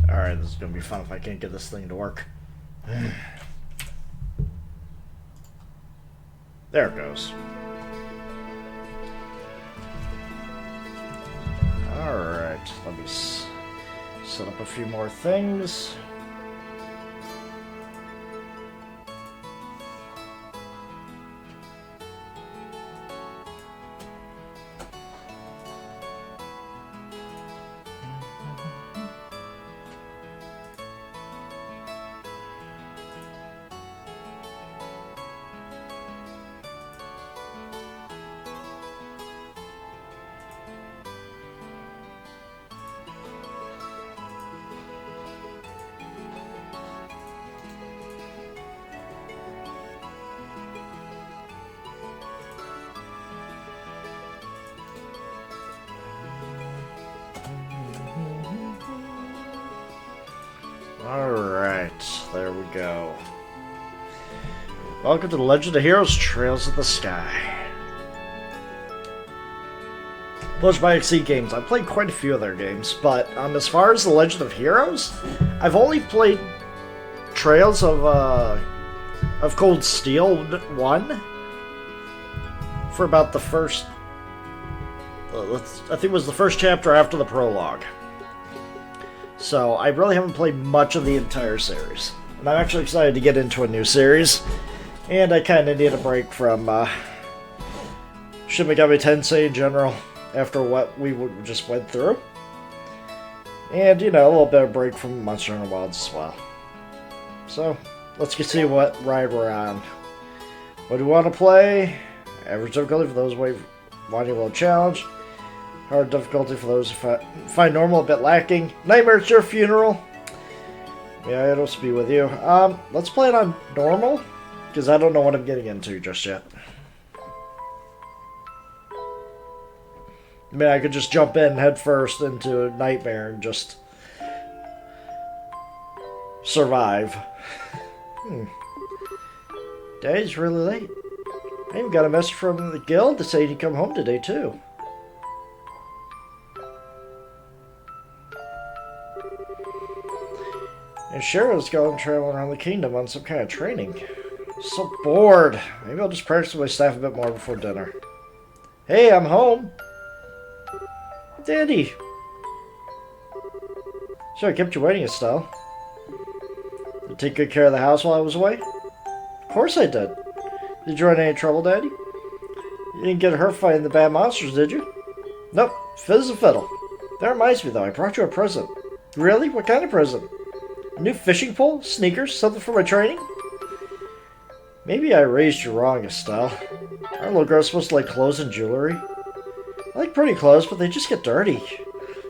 Alright, this is gonna be fun if I can't get this thing to work. There it goes. Alright, let me set up a few more things. Alright, there we go. Welcome to the Legend of Heroes Trails of the Sky. Published by Exceed Games. I've played quite a few of their games, but as far as the Legend of Heroes, I've only played Trails of Cold Steel 1 for about the first... I think it was the first chapter after the prologue. So, I really haven't played much of the entire series. And I'm actually excited to get into a new series. And I kind of need a break from Shin Megami Tensei in general, after what we just went through. And, you know, a little bit of break from Monster Hunter Wilds as well. So, let's get see what ride we're on. What do we want to play? Average difficulty for those wanting a little challenge. Hard difficulty for those who find normal a bit lacking. Nightmare at Your Funeral. Yeah, it'll be with you. Let's play it on normal, because I don't know what I'm getting into just yet. I mean, I could just jump in head first into Nightmare and just survive. Day's really late. I even got a message from the guild to say he'd come home today, too. And Cheryl's going traveling around the kingdom on some kind of training. So bored. Maybe I'll just practice with my staff a bit more before dinner. Hey, I'm home. Daddy. So I kept you waiting, Estelle. Did you take good care of the house while I was away? Of course I did. Did you run any trouble, Daddy? You didn't get hurt fighting the bad monsters, did you? Nope. Fizz a fiddle. That reminds me, though. I brought you a present. Really? What kind of present? A new fishing pole? Sneakers? Something for my training? Maybe I raised you wrong, Estelle. Our little girl's supposed to like clothes and jewelry. I like pretty clothes, but they just get dirty.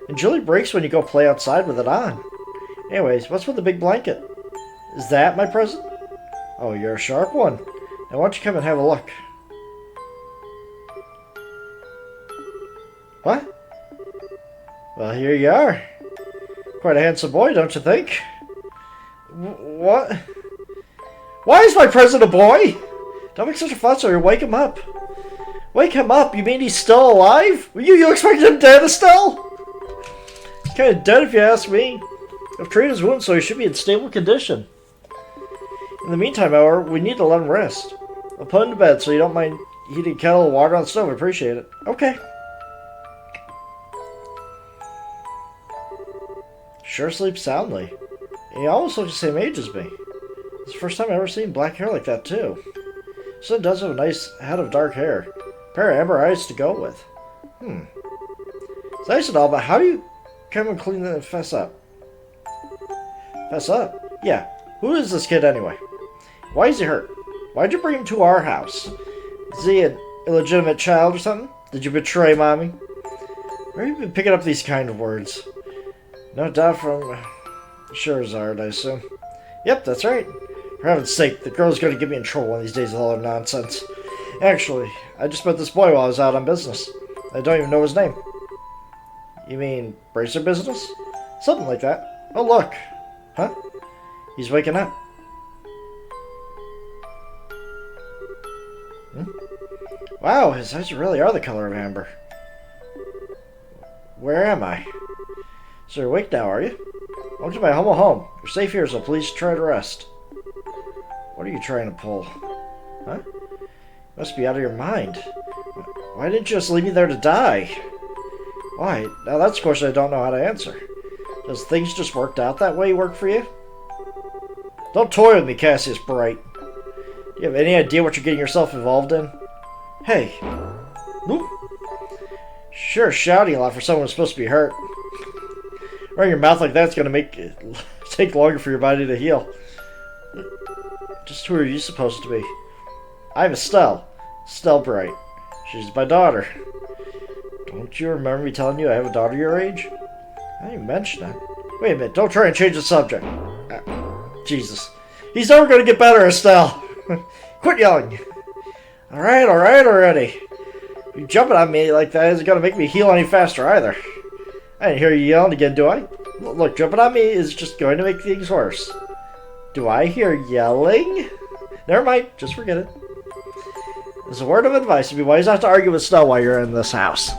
And jewelry breaks when you go play outside with it on. Anyways, what's with the big blanket? Is that my present? Oh, you're a sharp one. Now why don't you come and have a look? What? Well, here you are. Quite a handsome boy, don't you think? What? Why is my present a boy? Don't make such a fuss or you'll wake him up. Wake him up? You mean he's still alive? You expected him dead, Estelle? He's kind of dead if you ask me. I've treated his wound so he should be in stable condition. In the meantime, however, we need to let him rest. I'll put him to bed so you don't mind heating a kettle of water on the stove. I appreciate it. Okay. Sure sleeps soundly. He almost looks the same age as me. It's the first time I've ever seen black hair like that, too. Son does have a nice head of dark hair. A pair of amber eyes to go with. It's nice and all, but how do you come and clean and fess up? Fess up? Yeah. Who is this kid, anyway? Why is he hurt? Why'd you bring him to our house? Is he an illegitimate child or something? Did you betray Mommy? Where have you been picking up these kind of words? No doubt from Charizard, I assume. Yep, that's right. For heaven's sake, the girl's going to get me in trouble one of these days with all her nonsense. Actually, I just met this boy while I was out on business. I don't even know his name. You mean bracer business? Something like that. Oh, look. Huh? He's waking up. Wow, his eyes really are the color of amber. Where am I? So you're awake now, are you? Welcome to my humble home. You're safe here, so please try to rest. What are you trying to pull? Huh? You must be out of your mind. Why didn't you just leave me there to die? Why? Now that's a question I don't know how to answer. Does things just worked out that way work for you? Don't toy with me, Cassius Bright. Do you have any idea what you're getting yourself involved in? Hey. Whoop. Sure, shouting a lot for someone who's supposed to be hurt. Running your mouth like that's gonna make it take longer for your body to heal. Just who are you supposed to be? I'm Estelle. Estelle Bright. She's my daughter. Don't you remember me telling you I have a daughter your age? I didn't mention that. Wait a minute, don't try and change the subject. Jesus. He's never gonna get better, Estelle. Quit yelling. Alright already. You jumping on me like that isn't gonna make me heal any faster either. I didn't hear you yelling again, do I? Look, jumping on me is just going to make things worse. Do I hear yelling? Never mind, just forget it. As a word of advice, it'd be wise not to argue with Snow while you're in this house.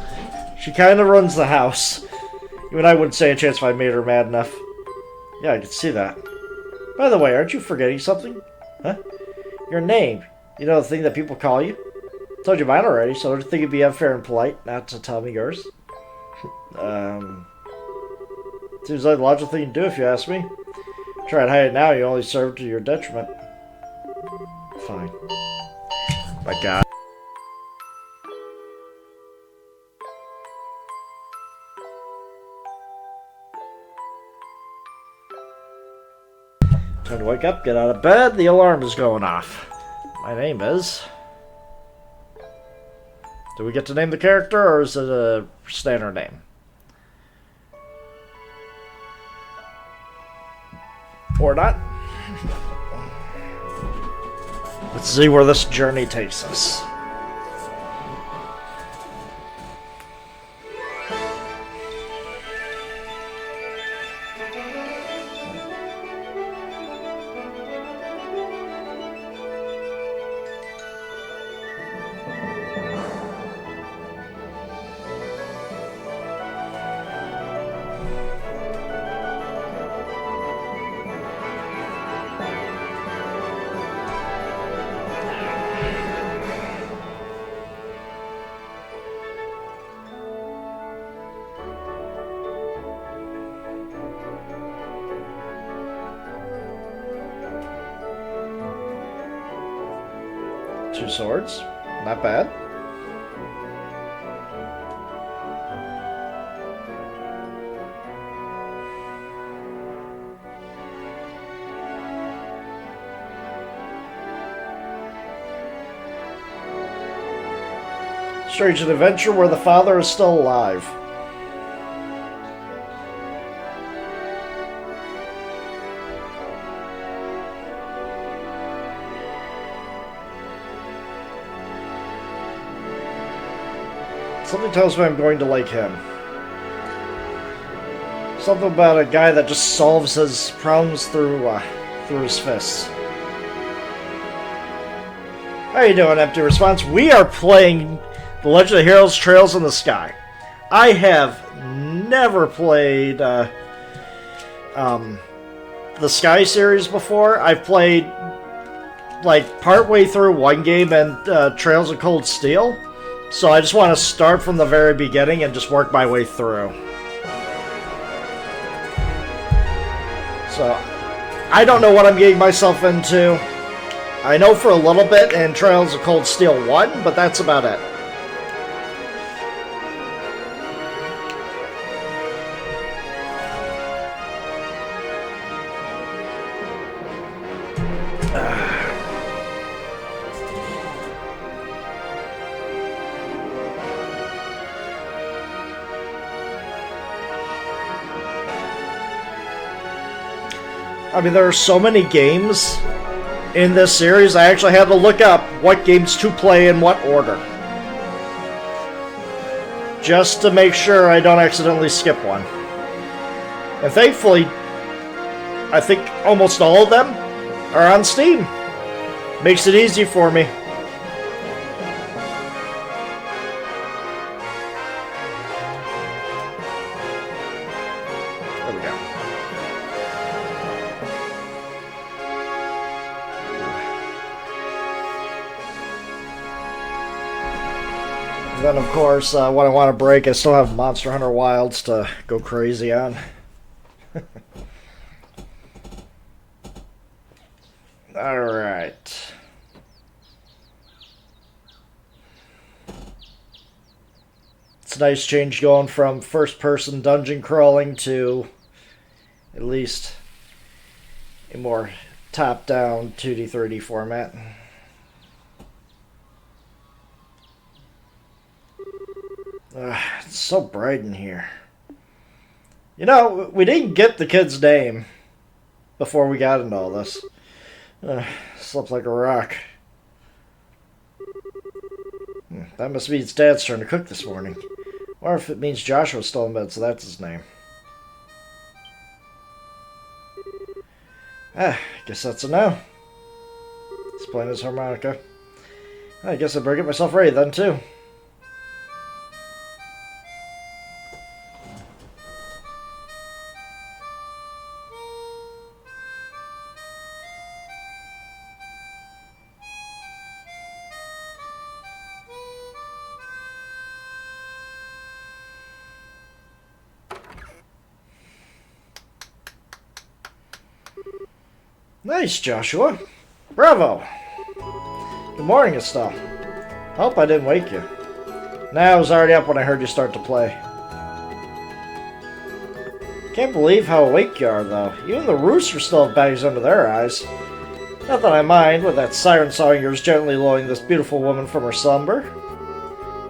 She kind of runs the house. Even I wouldn't stand a chance if I made her mad enough. Yeah, I can see that. By the way, aren't you forgetting something? Huh? Your name. You know the thing that people call you? I told you mine already, so don't you think it'd be unfair and polite not to tell me yours? Seems like the logical thing to do if you ask me. Try and hide it now, you only serve to your detriment. Fine. My God. Time to wake up, get out of bed, the alarm is going off. My name is... Do we get to name the character, or is it a standard name? Or not? Let's see where this journey takes us. Two swords. Not bad. Strange an adventure where the father is still alive. Something tells me I'm going to like him. Something about a guy that just solves his problems through his fists. How you doing, Empty Response? We are playing The Legend of Heroes Trails in the Sky. I have never played the Sky series before. I've played like partway through one game and Trails of Cold Steel. So I just want to start from the very beginning and just work my way through. So, I don't know what I'm getting myself into. I know for a little bit in Trails of Cold Steel 1, but that's about it. I mean, there are so many games in this series, I actually had to look up what games to play in what order. Just to make sure I don't accidentally skip one. And thankfully, I think almost all of them are on Steam. Makes it easy for me. There we go. Then, of course, when I want to break, I still have Monster Hunter Wilds to go crazy on. Alright. It's a nice change going from first-person dungeon crawling to at least a more top-down 2D, 3D format. It's so bright in here. You know, we didn't get the kid's name before we got into all this. Slept like a rock. That must be his dad's turn to cook this morning. Or if it means Joshua's still in bed, so that's his name. I guess that's a no. He's playing his harmonica. I guess I better get myself ready then, too. Nice, Joshua. Bravo. Good morning, Estelle. Hope I didn't wake you. Nah, I was already up when I heard you start to play. Can't believe how awake you are, though. Even the roosters still have bags under their eyes. Not that I mind, with that siren song of yours gently lulling this beautiful woman from her slumber.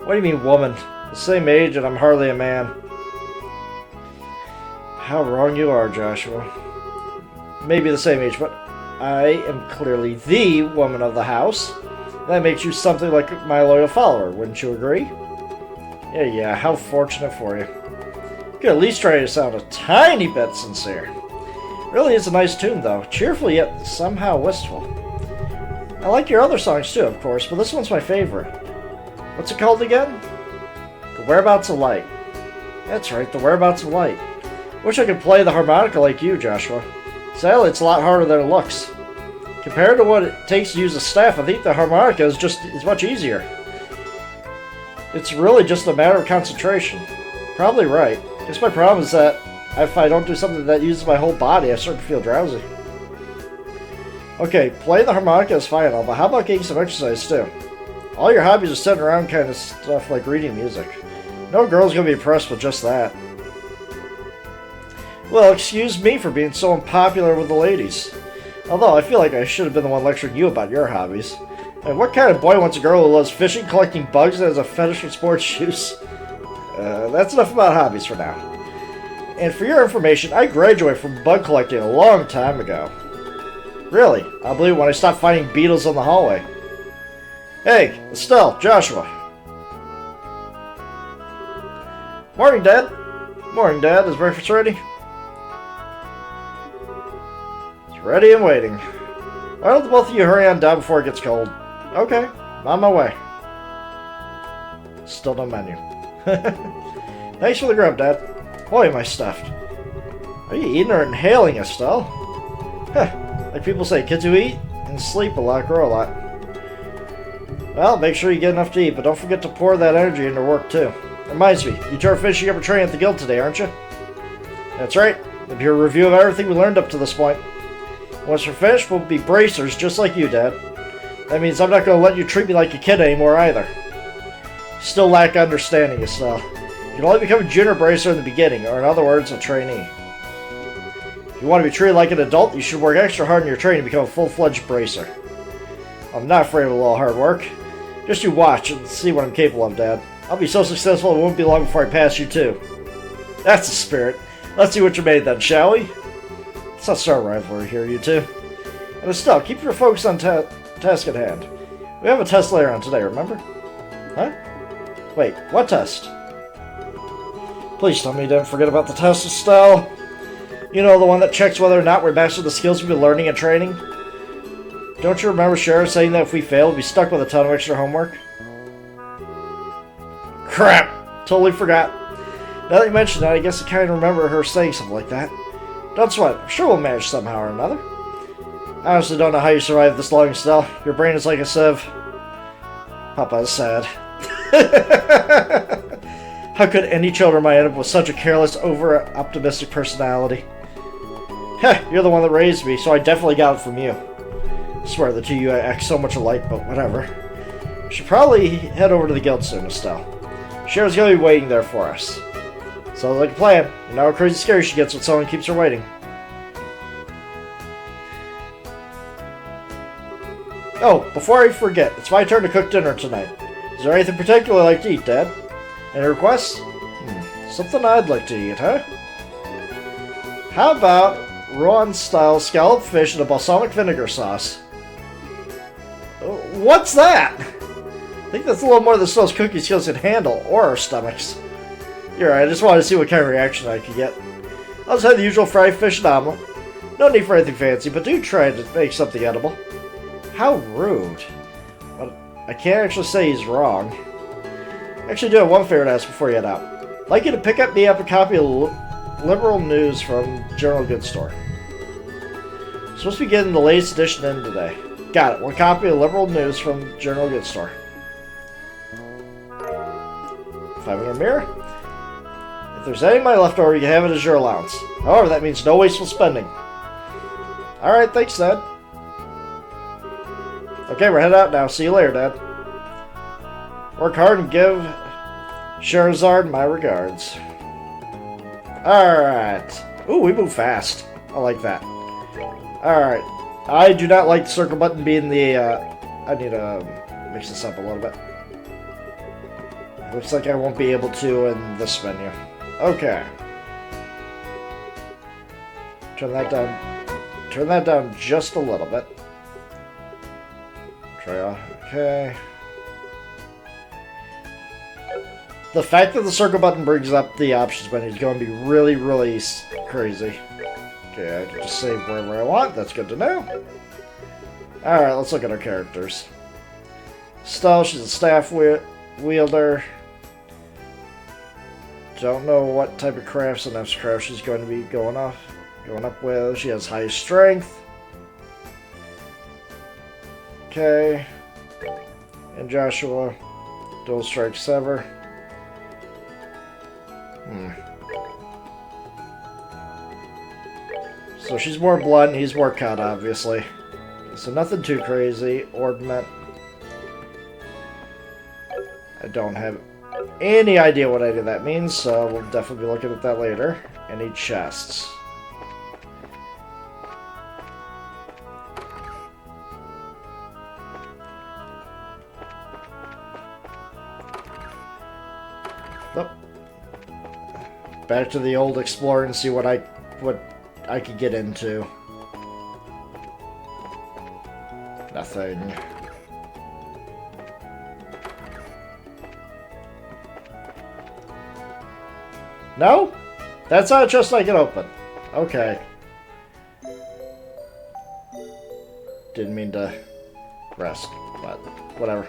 What do you mean, woman? The same age, and I'm hardly a man. How wrong you are, Joshua. Maybe the same age, but I am clearly the woman of the house. That makes you something like my loyal follower, wouldn't you agree? Yeah, how fortunate for you. You could at least try to sound a tiny bit sincere. Really is a nice tune, though. Cheerful yet somehow wistful. I like your other songs too, of course, but this one's my favorite. What's it called again? The Whereabouts of Light. That's right, The Whereabouts of Light. Wish I could play the harmonica like you, Joshua. Sadly, it's a lot harder than it looks. Compared to what it takes to use a staff, I think the harmonica is much easier. It's really just a matter of concentration. Probably right. Guess my problem is that if I don't do something that uses my whole body, I start to feel drowsy. Okay, playing the harmonica is fine and all, but how about getting some exercise too? All your hobbies are sitting around kind of stuff like reading music. No girl's gonna be impressed with just that. Well, excuse me for being so unpopular with the ladies. Although, I feel like I should have been the one lecturing you about your hobbies. I mean, what kind of boy wants a girl who loves fishing, collecting bugs, and has a fetish for sports shoes? That's enough about hobbies for now. And for your information, I graduated from bug collecting a long time ago. Really, I believe when I stopped finding beetles in the hallway. Hey, Estelle, Joshua. Morning, Dad. Morning, Dad. Is breakfast ready? Ready and waiting. Why don't the both of you hurry on down before it gets cold? Okay, on my way. Still no menu. Thanks for the grub, Dad. Boy, am I stuffed. Are you eating or inhaling, Estelle? Like people say, kids who eat and sleep a lot grow a lot. Well, make sure you get enough to eat, but don't forget to pour that energy into work, too. Reminds me, you two are finishing up a training at the guild today, aren't you? That's right. It'll be a review of everything we learned up to this point. Once we're finished, we'll be bracers just like you, Dad. That means I'm not going to let you treat me like a kid anymore either. Still lack understanding, Estelle. You can only become a junior bracer in the beginning, or in other words, a trainee. If you want to be treated like an adult, you should work extra hard in your training to become a full-fledged bracer. I'm not afraid of a little hard work. Just you watch and see what I'm capable of, Dad. I'll be so successful it won't be long before I pass you, too. That's the spirit. Let's see what you made then, shall we? Let's not start a rivalry here, you two. And Estelle, keep your focus on task at hand. We have a test later on today, remember? Huh? Wait, what test? Please tell me you didn't forget about the test, Estelle. You know, the one that checks whether or not we're mastered the skills we've been learning and training? Don't you remember Sheriff saying that if we fail, we'd be stuck with a ton of extra homework? Crap! Totally forgot. Now that you mention that, I guess I kind of remember her saying something like that. Don't sweat. I'm sure we'll manage somehow or another. I honestly don't know how you survived this long, Estelle. Your brain is like a sieve. Papa is sad. How could any children might end up with such a careless, over-optimistic personality? Heh, you're the one that raised me, so I definitely got it from you. I swear the two of you act so much alike, but whatever. We should probably head over to the guild soon, Estelle. Cheryl's gonna be waiting there for us. Sounds like a plan. You know how crazy scary she gets when someone keeps her waiting. Oh, before I forget, it's my turn to cook dinner tonight. Is there anything particular I'd like to eat, Dad? Any requests? Something I'd like to eat, huh? How about Rouen-style scalloped fish in a balsamic vinegar sauce? What's that? I think that's a little more than Snow's cooking skills can handle, or our stomachs. You're right, I just wanted to see what kind of reaction I could get. I'll just have the usual fried fish and omelet. No need for anything fancy, but do try to make something edible. How rude. But I can't actually say he's wrong. Actually, do have one favor to ask before you head out. I'd like you to pick me up a copy of Liberal News from General Goods Store. Supposed to be getting the latest edition in today. Got it. One copy of Liberal News from General Goods Store. 500 mirror. If there's any money left over, you can have it as your allowance. However, that means no wasteful spending. Alright, thanks, Dad. Okay, we're headed out now. See you later, Dad. Work hard and give Scheherazade my regards. Alright. Ooh, we move fast. I like that. Alright. I do not like the circle button being the, I need to mix this up a little bit. Looks like I won't be able to in this menu. Okay. Turn that down. Turn that down just a little bit. Try off. Okay. The fact that the circle button brings up the options menu is going to be really, really crazy. Okay, I can just save wherever I want. That's good to know. Alright, let's look at our characters. Stella, she's a staff wielder. Don't know what type of crafts and F-craft she's going to be going up with. She has high strength. Okay. And Joshua, dual strike sever. So she's more blunt, he's more cut, obviously. So nothing too crazy. Ornament. I don't have any idea what any of that means, so we'll definitely be looking at that later. Any chests. Nope. Back to the old explorer and see what I could get into. Nothing. No? That's not a chest I can open. Okay. Didn't mean to rest, but whatever.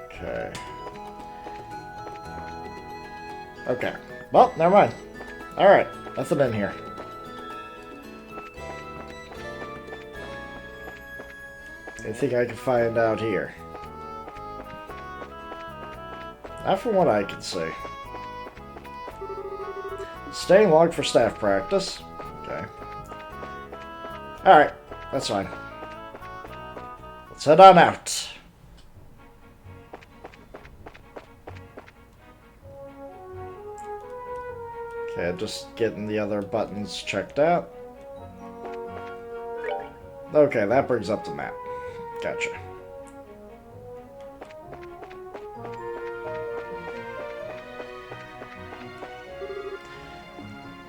Okay. Okay. Well, never mind. Alright, nothing in here. Anything I can find out here? Not from what I can see. Staying logged for staff practice. Okay. Alright, that's fine. Let's head on out. Okay, just getting the other buttons checked out. Okay, that brings up the map. Gotcha.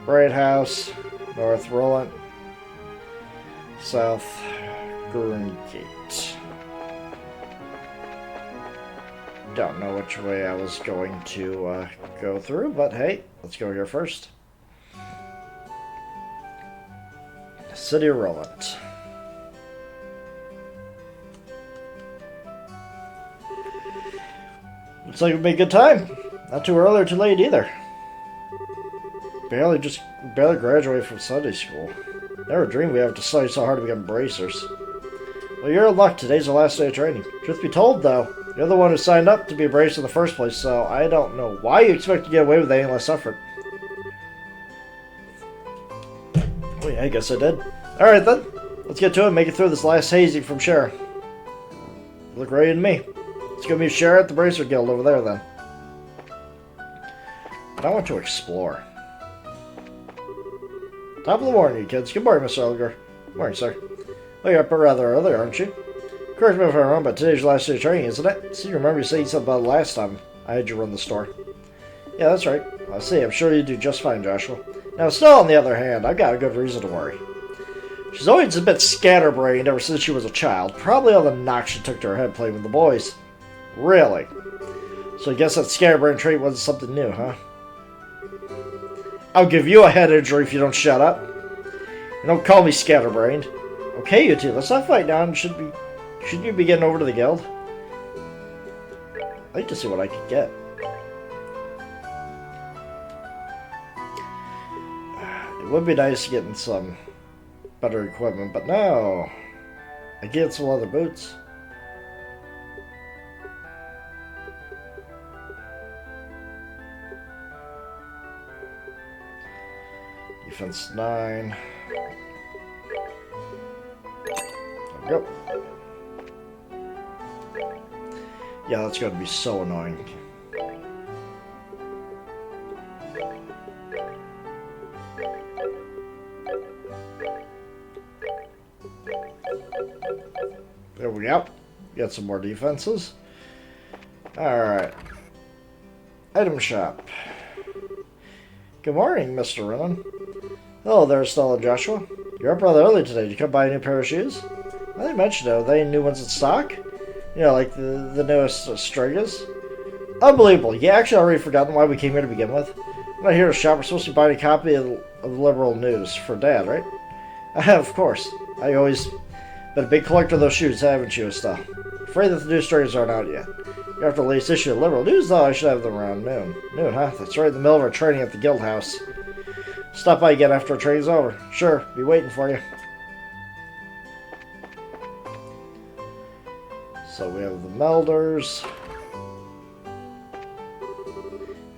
Bright House, North Roland, South Gurren Gate. Don't know which way I was going to go through, but hey, let's go here first. City of Roland. Looks like it'll be a good time. Not too early or too late either. Barely graduated from Sunday school. Never dreamed we have to study so hard to become bracers. Well, you're in luck. Today's the last day of training. Truth be told, though, You're the one who signed up to be a bracer in the first place, so I don't know why you expect to get away with any less effort. Oh yeah, I guess I did. Alright then, let's get to it and make it through this last hazing from Cher. Look right at me. It's gonna be Cher at the Bracer Guild over there then. But I want to explore. Top of the morning, you kids. Good morning, Mr. Elgar. Good morning, sir. Well, you're up rather early, aren't you? Correct me if I'm wrong, but today's your last day of training, isn't it? See, you remember you saying something about it last time I had you run the store. Yeah, that's right. I see. I'm sure you do just fine, Joshua. Now, Stella, on the other hand, I've got a good reason to worry. She's always a bit scatterbrained ever since she was a child. Probably all the knocks she took to her head playing with the boys. Really? So I guess that scatterbrain trait wasn't something new, huh? I'll give you a head injury if you don't shut up. And don't call me scatterbrained. Okay, you two, let's not fight now. Shouldn't you be getting over to the guild? I'd like to see what I could get. It would be nice getting some better equipment, but no. I get some leather boots. Defense 9. There we go. Yeah, that's going to be so annoying. There we go. Get some more defenses. Alright. Item shop. Good morning, Mr. Renan. Hello there, Stella and Joshua. You're up rather early today. Did you come buy a new pair of shoes? I didn't mention it. Are they new ones in stock? You know, like the newest Strigas? Unbelievable. You actually already forgotten why we came here to begin with? I'm not here to shop. We're supposed to be buying a copy of Liberal News for Dad, right? Of course. I always been a big collector of those shoes, haven't you, Estelle? Afraid that the new Strigas aren't out yet. After the latest issue of Liberal News, though, I should have them around noon. Noon, huh? That's right in the middle of our training at the guild house. Stop by again after our training's over. Sure, be waiting for you. So we have the Melders.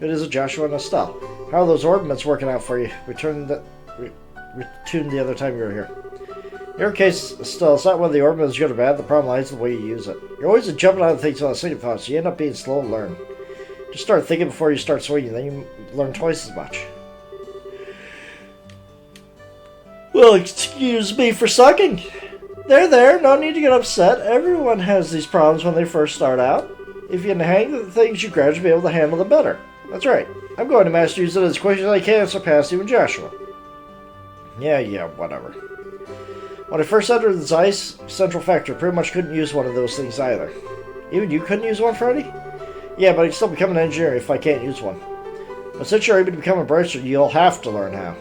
It is a Joshua and Estelle. How are those orbits working out for you? We tuned the other time you were here. In your case, Estelle, it's not whether the orbit is good or bad. The problem lies in the way you use it. You're always jumping on things without second thoughts. So you end up being slow to learn. Just start thinking before you start swinging. Then you learn twice as much. Well, excuse me for sucking. There, no need to get upset. Everyone has these problems when they first start out. If you can hang the things, you gradually be able to handle them better. That's right. I'm going to master use it as quick as I can and surpass you and Joshua. Yeah, whatever. When I first entered the Zeiss Central Factory, pretty much couldn't use one of those things either. Even you couldn't use one, Freddy? Yeah, but I can still become an engineer if I can't use one. But since you're able to become a bracer, you'll have to learn how.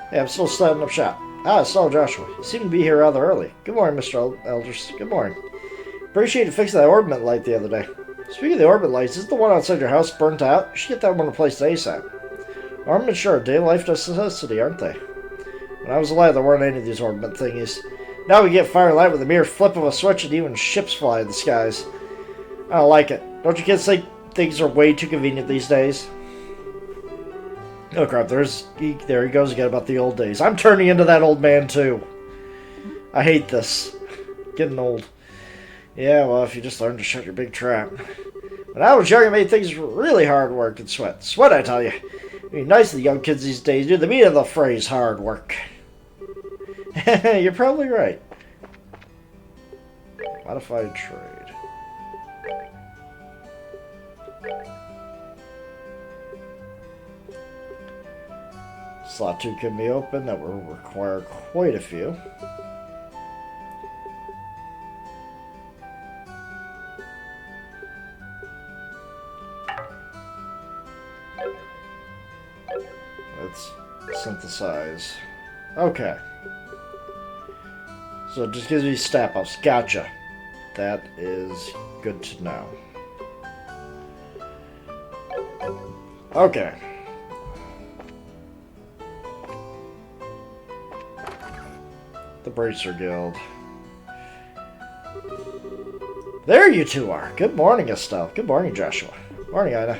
Yeah, I'm still setting up shop. Ah, so Joshua. You seem to be here rather early. Good morning, Mr. Elders. Good morning. Appreciate you fixing that orbit light the other day. Speaking of the orbit lights, isn't the one outside your house burnt out? You should get that one replaced ASAP. Orbits sure, day life necessity, aren't they? When I was alive, there weren't any of these orbit thingies. Now we get firelight with a mere flip of a switch and even ships fly in the skies. I don't like it. Don't you kids think things are way too convenient these days? Oh crap, there he goes again about the old days. I'm turning into that old man too. I hate this. Getting old. Yeah, well, if you just learn to shut your big trap. When I was young, I made things really hard work and sweat. Sweat, I tell you. I mean, nice of the young kids these days do the meaning of the phrase hard work. You're probably right. Modified trade. Slot 2 can be open. That will require quite a few. Let's synthesize. Okay. So it just gives me stat buffs. Gotcha. That is good to know. Okay. The Bracer Guild. There you two are. Good morning, Estelle. Good morning, Joshua. Morning, Ina.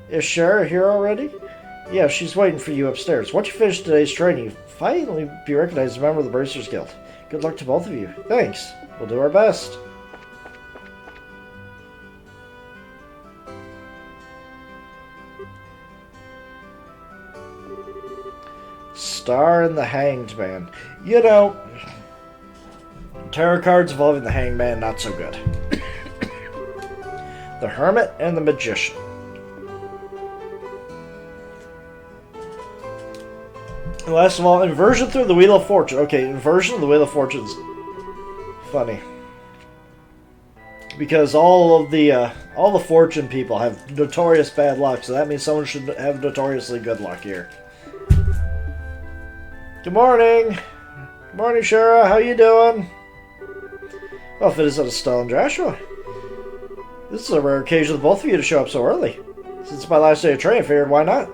Is Shara here already? Yeah, she's waiting for you upstairs. Once you finish today's training, you'll finally be recognized as a member of the Bracers Guild. Good luck to both of you. Thanks. We'll do our best. Star and the Hanged Man. You know, tarot cards involving the Hanged Man, not so good. The Hermit and the Magician. And last of all, inversion through the Wheel of Fortune. Okay, inversion of the Wheel of Fortune's funny. Because all the fortune people have notorious bad luck, so that means someone should have notoriously good luck here. Good morning! Good morning, Shara. How you doing? Well, if it isn't Estelle and Joshua. This is a rare occasion for both of you to show up so early. Since it's my last day of training, I figured why not?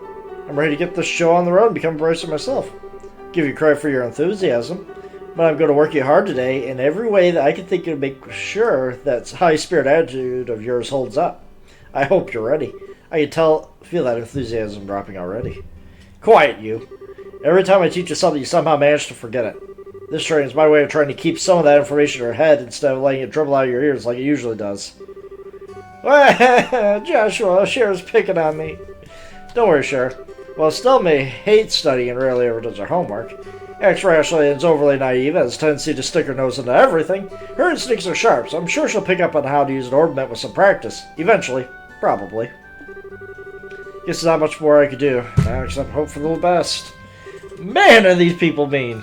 I'm ready to get this show on the road and become a bracer myself. Give you credit for your enthusiasm, but I'm going to work you hard today in every way that I can think of to make sure that high-spirit attitude of yours holds up. I hope you're ready. I can feel that enthusiasm dropping already. Quiet, you. Every time I teach you something, you somehow manage to forget it. This training is my way of trying to keep some of that information in your head instead of letting it dribble out of your ears like it usually does. Joshua, Cher's picking on me. Don't worry, Cher. While Estelle may hate studying and rarely ever does her homework, acts rashly and is overly naive, has a tendency to stick her nose into everything, her instincts are sharp, so I'm sure she'll pick up on how to use an orbiment with some practice. Eventually. Probably. Guess there's not much more I could do, now except hope for the best. Man, are these people mean!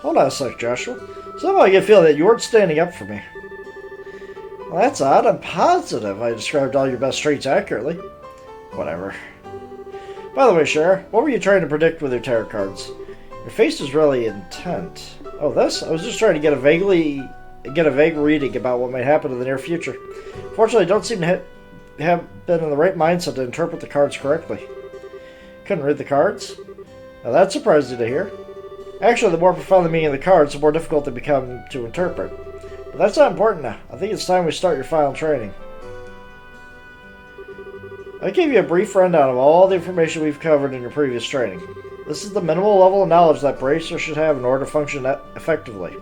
Hold on a sec, Joshua. Somehow I get a feeling that you weren't standing up for me. Well, that's odd. I'm positive I described all your best traits accurately. Whatever. By the way, Cher, what were you trying to predict with your tarot cards? Your face is really intent. Oh, this? I was just trying to get a vague reading about what might happen in the near future. Fortunately, I don't seem to have been in the right mindset to interpret the cards correctly. Couldn't read the cards? Now that's surprising to hear. Actually, the more profound the meaning of the cards, the more difficult they become to interpret. But that's not important now. I think it's time we start your final training. I gave you a brief rundown of all the information we've covered in your previous training. This is the minimal level of knowledge that Bracer should have in order to function effectively.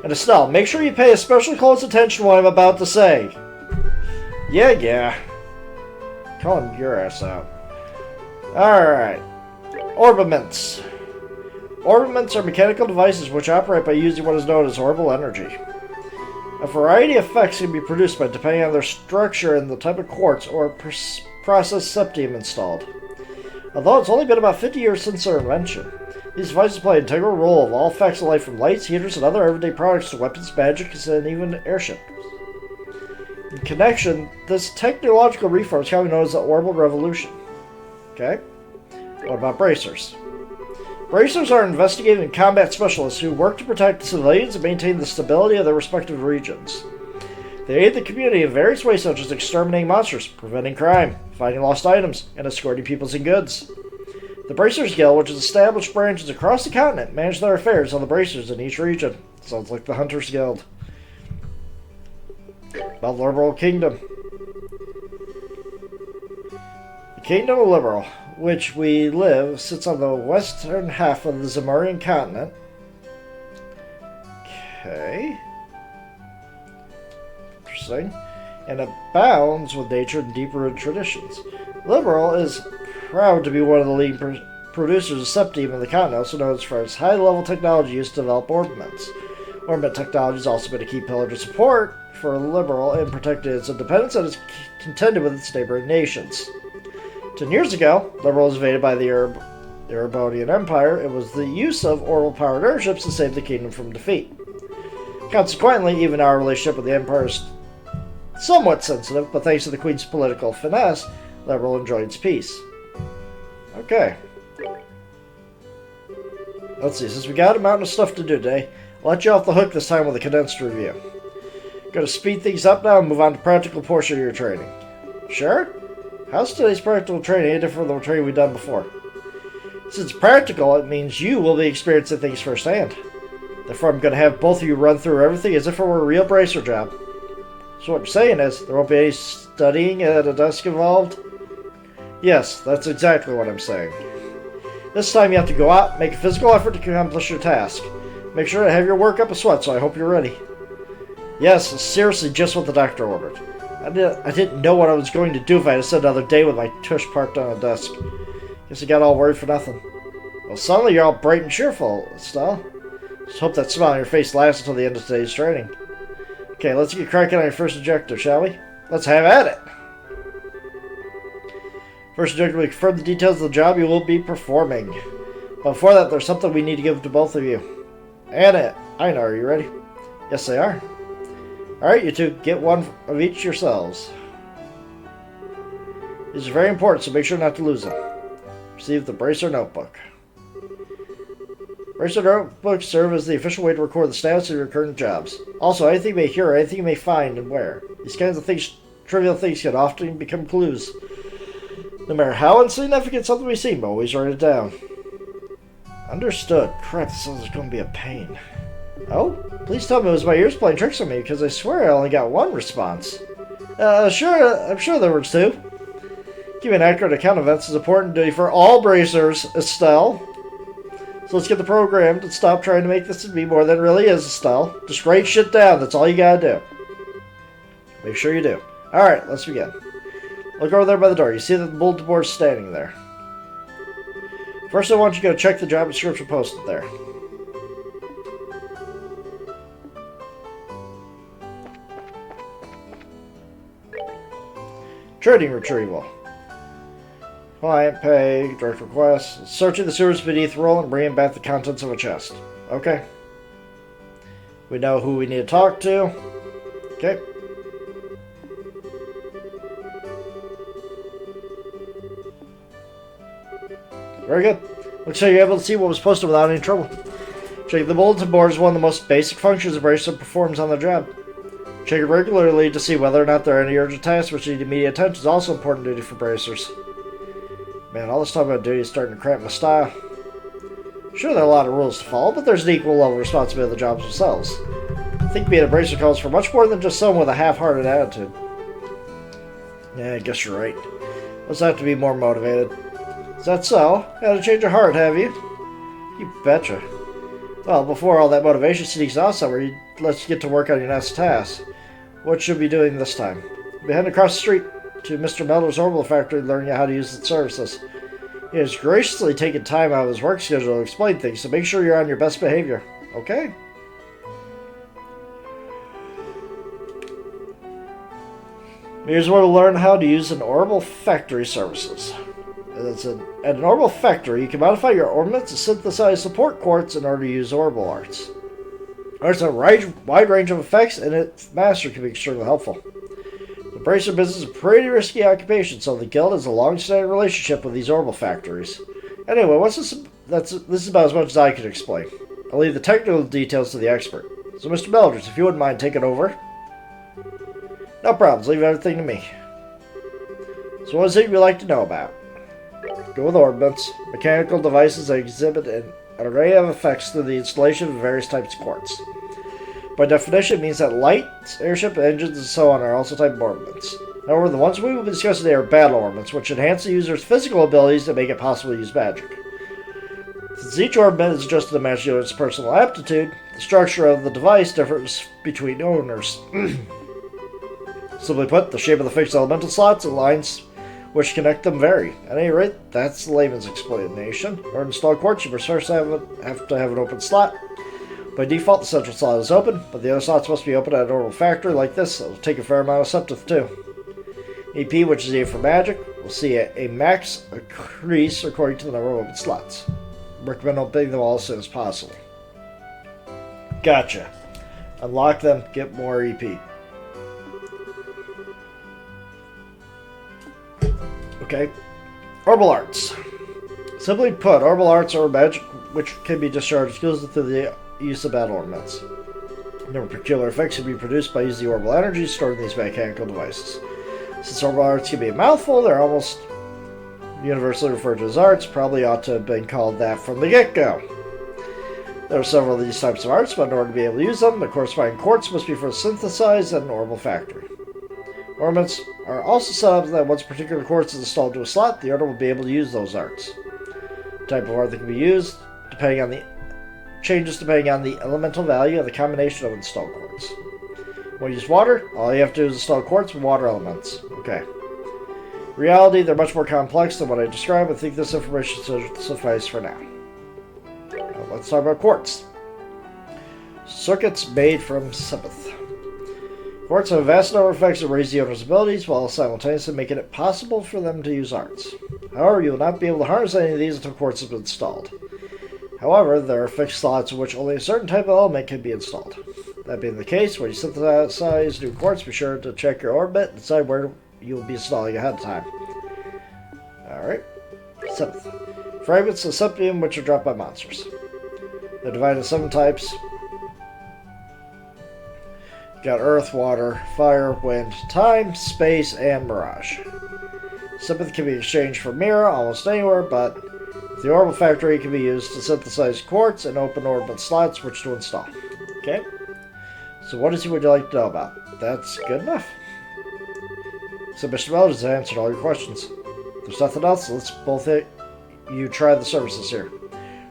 And Estelle, make sure you pay especially close attention to what I'm about to say. Yeah. Calling your ass out. Alright. Orbiments. Orbiments are mechanical devices which operate by using what is known as orbital energy. A variety of effects can be produced by depending on their structure and the type of quartz or process septium installed. Although it's only been about 50 years since their invention, these devices play an integral role of all effects of life from lights, heaters, and other everyday products to weapons, magic, and even airships. In connection, this technological reform is commonly known as the orbital revolution. Okay? What about bracers? Bracers are investigative and combat specialists who work to protect civilians and maintain the stability of their respective regions. They aid the community in various ways such as exterminating monsters, preventing crime, finding lost items, and escorting people and goods. The Bracers Guild, which has established branches across the continent, manage their affairs on the bracers in each region. Sounds like the Hunters Guild. About Liberal Kingdom. The Kingdom of Liberal, which we live, sits on the western half of the Zamurian continent. Okay. Interesting. And abounds with nature and deep-rooted traditions. Liberal is proud to be one of the leading producers of septium in the continent, also known for its high-level technology used to develop orbiments. Orbiment technology has also been a key pillar of support for Liberal in protecting its independence and is contended with its neighboring nations. 10 years ago, Liberal was invaded by the Erebonian Empire. It was the use of orbital-powered airships to save the kingdom from defeat. Consequently, even our relationship with the Empire is somewhat sensitive, but thanks to the Queen's political finesse, Liberal enjoyed its peace. Okay. Let's see, since we got a mountain of stuff to do today, I'll let you off the hook this time with a condensed review. Going to speed things up now and move on to the practical portion of your training. Sure? How's today's practical training any different from the training we've done before? Since it's practical, it means you will be experiencing things firsthand. Therefore, I'm going to have both of you run through everything as if it were a real bracer job. So what you're saying is, there won't be any studying at a desk involved? Yes, that's exactly what I'm saying. This time you have to go out, make a physical effort to accomplish your task. Make sure to have your work up a sweat, so I hope you're ready. Yes, it's seriously just what the doctor ordered. I didn't know what I was going to do if I had to spend another day with my tush parked on a desk. Guess I got all worried for nothing. Well, suddenly you're all bright and cheerful, Estelle. Just hope that smile on your face lasts until the end of today's training. Okay, let's get cracking on your first objective, shall we? Let's have at it! First objective will confirm the details of the job you will be performing. But before that, there's something we need to give to both of you. Anna, Einar, are you ready? Yes, they are. Alright, you two, get one of each yourselves. These are very important, so make sure not to lose them. Receive the Bracer Notebook. Bracer Notebooks serve as the official way to record the status of your current jobs. Also, anything you may hear or anything you may find and where. These kinds of things, trivial things, can often become clues. No matter how insignificant something may seem, always write it down. Understood. Crap, this sounds like going to be a pain. Oh? Please tell me it was my ears playing tricks on me, because I swear I only got one response. I'm sure there were two. Give me an accurate account of events is important duty for all bracers, Estelle. So let's get the program to stop trying to make this to be more than it really is, Estelle. Just write shit down, that's all you gotta do. Make sure you do. Alright, let's begin. Look over there by the door. You see that the bulletin board's standing there. First, I want you to go check the job description posted there. Trading retrieval. Client pay, direct request. Searching the sewers beneath roll and bringing back the contents of a chest. Okay. We know who we need to talk to. Okay. Very good. Looks like you're able to see what was posted without any trouble. Checking the bulletin board is one of the most basic functions a bracer performs on their job. Check it regularly to see whether or not there are any urgent tasks which need immediate attention is also important duty for bracers. Man, all this talk about duty is starting to cramp my style. Sure, there are a lot of rules to follow, but there's an equal level of responsibility of the jobs themselves. I think being a bracer calls for much more than just someone with a half-hearted attitude. Yeah, I guess you're right. Let's have to be more motivated. Is that so? Got a change of heart, have you? You betcha. Well, before all that motivation sneaks out somewhere, let's get to work on your next task. What should we be doing this time? We'll be heading across the street to Mr. Melder's Orbital Factory learning how to use its services. He has graciously taken time out of his work schedule to explain things, so make sure you're on your best behavior. Okay? Here's where to learn how to use an Orbital Factory services. At an Orbital Factory, you can modify your orbits to synthesize support quartz in order to use Orbital Arts. Arts have a wide range of effects, and its master can be extremely helpful. The bracer business is a pretty risky occupation, so the Guild has a long-standing relationship with these Orbital Factories. Anyway, what's this? This is about as much as I can explain. I'll leave the technical details to the expert. So, Mr. Melders, if you wouldn't mind taking over. No problems, leave everything to me. So what is it you'd like to know about? Go with orbits, mechanical devices that exhibit an array of effects through the installation of various types of quartz. By definition, it means that lights, airship, engines, and so on are also type of orbits. However, the ones we will be discussing today are battle orbits, which enhance the user's physical abilities to make it possible to use magic. Since each orbit is adjusted to match the owner's personal aptitude, the structure of the device differs between owners. Simply put, the shape of the fixed elemental slots and lines which connect them vary. At any rate, that's the layman's explanation. In order to install quartz, you must first have to have an open slot. By default, the central slot is open, but the other slots must be open at an Orbital Factory like this. It will take a fair amount of septith too. EP, which is needed for magic, will see a max increase according to the number of open slots. Recommend opening them all as soon as possible. Gotcha. Unlock them, get more EP. Okay. Orbital Arts. Simply put, Orbital Arts are magic which can be discharged exclusively through the use of battle ornaments. A number of peculiar effects can be produced by using the orbital energy stored in these mechanical devices. Since Orbital Arts can be a mouthful, they're almost universally referred to as arts, probably ought to have been called that from the get-go. There are several of these types of arts, but in order to be able to use them, the corresponding quartz must be first synthesized at an orbital factory. Ornaments are also set up that once a particular quartz is installed to a slot, the owner will be able to use those arts. The type of art that can be used changes depending on the elemental value of the combination of installed quartz. When you use water, all you have to do is install quartz with water elements. Okay. In reality, they're much more complex than what I described. I think this information should suffice for now. Let's talk about quartz. Circuits made from Sepith. Quartz have a vast number of effects that raise the owner's abilities while simultaneously making it possible for them to use arts. However, you will not be able to harness any of these until quartz has been installed. However, there are fixed slots in which only a certain type of element can be installed. That being the case, when you synthesize new quartz, be sure to check your orbit and decide where you will be installing ahead of time. Alright. 7th. Fragments of Septium which are dropped by monsters. They're divided into 7 types. You got Earth, Water, Fire, Wind, Time, Space, and Mirage. Sepith can be exchanged for Mira almost anywhere, but the orbital factory can be used to synthesize quartz and open orbit slots which to install. Okay? So what would you like to know about? That's good enough. Submission Mode has answered all your questions. If there's nothing else, let's both you try the services here.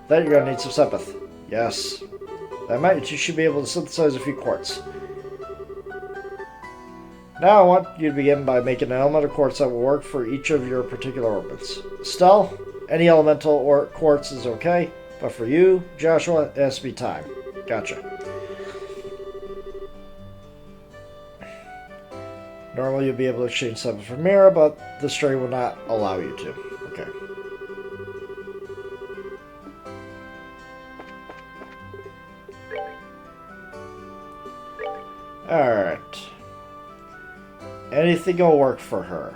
Then you're going to need some Sepith. Yes. That meant you should be able to synthesize a few quartz. Now I want you to begin by making an element of quartz that will work for each of your particular orbits. Stell, any elemental or quartz is okay, but for you, Joshua, it has to be time. Gotcha. Normally you'll be able to exchange something for Mira, but this string will not allow you to. Okay. Alright. Anything will work for her.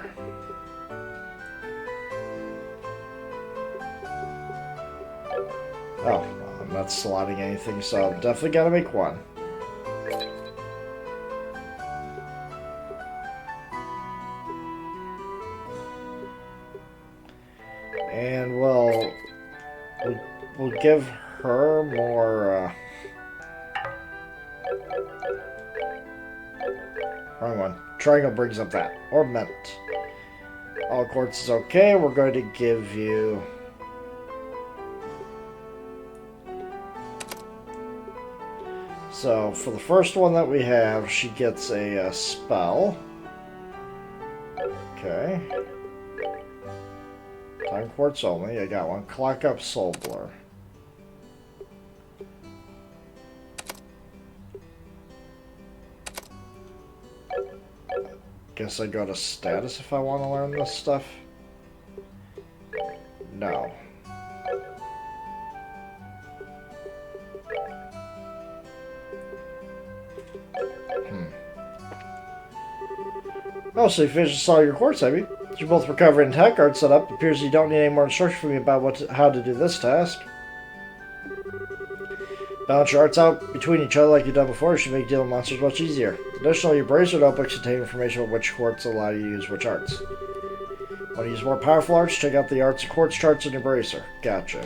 Oh, well, I'm not slotting anything, so I'm definitely gotta make one. And we'll give her more, wrong one. Triangle brings up that. Ornament. All quartz is okay. We're going to give you... So, for the first one that we have, she gets a spell. Okay. Time quartz only. I got one. Clock up Soul Blur. Guess I go to status if I want to learn this stuff. No. Oh, so you finished all your quartz, have you? You're both recovering and tech art set up. It appears you don't need any more instruction from me about how to do this task. Balance your arts out between each other like you've done before should make dealing with monsters much easier. Additionally, your bracer notebooks contain information about which quartz allow you to use which arts. Want to use more powerful arts? Check out the arts and quartz charts in your bracer. Gotcha.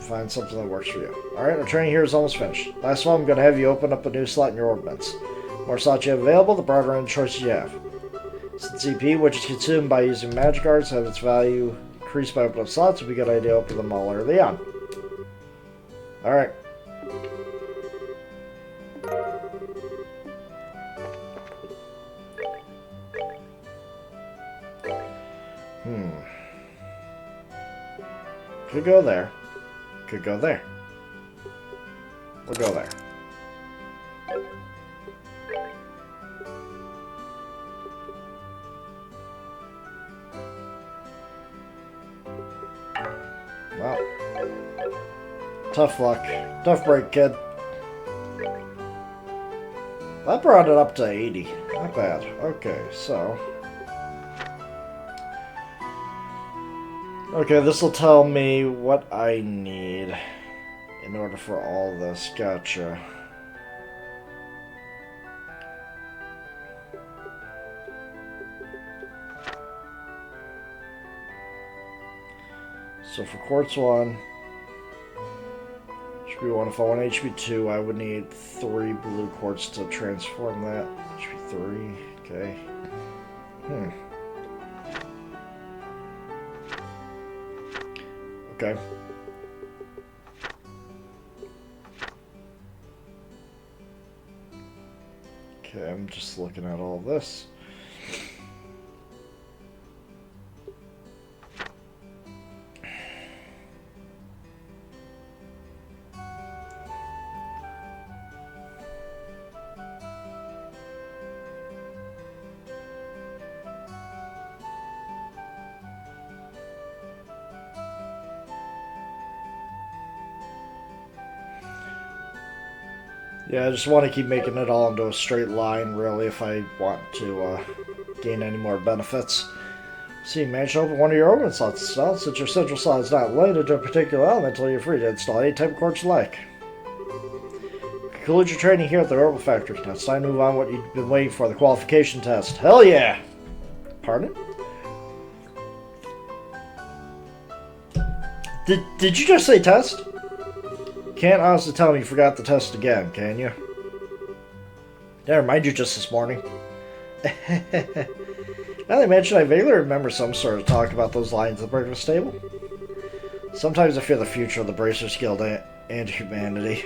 Find something that works for you. Alright, our training here is almost finished. Last of all, I'm going to have you open up a new slot in your orbits. The more slots you have available, the broader range of choices you have. Since CP, which is consumed by using magic arts, have its value increased by opening up slots, it would be a good idea to open them all early on. Alright. Could go there. Could go there. We'll go there. Well. Tough luck. Tough break, kid. That brought it up to 80. Not bad. Okay, so... Okay, this will tell me what I need in order for all this. Gotcha. So for quartz 1, HP1. If I want HP2, I would need 3 blue quartz to transform that. HP3, okay. Okay. Okay, I'm just looking at all this. Yeah, I just want to keep making it all into a straight line, really, if I want to gain any more benefits. See, manage to open one of your open slots installed. Since your central slot is not limited to a particular element until you're free to install any type of quartz you like. Conclude your training here at the Orbital Factory. Now it's time to move on what you've been waiting for, the qualification test. Hell yeah! Pardon? Did you just say test? Can't honestly tell me you forgot the test again, can you? Did I remind you just this morning? Now they mention, I vaguely remember some sort of talk about those lines at the breakfast table. Sometimes I fear the future of the Bracers Guild and humanity.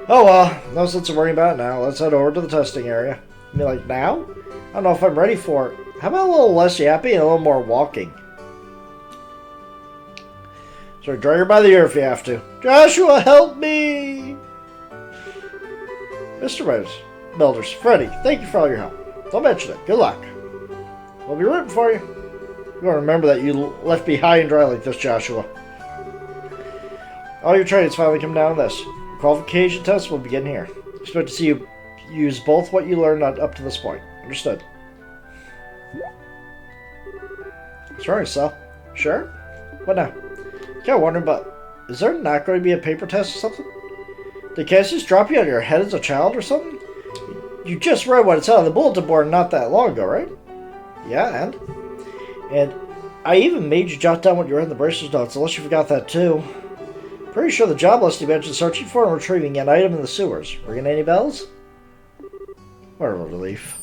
Oh well, no sense of worrying about it now. Let's head over to the testing area. I mean, like, now? I don't know if I'm ready for it. How about a little less yapping and a little more walking? So drag her by the ear if you have to. Joshua, help me! Mr. Builders, Freddy, thank you for all your help. Don't mention it. Good luck. We'll be rooting for you. You want to remember that you left me high and dry like this, Joshua. All your training's finally come down to this. The qualification test will begin here. Expect to see you use both what you learned up to this point. Understood. What's wrong, Sal? Sure? What now? Yeah, I'm wondering, but is there not going to be a paper test or something? Did Cassius drop you out of your head as a child or something? You just read what it said on the bulletin board not that long ago, right? Yeah, and I even made you jot down what you read in the Bracers notes, unless you forgot that too. Pretty sure the job list you mentioned searching for and retrieving an item in the sewers. Ringing any bells? What a relief.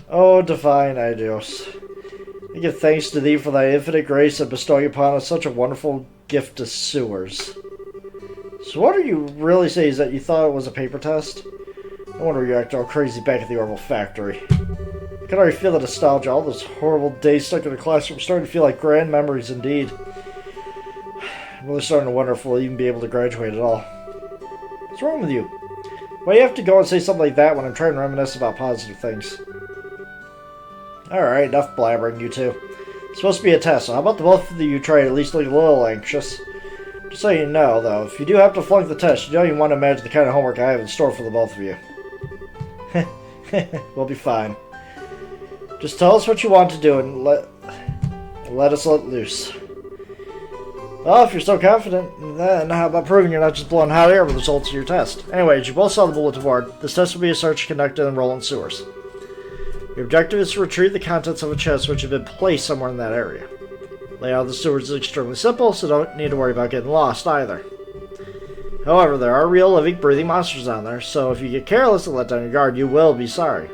Oh, divine Aidios. I give thanks to thee for thy infinite grace and bestowing upon us such a wonderful gift to sewers. So what are you really saying is that you thought it was a paper test? No wonder you act all crazy back at the Orbital Factory. I can already feel the nostalgia. All those horrible days stuck in the classroom starting to feel like grand memories indeed. I'm really starting to wonder if we'll even be able to graduate at all. What's wrong with you? Why do you have to go and say something like that when I'm trying to reminisce about positive things? Alright, enough blabbering, you two. It's supposed to be a test, so how about the both of you try to at least look a little anxious? Just so you know, though, if you do have to flunk the test, you don't even want to imagine the kind of homework I have in store for the both of you. We'll be fine. Just tell us what you want to do and let us let loose. Well, if you're so confident, then how about proving you're not just blowing hot air with the results of your test? Anyways, you both saw the bulletin board. This test will be a search conducted in Roland Sewers. Your objective is to retrieve the contents of a chest which have been placed somewhere in that area. Layout of the sewers is extremely simple, so don't need to worry about getting lost either. However, there are real living, breathing monsters down there, so if you get careless and let down your guard, you will be sorry.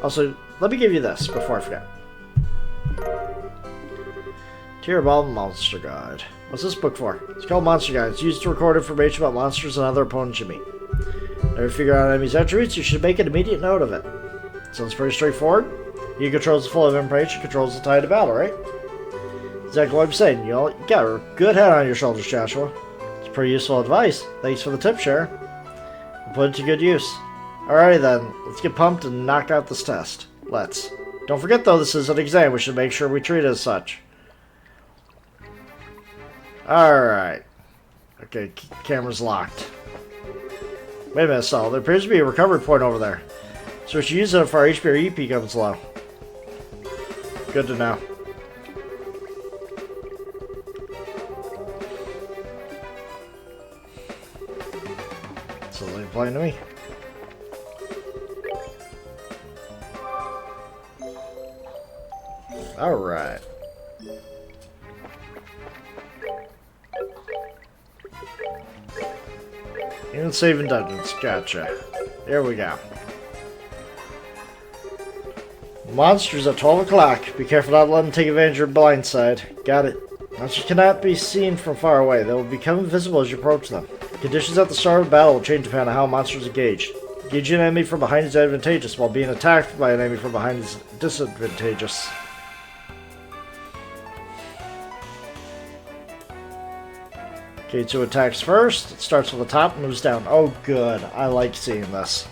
Also, let me give you this before I forget. Tieraball Monster Guide. What's this book for? It's called Monster Guide. It's used to record information about monsters and other opponents you meet. Whenever you figure out an enemy's attributes, you should make an immediate note of it. Sounds pretty straightforward. He controls the flow of information, controls the tide of battle, right? Exactly what I'm saying. You got a good head on your shoulders, Joshua. It's pretty useful advice. Thanks for the tip, share. We'll put it to good use. Alrighty then, let's get pumped and knock out this test. Let's. Don't forget though, this is an exam. We should make sure we treat it as such. Alright. Okay, camera's locked. Wait a minute, Saul. There appears to be a recovery point over there. So we should use it if our HP or EP comes low. Good to know. So they applying to me. Alright. and saving dungeons. Gotcha. Here we go. Monsters at 12 o'clock. Be careful not to let them take advantage of your blind side. Got it. Monsters cannot be seen from far away. They will become invisible as you approach them. Conditions at the start of the battle will change depending on how monsters engage. Engaging an enemy from behind is advantageous, while being attacked by an enemy from behind is disadvantageous. K2 attacks first. It starts from the top and moves down. Oh, good. I like seeing this.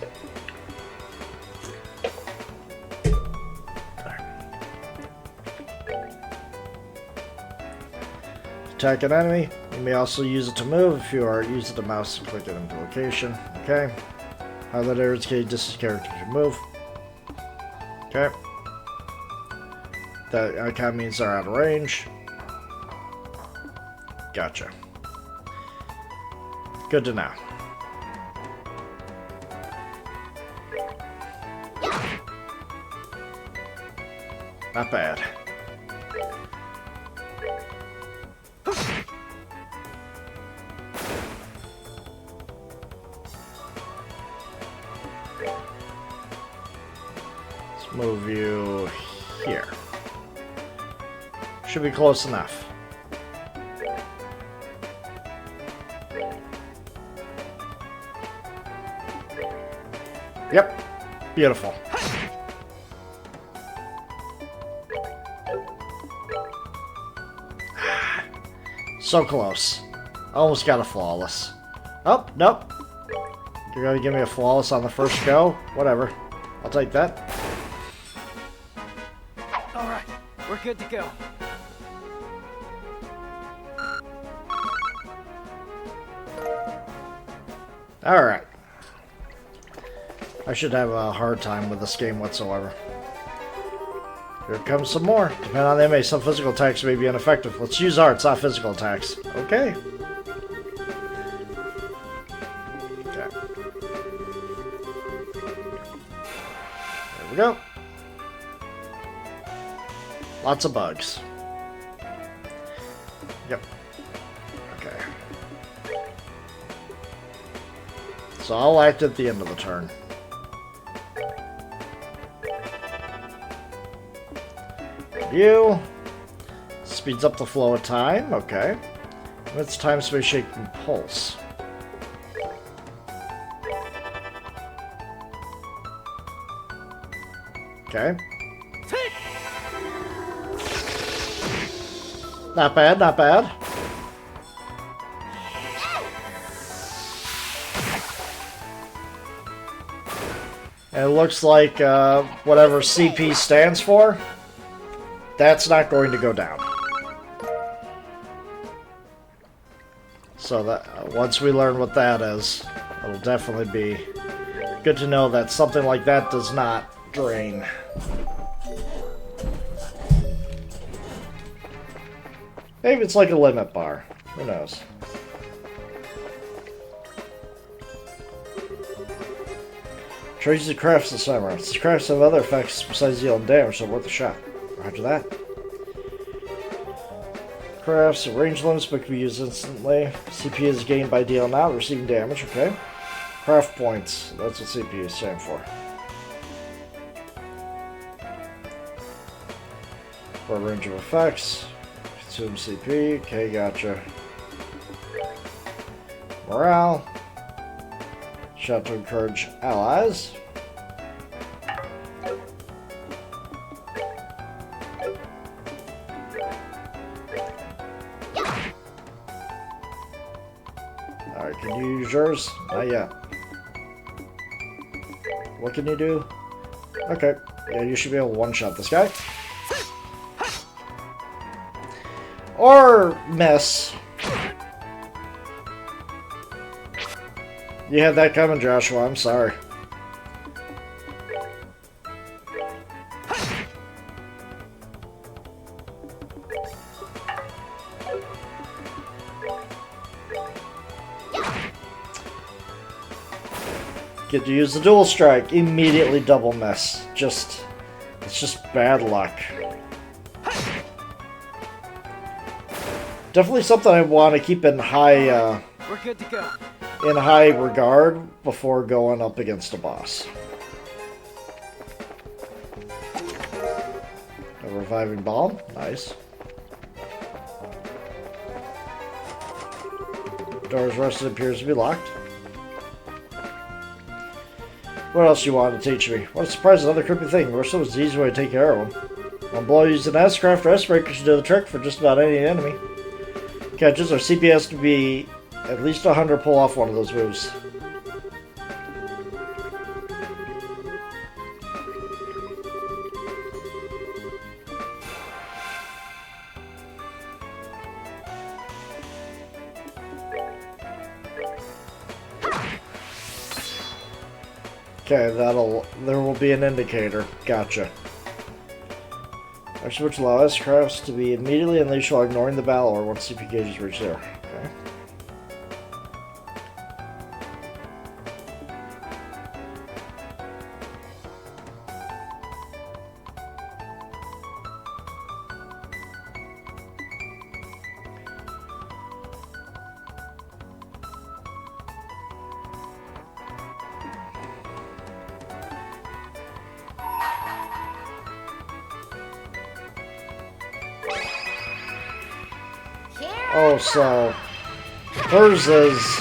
Attack an enemy. You may also use it to move if you are using the mouse to click it into location. Okay. Highlight areas can distance characters to move. Okay. That kind of means they're out of range. Gotcha. Good to know. Not bad. Let's move you here. Should be close enough. Yep. Beautiful. So close. Almost got a flawless. Oh, nope. You're gonna give me a flawless on the first go? Whatever. I'll take that. Alright, we're good to go. Alright. I should have a hard time with this game whatsoever. Here comes some more. Depending on the enemy, some physical attacks may be ineffective. Let's use arts, not physical attacks. Okay. Okay. There we go. Lots of bugs. Yep. Okay. So I'll act at the end of the turn. View. Speeds up the flow of time. Okay. Let's time, space, shape, and pulse. Okay. Not bad, not bad. And it looks like whatever CP stands for, that's not going to go down. So that once we learn what that is, it'll definitely be good to know that something like that does not drain. Maybe it's like a limit bar. Who knows? Traces of crafts this summer. These crafts have other effects besides dealing damage, so worth a shot. Roger that. Crafts, range limits but can be used instantly. CP is gained by dealing out, receiving damage, okay. Craft points, that's what CP is standing for. For a range of effects. Consume CP, okay, gotcha. Morale. Shot to encourage allies. Alright, can you use yours? Not yet. What can you do? Okay, yeah, you should be able to one-shot this guy. Or miss. You had that coming, Joshua. I'm sorry. Get to use the dual strike. Immediately double miss. It's just bad luck. Definitely something I want to keep in high, We're good to go. in high regard before going up against a boss. A reviving bomb, nice. Door's rusted appears to be locked. What else do you want to teach me? What a surprise, another creepy thing. Rustle was the easy way to take care of them. One blow using an S-craft or S-breaker should do the trick for just about any enemy. Catches our CPS to be at least 100 pull off one of those moves. Okay, there will be an indicator. Gotcha. Our switch allow S-crafts to be immediately unleashed while ignoring the battle or once CP gauges reach zero. Okay. Oh, so hers is...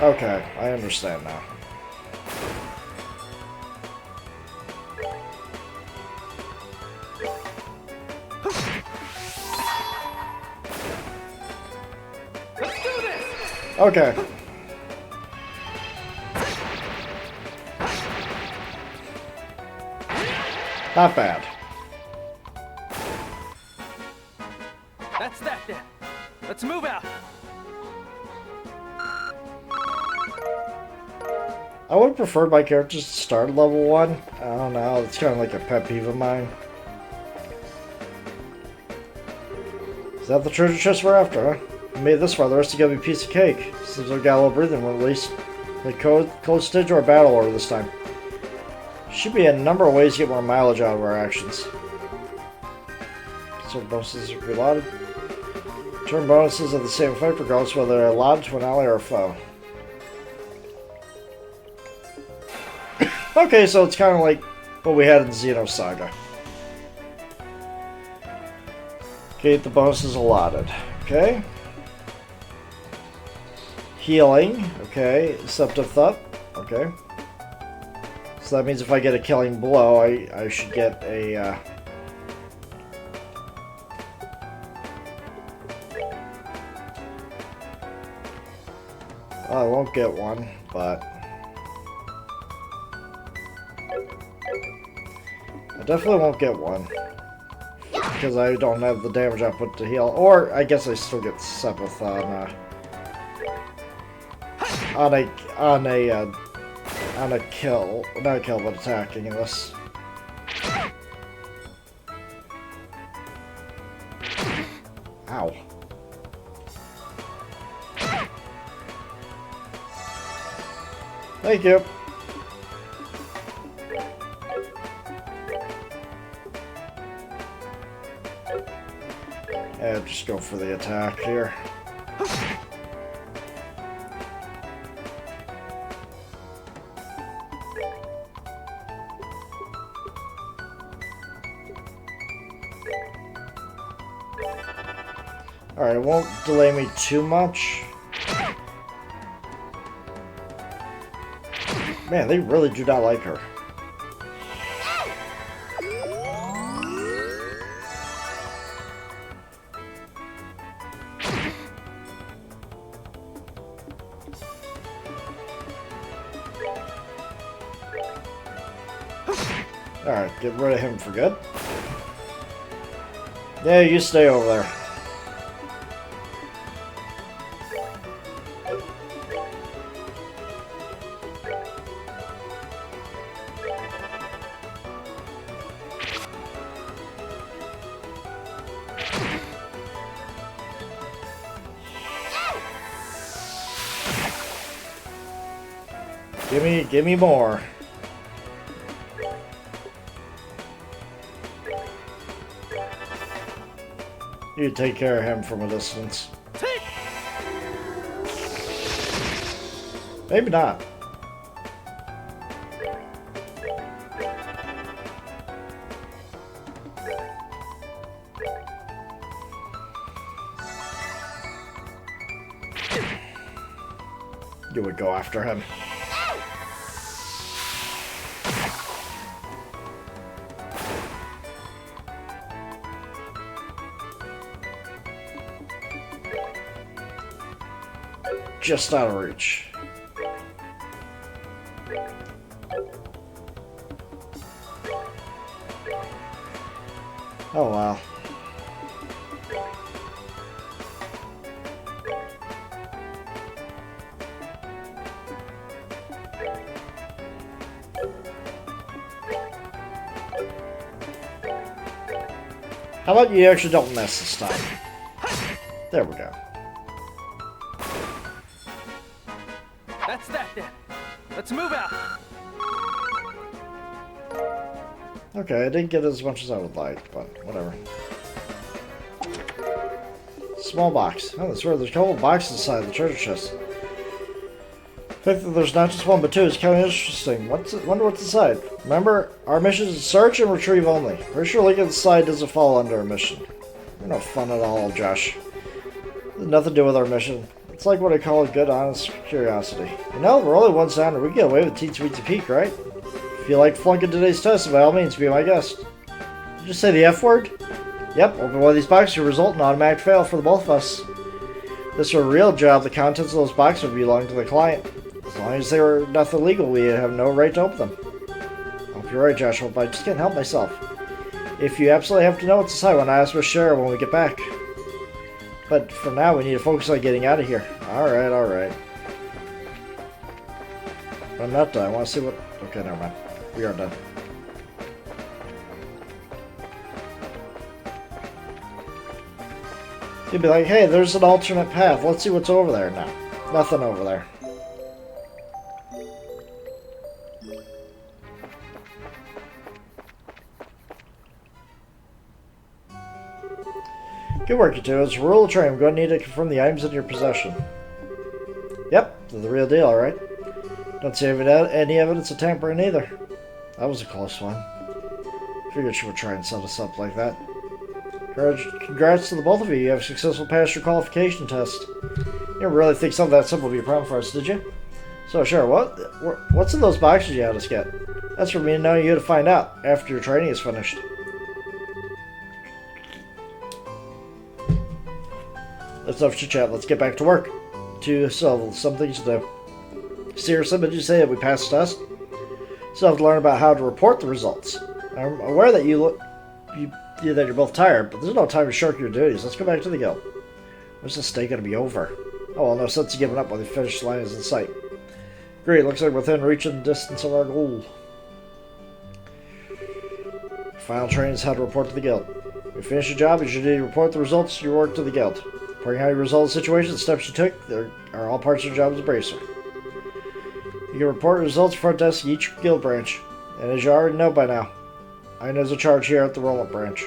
Okay, I understand now. Let's do this! Okay. Not bad. That's that then. Let's move out. I would prefer my characters to start at level 1. I don't know, it's kind of like a pet peeve of mine. Is that the treasure chest we're after, huh? We made it this far, the rest is gonna be a piece of cake. Seems like we got a little breathing room at least. Like code stage or a battle order this time. Should be a number of ways to get more mileage out of our actions. So bonuses are reloaded. Turn bonuses have the same effect regardless whether they're allotted to an ally or a foe. Okay, so it's kind of like what we had in Xenosaga. Okay, the bonuses allotted. Okay. Healing. Okay. Septive Thought. Okay. So that means if I get a killing blow, I should get a... I won't get one, but... I definitely won't get one. Because I don't have the damage output to heal. Or, I guess I still get Sepith on a kill. Not a kill, but attacking in this. Ow. Thank you. And just go for the attack here. Alright, it won't delay me too much. Man, they really do not like her. Alright, get rid of him for good. Yeah, you stay over there. Give me more. You take care of him from a distance. Maybe not. You would go after him. Just out of reach. Oh wow. How about you actually don't miss this time? There we go. That's that then. Let's move out. Okay, I didn't get as much as I would like, but whatever. Small box. Oh, that's where there's a couple of boxes inside the treasure chest. The fact that there's not just one but two is kind of interesting. Wonder what's inside. Remember, our mission is search and retrieve only. Pretty sure looking inside doesn't fall under our mission. We're no fun at all, Josh. Nothing to do with our mission. It's like what I call a good, honest curiosity. You know, we're only one down and we get away with Teensy Weensy Peak, right? If you like flunking today's test, by all means, be my guest. Did you say the F word? Yep, open one of these boxes will result in automatic fail for the both of us. If this were a real job, the contents of those boxes would belong to the client. As long as they were nothing illegal, we have no right to open them. I hope you're right, Joshua, but I just can't help myself. If you absolutely have to know what's inside, I want to ask Miss Shara when we get back. But for now, we need to focus on getting out of here. Alright, alright. I'm not done. I want to see what... Okay, never mind. We are done. You'd be like, hey, there's an alternate path. Let's see what's over there now. Nothing over there. Good work, you two. It's a rule of train. I'm going to need to confirm the items in your possession. Yep, they're the real deal, alright? Don't see any evidence of tampering either. That was a close one. Figured she would try and set us up like that. Congrats to the both of you. You have successfully passed your qualification test. You didn't really think something that simple would be a problem for us, did you? So, sure, what's in those boxes you had us get? That's for me and knowing you to find out after your training is finished. That's enough chit-chat. Let's get back to work. Some things to do. Seriously, did you say that we passed the test? Still have to learn about how to report the results. I'm aware that you're both tired, but there's no time to shirk your duties. Let's go back to the guild. When's this day going to be over? Oh, well, no sense of giving up when the finish line is in sight. Great, looks like we're within reach and distance of our goal. Final training is how to report to the guild. When you finish your job, you should need to report the results of your work to the guild. Reporting how you resolve the situation, the steps you took, are all parts of your job as a bracer. You can report results front desk of each guild branch. And as you already know by now, I know there's a charge here at the roll-up branch.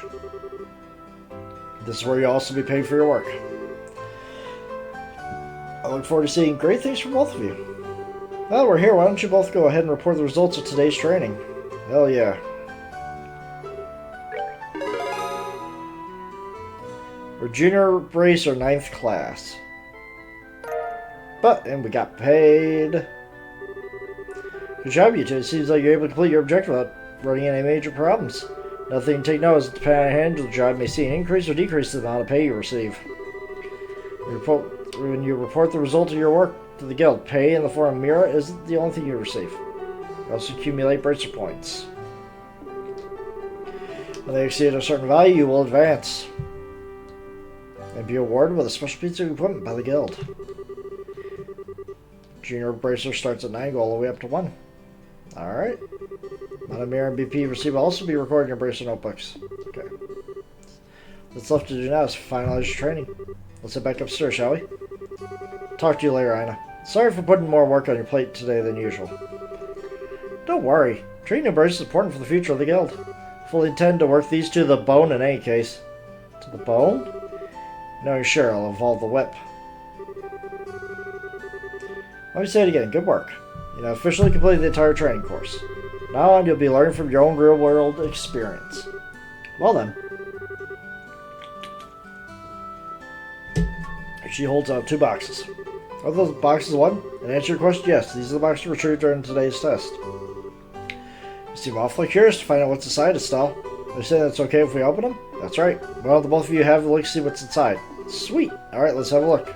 This is where you'll also be paid for your work. I look forward to seeing great things from both of you. Now that we're here, why don't you both go ahead and report the results of today's training? Hell yeah. We're Junior Bracer 9th class. And we got paid. Good job, you two. It seems like you're able to complete your objective without running into any major problems. Nothing to take note is depending on how you handle the job may see an increase or decrease in the amount of pay you receive. When you report the result of your work to the guild, pay in the form of Mira isn't the only thing you receive. You also accumulate bracer points. When they exceed a certain value, you will advance and be awarded with a special piece of equipment by the guild. Junior Bracer starts at 9, go all the way up to 1. Alright. Amount of Mira and BP received will also be recorded in your Bracer notebooks. Okay. What's left to do now is finalize your training. Let's head back upstairs, shall we? Talk to you later, Aina. Sorry for putting more work on your plate today than usual. Don't worry. Training and Bracer is important for the future of the guild. Fully intend to work these two to the bone in any case. To the bone? No, you're sure I'll involve the whip. Let me say it again. Good work. You have officially completed the entire training course. Now on, you'll be learning from your own real-world experience. Well then. She holds out 2 boxes. Are those boxes one? And answer your question, yes. These are the boxes retrieved during today's test. You seem awfully curious to find out what's inside, Estelle. Are you saying that's okay if we open them? That's right. Well, the both of you have a look to see what's inside. Sweet. Alright, let's have a look.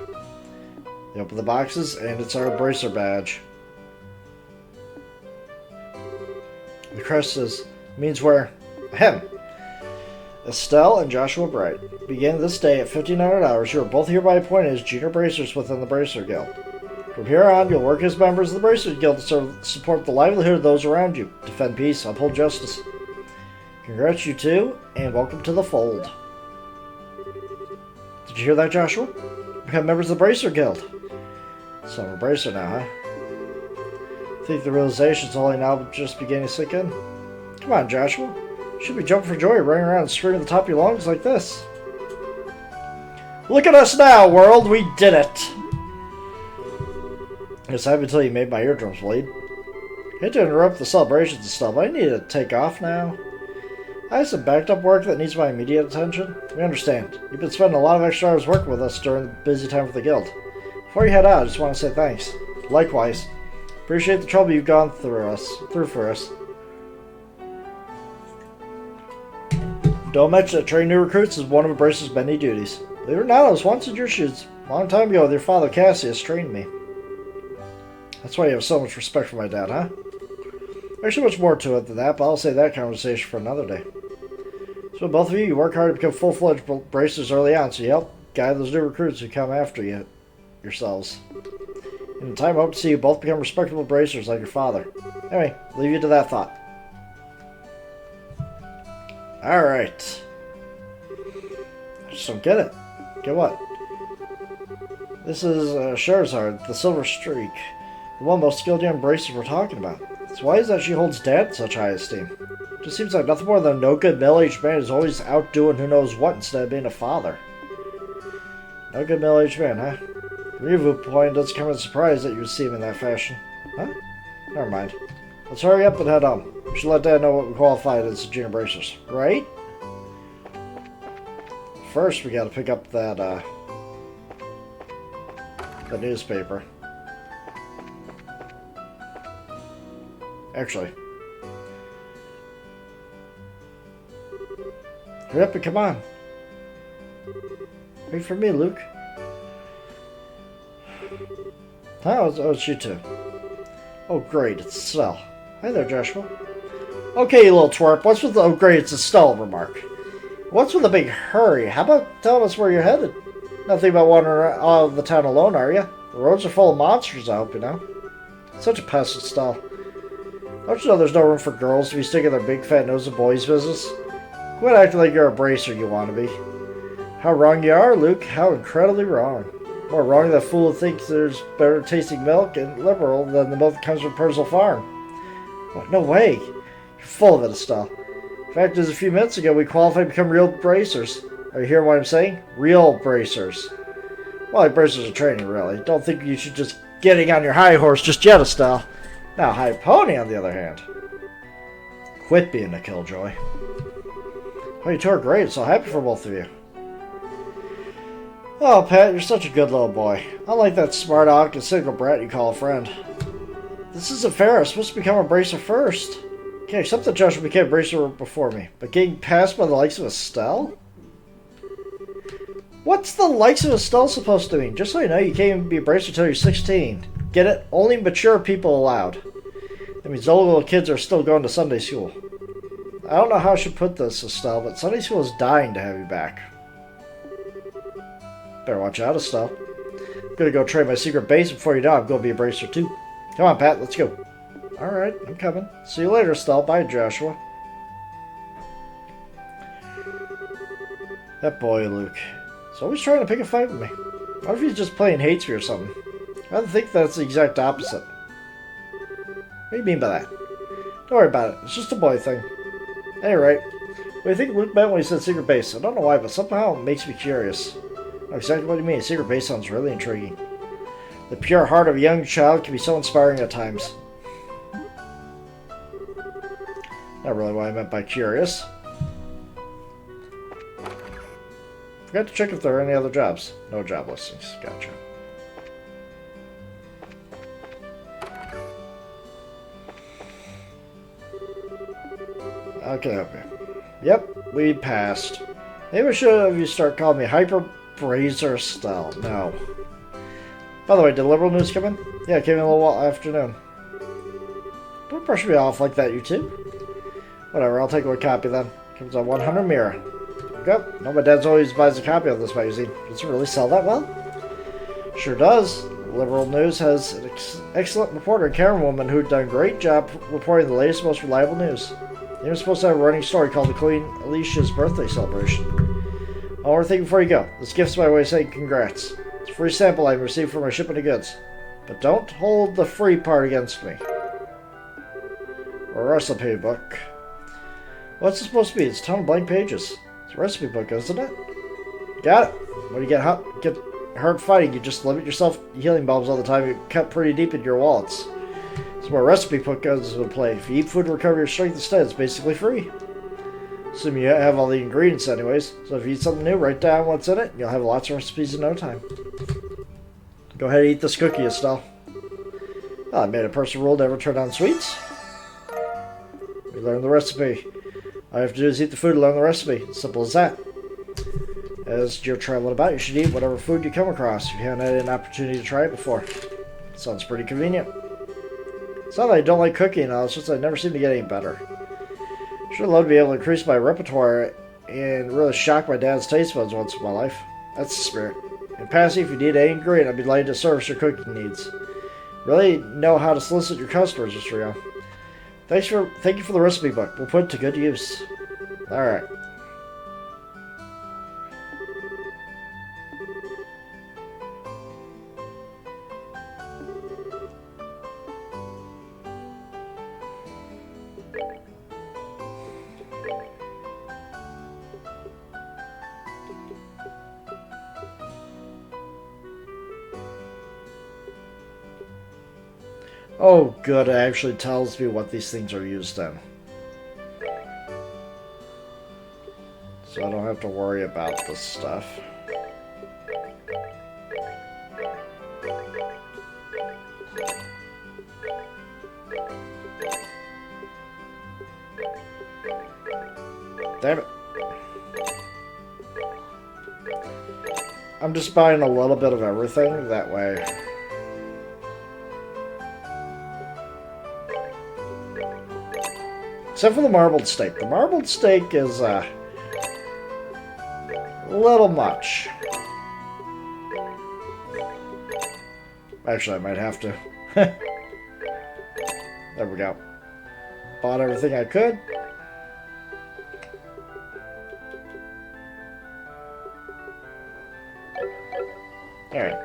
They open the boxes, and it's our bracer badge. The crest means we're ahem. Estelle and Joshua Bright. Beginning this day at 1500 hours, you are both hereby appointed as junior bracers within the Bracer Guild. From here on, you'll work as members of the Bracer Guild to support the livelihood of those around you, defend peace, uphold justice. Congrats, you two, and welcome to the fold. Did you hear that, Joshua? Become members of the Bracer Guild. So I'm a bracer now, huh? I think the realization's only now just beginning to sink in. Come on, Joshua. You should be jumping for joy, running around and screaming at the top of your lungs like this. Look at us now, world! We did it! Yes, I've been telling you made my eardrums bleed. I hate to interrupt the celebrations and stuff, but I need to take off now. I have some backed up work that needs my immediate attention. We understand. You've been spending a lot of extra hours working with us during the busy time for the guild. Before you head out, I just want to say thanks. Likewise. Appreciate the trouble you've gone through for us. Don't mention that training new recruits is one of Bracer's many duties. Believe it or not, I was once in your shoes. A long time ago, your father Cassius trained me. That's why you have so much respect for my dad, huh? There's so much more to it than that, but I'll save that conversation for another day. So both of you work hard to become full-fledged bracers early on, so you help guide those new recruits who come after you yourselves. In time, I hope to see you both become respectable bracers like your father. Anyway, leave you to that thought. Alright. I just don't get it. Get what? This is Scheherazade, the Silver Streak. The one most skilled young bracers we're talking about. So why is that she holds Dad in such high esteem? It just seems like nothing more than a no-good middle-aged man who's always out doing who knows what instead of being a father. No good middle-aged man, huh? From your viewpoint, it doesn't come as a surprise that you would see him in that fashion. Huh? Never mind. Let's hurry up and head on. We should let Dad know what we qualified as junior bracers, right? First, we gotta pick up that, the newspaper. Actually. Hurry up and come on. Wait for me, Luke. Oh, it's you two. Oh, great, it's Estelle. Hi there, Joshua. Okay, you little twerp, what's with the oh, great, it's Estelle remark? What's with the big hurry? How about telling us where you're headed? Nothing about wandering out of the town alone, are you? The roads are full of monsters, I hope you know. Such a pest, Estelle. Don't you know there's no room for girls to be sticking their big fat nose in boys' business? Quit acting like you're a bracer, you want to be. How wrong you are, Luke. How incredibly wrong. More wrong than a fool who thinks there's better tasting milk and liberal than the milk that comes from Purcell Farm. What? No way. You're full of it, Estelle. Fact is, a few minutes ago we qualified to become real bracers. Are you hearing what I'm saying? Real bracers. Well, like bracers are training, really. Don't think you should just getting on your high horse just yet, Estelle. Now, High Pony, on the other hand. Quit being a killjoy. Oh, you two are great. So happy for both of you. Oh, Pat, you're such a good little boy. Unlike that smart aleck and cynical brat you call a friend. This isn't fair. I'm supposed to become a bracer first. Okay, accept that Joshua became a bracer before me, but getting passed by the likes of Estelle? What's the likes of Estelle supposed to mean? Just so you know, you can't even be a bracer until you're 16. Get it? Only mature people allowed. That means all little kids are still going to Sunday school. I don't know how I should put this, Estelle, but Sunday school is dying to have you back. Better watch out, Estelle. I'm gonna go trade my secret base before you know I'm gonna be a bracer too. Come on, Pat, let's go. Alright, I'm coming. See you later, Estelle. Bye, Joshua. That boy, Luke. He's always trying to pick a fight with me. What if he's just playing hates me or something? I think that's the exact opposite. What do you mean by that? Don't worry about it. It's just a boy thing. Anyway, what do you think Luke meant when he said secret base? I don't know why, but somehow it makes me curious. Exactly what do you mean? Secret base sounds really intriguing. The pure heart of a young child can be so inspiring at times. Not really what I meant by curious. Forgot to check if there are any other jobs. No job listings. Gotcha. How can I help you? Yep, we passed. Maybe I should have you start calling me Hyper Brazer Style. No. By the way, did Liberal News come in? Yeah, it came in a little afternoon. Don't brush me off like that, you two. Whatever, I'll take a copy then. Comes on 100 Mirror. Yep, no, my dad's always buys a copy of this magazine. Does it really sell that well? Sure does. Liberal News has an excellent reporter, Karen Woman, who'd done a great job reporting the latest, most reliable news. They were supposed to have a running story called the Queen Alicia's birthday celebration. One more thing before you go. This gift's my way of saying congrats. It's a free sample I received for my shipment of goods. But don't hold the free part against me. A recipe book. What's it supposed to be? It's a ton of blank pages. It's a recipe book, isn't it? Got it. When you get hurt fighting, you just limit yourself healing bulbs all the time. You cut pretty deep into your wallets. So where recipe book goes into play. If you eat food to recover your strength instead, it's basically free. Assuming you have all the ingredients anyways. So if you eat something new, write down what's in it, and you'll have lots of recipes in no time. Go ahead and eat this cookie, Estelle. Oh, I made a personal rule to never turn down sweets. We learned the recipe. All you have to do is eat the food and learn the recipe. Simple as that. As you're traveling about, you should eat whatever food you come across if you haven't had an opportunity to try it before. Sounds pretty convenient. It's not that I don't like cooking, it's just I never seem to get any better. Sure love to be able to increase my repertoire and really shock my dad's taste buds once in my life. That's the spirit. And Passy, if you need any ingredient, I'd be glad to service your cooking needs. Really know how to solicit your customers, Mr. Rio. Thank you for the recipe book. We'll put it to good use. Alright. Oh, good. It actually tells me what these things are used in. So I don't have to worry about this stuff. Damn it. I'm just buying a little bit of everything, that way. Except for the marbled steak. The marbled steak is a little much. Actually, I might have to. There we go. Bought everything I could. Alright.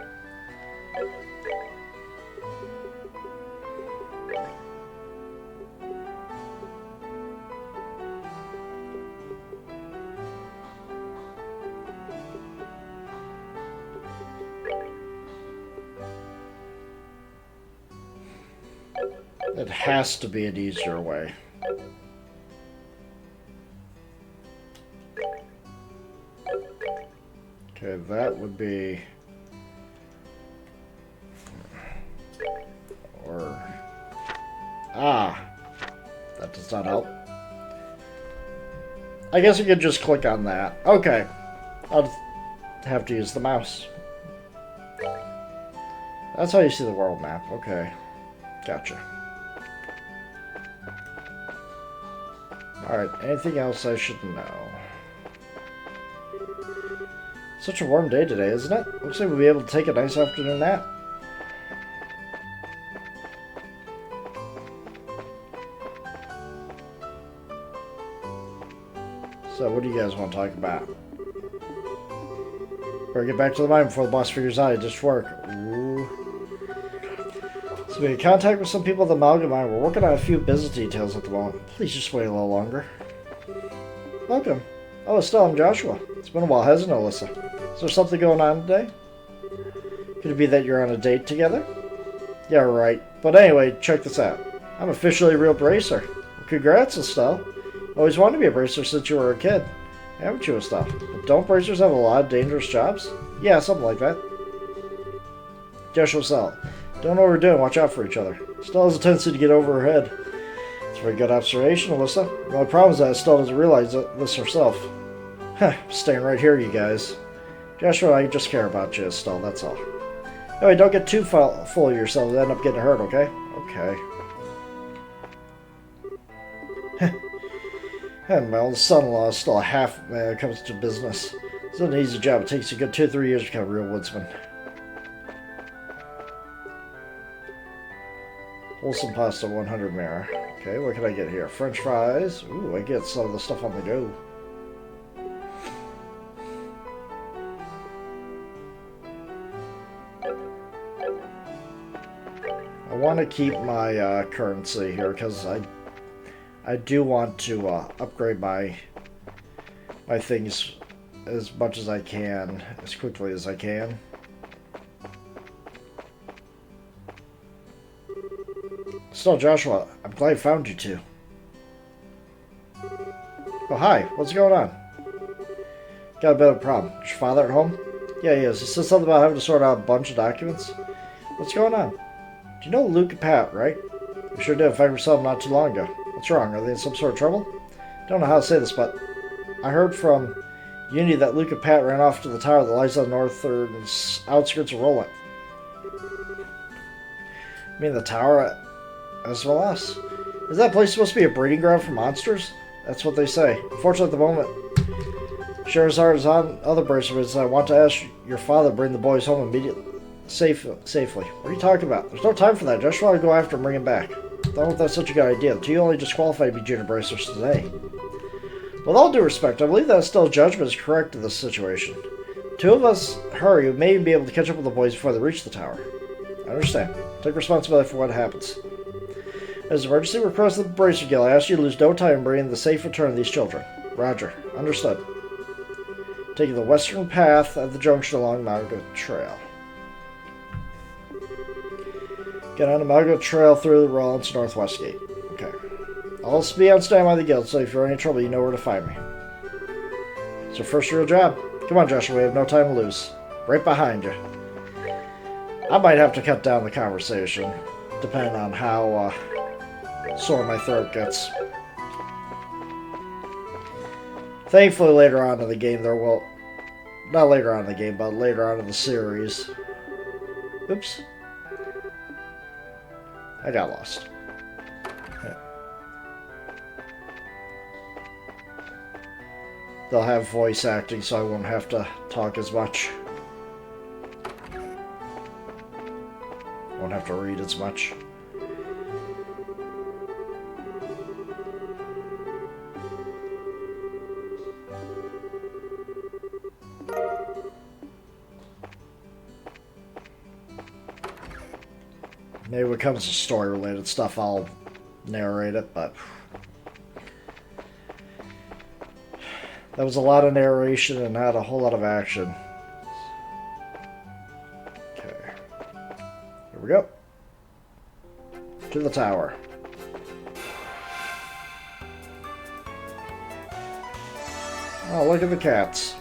It has to be an easier way. Okay, that would be... Or... Ah! That does not help. I guess you could just click on that. Okay. I'll have to use the mouse. That's how you see the world map. Okay. Gotcha. Alright, anything else I should know? Such a warm day today, isn't it? Looks like we'll be able to take a nice afternoon nap. So, what do you guys want to talk about? Better get back to the mine before the boss figures out I just work. Ooh. So we in contact with some people at the Amalgam Mine. We're working on a few business details at the moment. Please just wait a little longer. Welcome. Oh, Estelle, I'm Joshua. It's been a while, hasn't it, Alyssa? Is there something going on today? Could it be that you're on a date together? Yeah, right. But anyway, check this out. I'm officially a real bracer. Well, congrats, Estelle. Always wanted to be a bracer since you were a kid. Haven't you, Estelle? But don't bracers have a lot of dangerous jobs? Yeah, something like that. Joshua, Estelle. Don't overdo it. Watch out for each other. Estelle has a tendency to get over her head. It's a very good observation, Alyssa. The only problem is that Estelle doesn't realize this herself. Huh, staying right here, you guys. Joshua, I just care about you, Estelle, that's all. Anyway, don't get too full of yourself and end up getting hurt, okay? Okay. And my old son-in-law is still a half man when it comes to business. It's not an easy job. It takes a good 2 or 3 years to become a real woodsman. Wholesome pasta, 100 Mara. Okay, what can I get here? French fries. Ooh, I get some of the stuff on the go. I want to keep my currency here because I do want to upgrade my things as much as I can, as quickly as I can. So, Joshua, I'm glad I found you two. Oh, hi. What's going on? Got a bit of a problem. Is your father at home? Yeah, he is. He said something about having to sort out a bunch of documents. What's going on? Do you know Luke and Pat, right? We sure did. In fact, we saw them not too long ago. What's wrong? Are they in some sort of trouble? Don't know how to say this, but I heard from Unity that Luke and Pat ran off to the tower that lies on the northern outskirts of Roland. You mean the tower at Esvalas? Is that place supposed to be a breeding ground for monsters? That's what they say. Unfortunately, at the moment, Sherazard is on other bracelets. I want to ask your father to bring the boys home immediately. Safely. What are you talking about? There's no time for that. Just want to go after and bring him back. I don't know if that's such a good idea. The two only disqualified to be junior bracers today. With all due respect, I believe that Estelle's judgment is correct in this situation. Two of us hurry, we may even be able to catch up with the boys before they reach the tower. I understand. Take responsibility for what happens. As an emergency request of the Bracer Guild, I ask you to lose no time in bringing the safe return of these children. Roger. Understood. Taking the western path at the junction along Margaret Trail. Get on the Margaret Trail through the Rollins Northwest Gate. Okay. I'll be on standby by the guild, so if you're in any trouble, you know where to find me. It's your first real job. Come on, Joshua, we have no time to lose. Right behind you. I might have to cut down the conversation, depending on how sore my throat gets. Thankfully, later on in the game, there will... Not later on in the game, but later on in the series. Oops. I got lost. They'll have voice acting, so I won't have to talk as much. Won't have to read as much. Maybe when it comes to story-related stuff, I'll narrate it, but... That was a lot of narration and not a whole lot of action. Okay. Here we go. To the tower. Oh, look at the cats.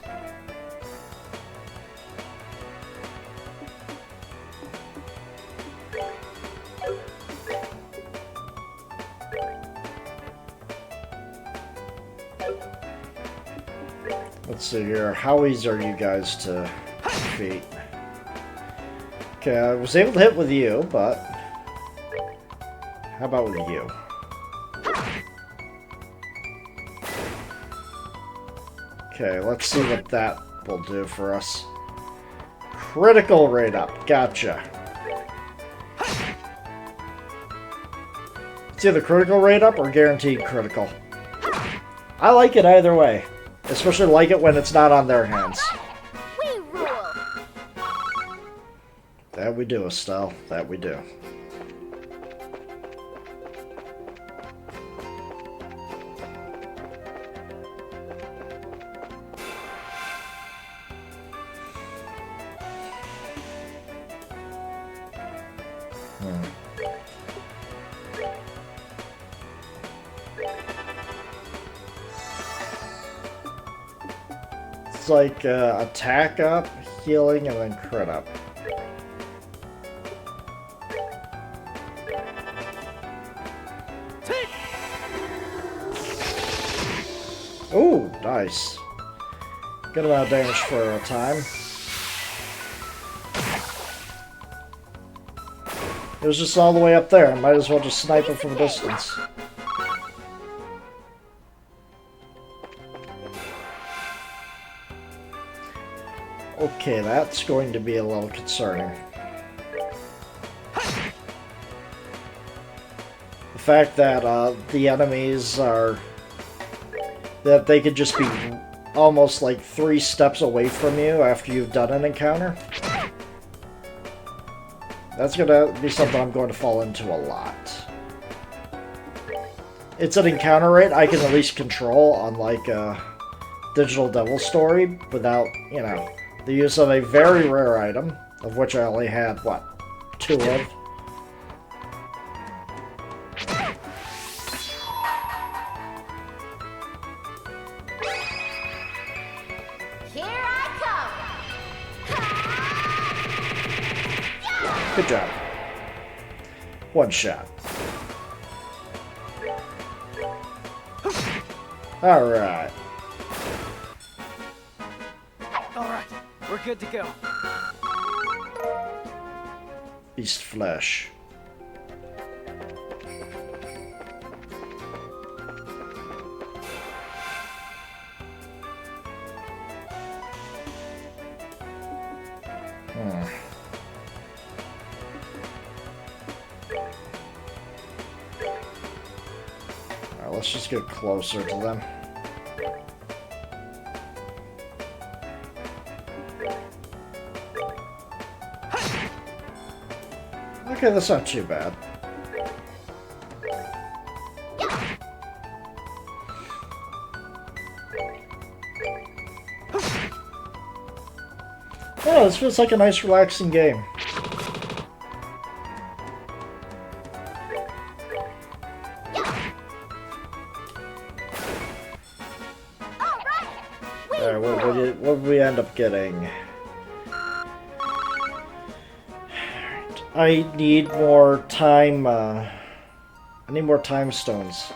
Let's see here. How easy are you guys to defeat? Okay, I was able to hit with you, but... How about with you? Okay, let's see what that will do for us. Critical rate up. Gotcha. It's either critical rate up or guaranteed critical. I like it either way. Especially like it when it's not on their hands. We rule. That we do, Estelle. That we do. It's like attack up, healing, and then crit up. Ooh, nice. Good amount of damage for a time. It was just all the way up there. I might as well just snipe it from a distance. Okay, that's going to be a little concerning. The fact that the enemies are... that they could just be almost like 3 steps away from you after you've done an encounter. That's gonna be something I'm going to fall into a lot. It's an encounter rate I can at least control, unlike Digital Devil Story, without, you know, the use of a very rare item, of which I only had, what, 2 of. Good job. 1 shot. Alright. Alright, we're good to go. Beast flesh. Let's just get closer to them. Okay, that's not too bad. Oh, this feels like a nice relaxing game. What did we end up getting? I need more time, I need more time stones.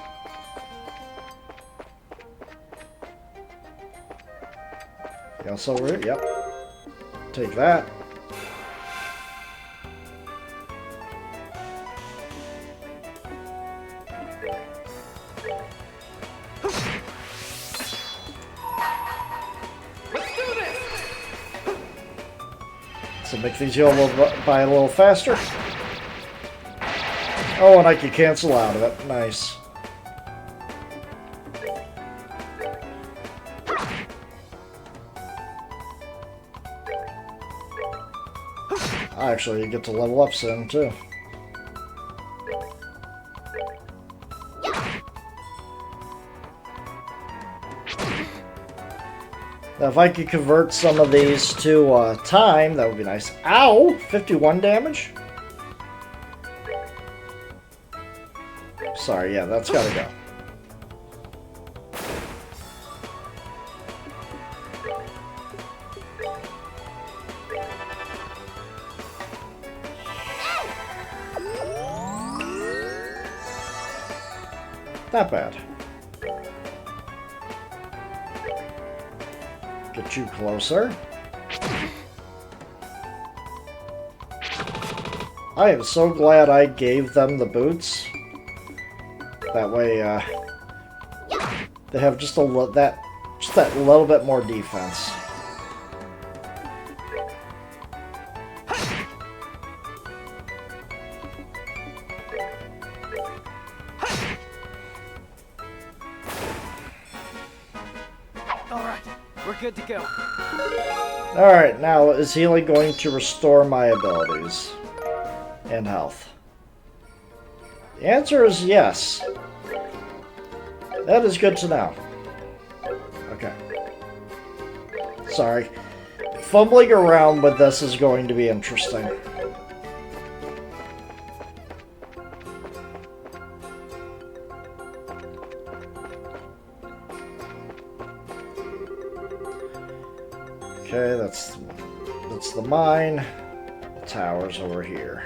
You also over here? Yep. Take that. So make things heal by a little faster. Oh, and I can cancel out of it. Nice. Actually, you get to level up soon, too. Now, if I could convert some of these to time, that would be nice. Ow! 51 damage? Sorry, yeah, that's gotta go. Not bad. Get you closer. I am so glad I gave them the boots. That way, they have just that little bit more defense. We're good to go. Alright, now, is healing going to restore my abilities and health? The answer is yes. That is good to know. Okay. Sorry. Fumbling around with this is going to be interesting. Okay, that's the mine. The tower's over here.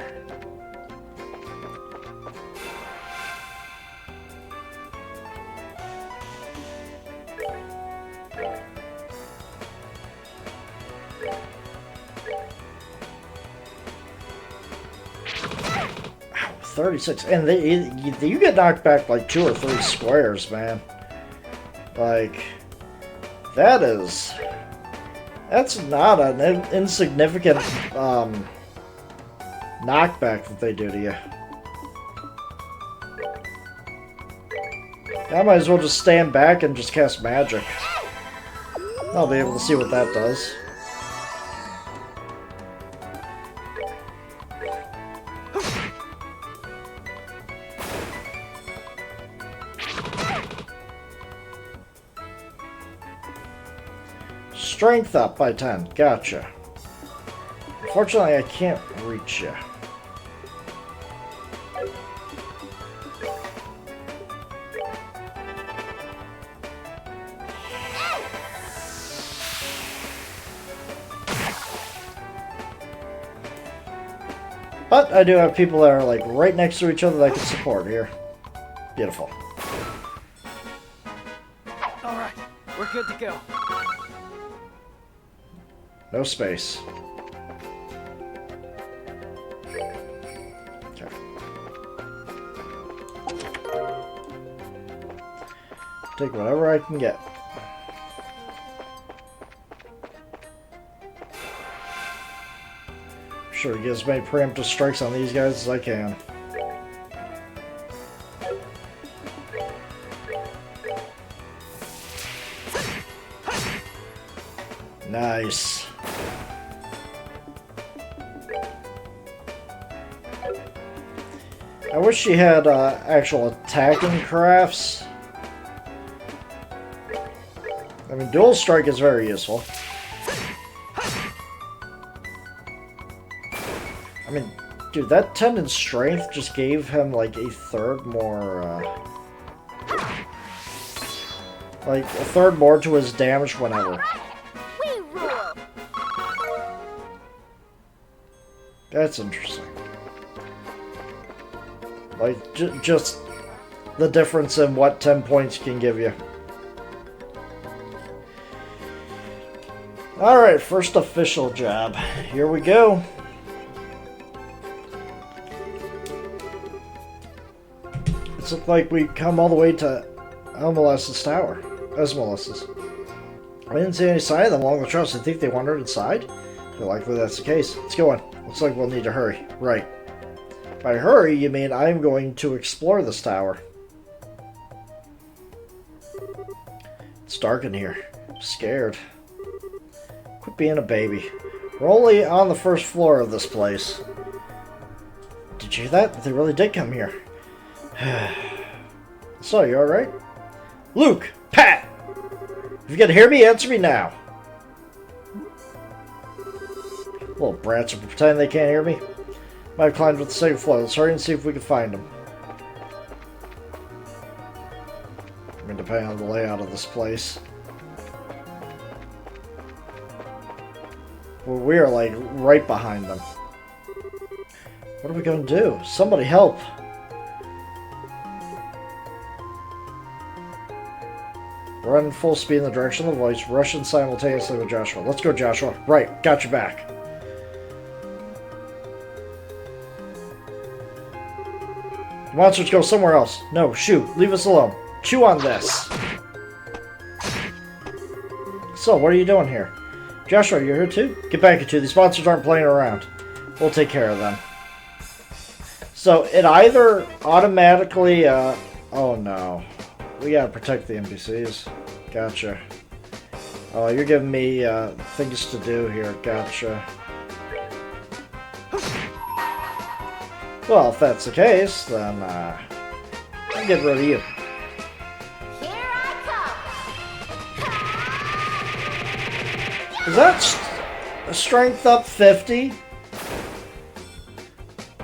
Ow, 36, and you get knocked back like 2 or 3 squares, man. Like, that's not an insignificant knockback that they do to you. I might as well just stand back and just cast magic. I'll be able to see what that does. Strength up by 10. Gotcha. Unfortunately, I can't reach you. But I do have people that are like right next to each other that I can support here. Beautiful. Alright, we're good to go. No space. Okay. Take whatever I can get. Sure, get as many preemptive strikes on these guys as I can. Nice. I wish she had actual attacking crafts. I mean, dual strike is very useful. I mean, dude, that 10 in strength just gave him like a third more, like a third more to his damage whenever. We rule. That's interesting. Like, just the difference in what 10 points can give you. Alright, first official job. Here we go. It's looked like we come all the way to Esmolus' tower. Esmolus'. I didn't see any sign of them along the trail, so I think they wandered inside. Feel likely that's the case. Let's go on. Looks like we'll need to hurry. Right. By hurry, you mean I'm going to explore this tower. It's dark in here. I'm scared. Quit being a baby. We're only on the first floor of this place. Did you hear that? They really did come here. So, you alright? Luke! Pat! If you can hear me, answer me now. Little brats are pretending they can't hear me. Might have climbed to the second floor. Let's hurry and see if we can find them. I mean, depending on the layout of this place. Well, we are, like, right behind them. What are we going to do? Somebody help! Run full speed in the direction of the voice. Rush in simultaneously with Joshua. Let's go, Joshua. Right, got your back. The monsters go somewhere else. No, shoo. Leave us alone. Chew on this. So, what are you doing here? Joshua, you're here too? Get back at you. These monsters aren't playing around. We'll take care of them. So, it either automatically, oh no. We gotta protect the NPCs. Gotcha. Oh, you're giving me, things to do here. Gotcha. Well, if that's the case, then, I'll get rid of you. Here I Is that strength up 50?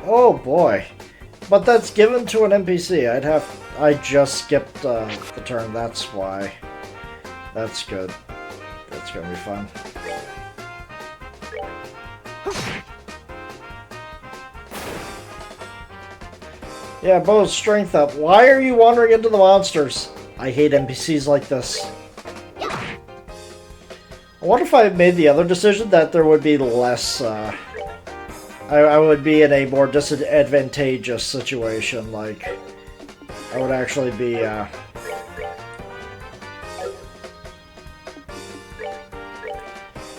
Oh boy. But that's given to an NPC. I just skipped the turn, that's why. That's good. That's gonna be fun. Yeah, Bo's strength up. Why are you wandering into the monsters? I hate NPCs like this. I wonder if I made the other decision that there would be less, I would be in a more disadvantageous situation, like, I would actually be,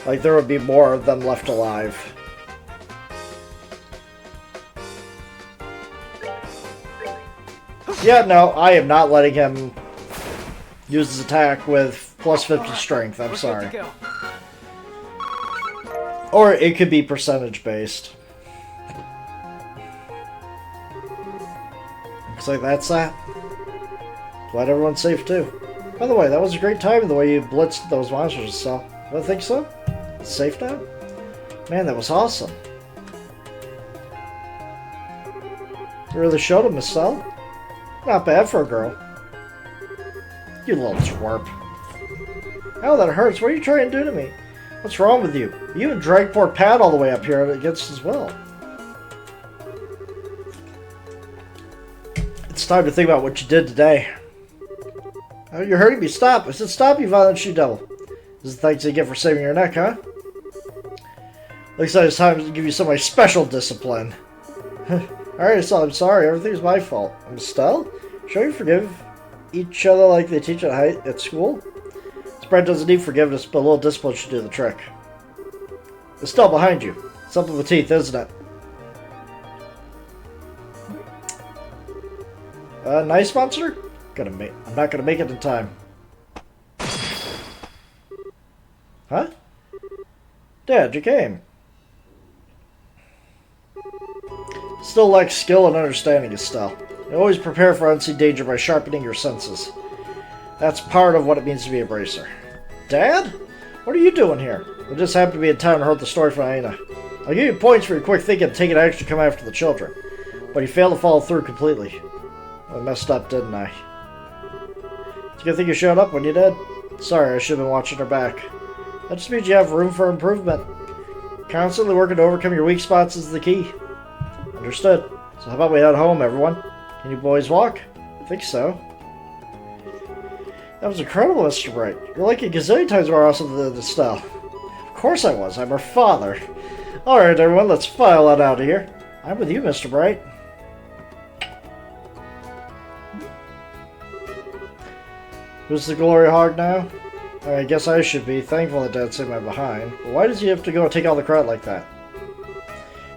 like, there would be more of them left alive. Yeah, no, I am not letting him use his attack with plus 50 strength, I'm sorry. Or it could be percentage based. Looks like that's that. Glad everyone's safe too. By the way, that was a great timing the way you blitzed those monsters, so. I think so. It's safe now? Man, that was awesome. You really showed him, Miss Cell. Not bad for a girl. You little twerp. Oh, that hurts. What are you trying to do to me? What's wrong with you? You even dragged poor Pat all the way up here against his will. It's time to think about what you did today. Oh, you're hurting me. Stop. I said stop, you violent she-devil. This is the thanks you get for saving your neck, huh? Looks like it's time to give you some of my special discipline. Alright, so I'm sorry. Everything's my fault. I'm Estelle? Shall we forgive each other like they teach at school? Sprite doesn't need forgiveness, but a little discipline should do the trick. Estelle, behind you. Something with teeth, isn't it? Nice monster? I'm not gonna make it in time. Huh? Dad, you came. Still lacks skill and understanding, Estelle. You always prepare for unseen danger by sharpening your senses. That's part of what it means to be a bracer. Dad? What are you doing here? I just happened to be in town and heard the story from Aina. I'll give you points for your quick thinking and taking action to come after the children. But you failed to follow through completely. I messed up, didn't I? It's a good thing you showed up when you did. Sorry, I should have been watching her back. That just means you have room for improvement. Constantly working to overcome your weak spots is the key. Understood. So how about we head home, everyone? Can you boys walk? I think so. That was incredible, Mr. Bright. You're like a gazillion times more awesome than Estelle. Of course I was. I'm her father. Alright, everyone, let's file on out of here. I'm with you, Mr. Bright. Who's the glory hog now? I guess I should be thankful that Dad saved my behind. But why does he have to go and take all the credit like that?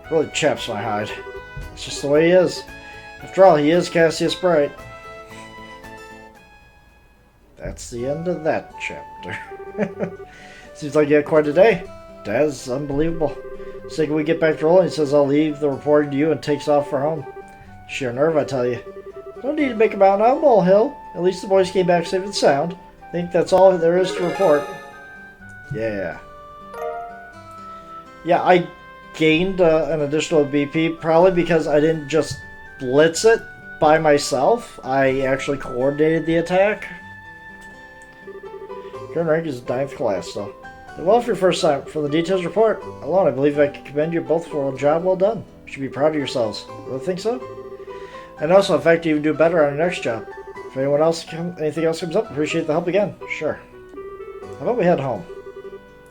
It really chaps my hide. It's just the way he is. After all, he is Cassius Bright. That's the end of that chapter. Seems like you had quite a day. Dad's unbelievable. The second we get back to rolling, he says I'll leave the reporting to you and takes off for home. Sheer nerve, I tell you. No need to make a mountain out of a molehill. At least the boys came back safe and sound. I think that's all there is to report. Yeah. Yeah, I gained an additional BP, probably because I didn't just blitz it by myself. I actually coordinated the attack. Current rank is 9th class, though. Well, for your first time, for the details report alone, I believe I can commend you both for a job well done. You should be proud of yourselves. You really think so? And also, in fact, you even do better on your next job. If anything else comes up, appreciate the help again. Sure. How about we head home?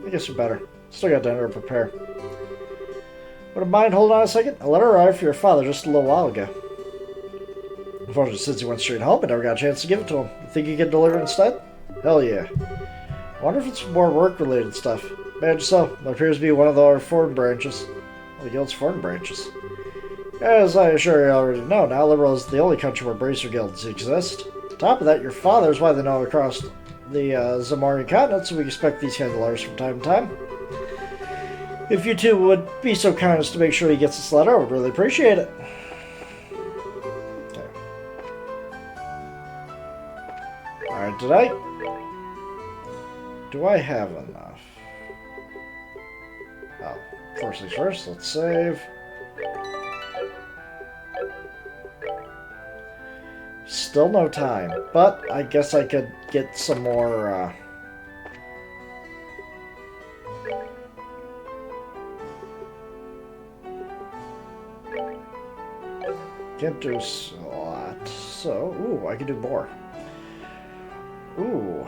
I guess we're better. Still got dinner to prepare. Wouldn't mind holding on a second? A letter arrived for your father just a little while ago. Unfortunately, since he went straight home, I never got a chance to give it to him. You think you can deliver it instead? Hell yeah. I wonder if it's more work-related stuff. Imagine so. There appears to be one of our foreign branches. The guild's foreign branches. As I assure you already know, now Liberal is the only country where bracer guilds exist. On top of that, your father is why they know across the Zamorian continent, so we expect these kinds of letters from time to time. If you two would be so kind as to make sure he gets this letter, I would really appreciate it. Okay. Alright, do I have enough? Oh, first things first, let's save. Still no time, but I guess I could get some more, Can't do so. So, ooh, I can do more. Ooh.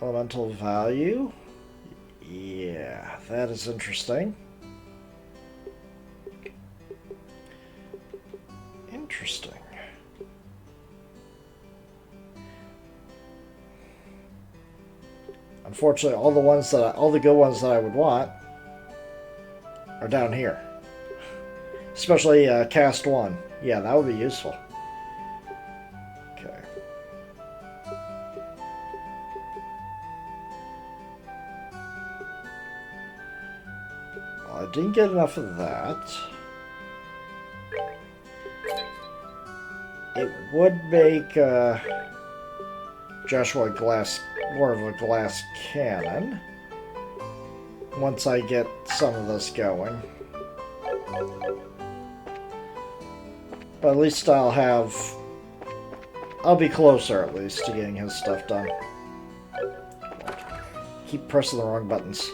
Elemental value. Yeah, that is interesting. Interesting. Unfortunately, all the good ones that I would want are down here. Especially cast 1. Yeah, that would be useful. Okay. Well, I didn't get enough of that. It would make Joshua more of a glass cannon once I get some of this going. But at least I'll be closer at least to getting his stuff done. Keep pressing the wrong buttons.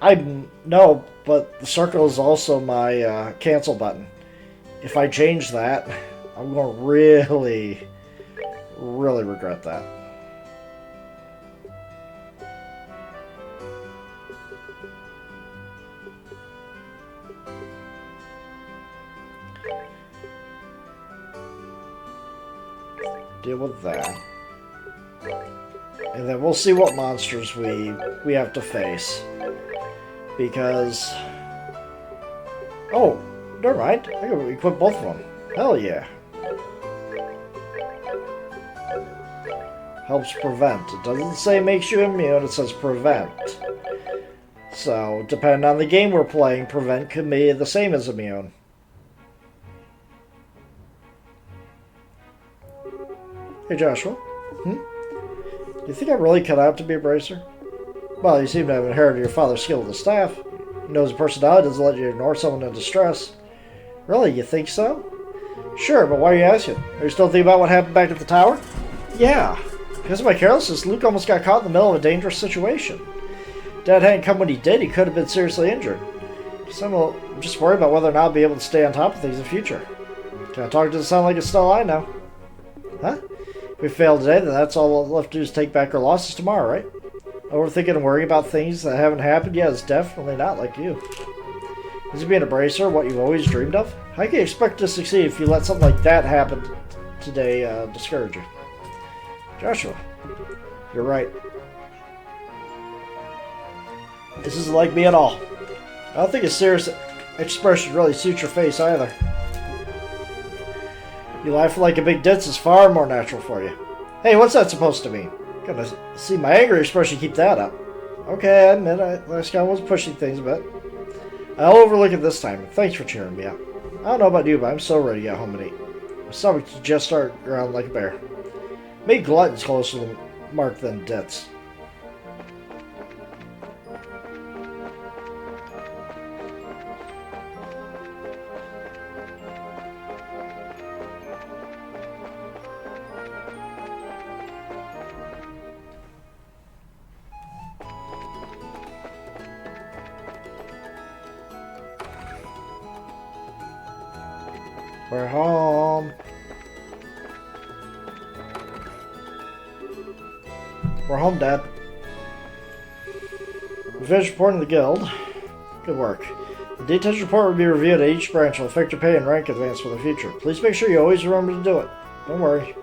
I know, but the circle is also my cancel button. If I change that, I'm going to really regret that. Deal with that. And then we'll see what monsters we have to face. Because... Oh, never mind. I can equip both of them. Hell yeah. Helps prevent. It doesn't say makes you immune, it says prevent. So, depending on the game we're playing, prevent could be the same as immune. Hey Joshua. Do you think I'm really cut out to be a bracer? Well, you seem to have inherited your father's skill with the staff. He knows his personality doesn't let you ignore someone in distress. Really, you think so? Sure, but why are you asking? Are you still thinking about what happened back at the tower? Yeah. Because of my carelessness, Luke almost got caught in the middle of a dangerous situation. Dad hadn't come when he did, he could have been seriously injured. So I'm just worried about whether or not I'll be able to stay on top of things in the future. Can I talk to the sound like it's still I know? Huh? If we fail today, then that's all we'll have to do is take back our losses tomorrow, right? Overthinking and worrying about things that haven't happened yet is definitely not like you. Is being a bracer what you've always dreamed of? How can you expect to succeed if you let something like that happen today discourage you? Joshua, you're right. This isn't like me at all. I don't think a serious expression really suits your face either. You laughing like a big ditz is far more natural for you. Hey, what's that supposed to mean? Gonna see my angry expression keep that up. Okay, I admit last guy was pushing things a bit. I'll overlook it this time. Thanks for cheering me up. I don't know about you, but I'm so ready to get home and eat. My stomach just started growling like a bear. Maybe glutton's closer to the mark than ditz. We're home. We're home, Dad. We finished reporting to the guild. Good work. The detailed report will be reviewed at each branch and will affect your pay and rank advance for the future. Please make sure you always remember to do it. Don't worry.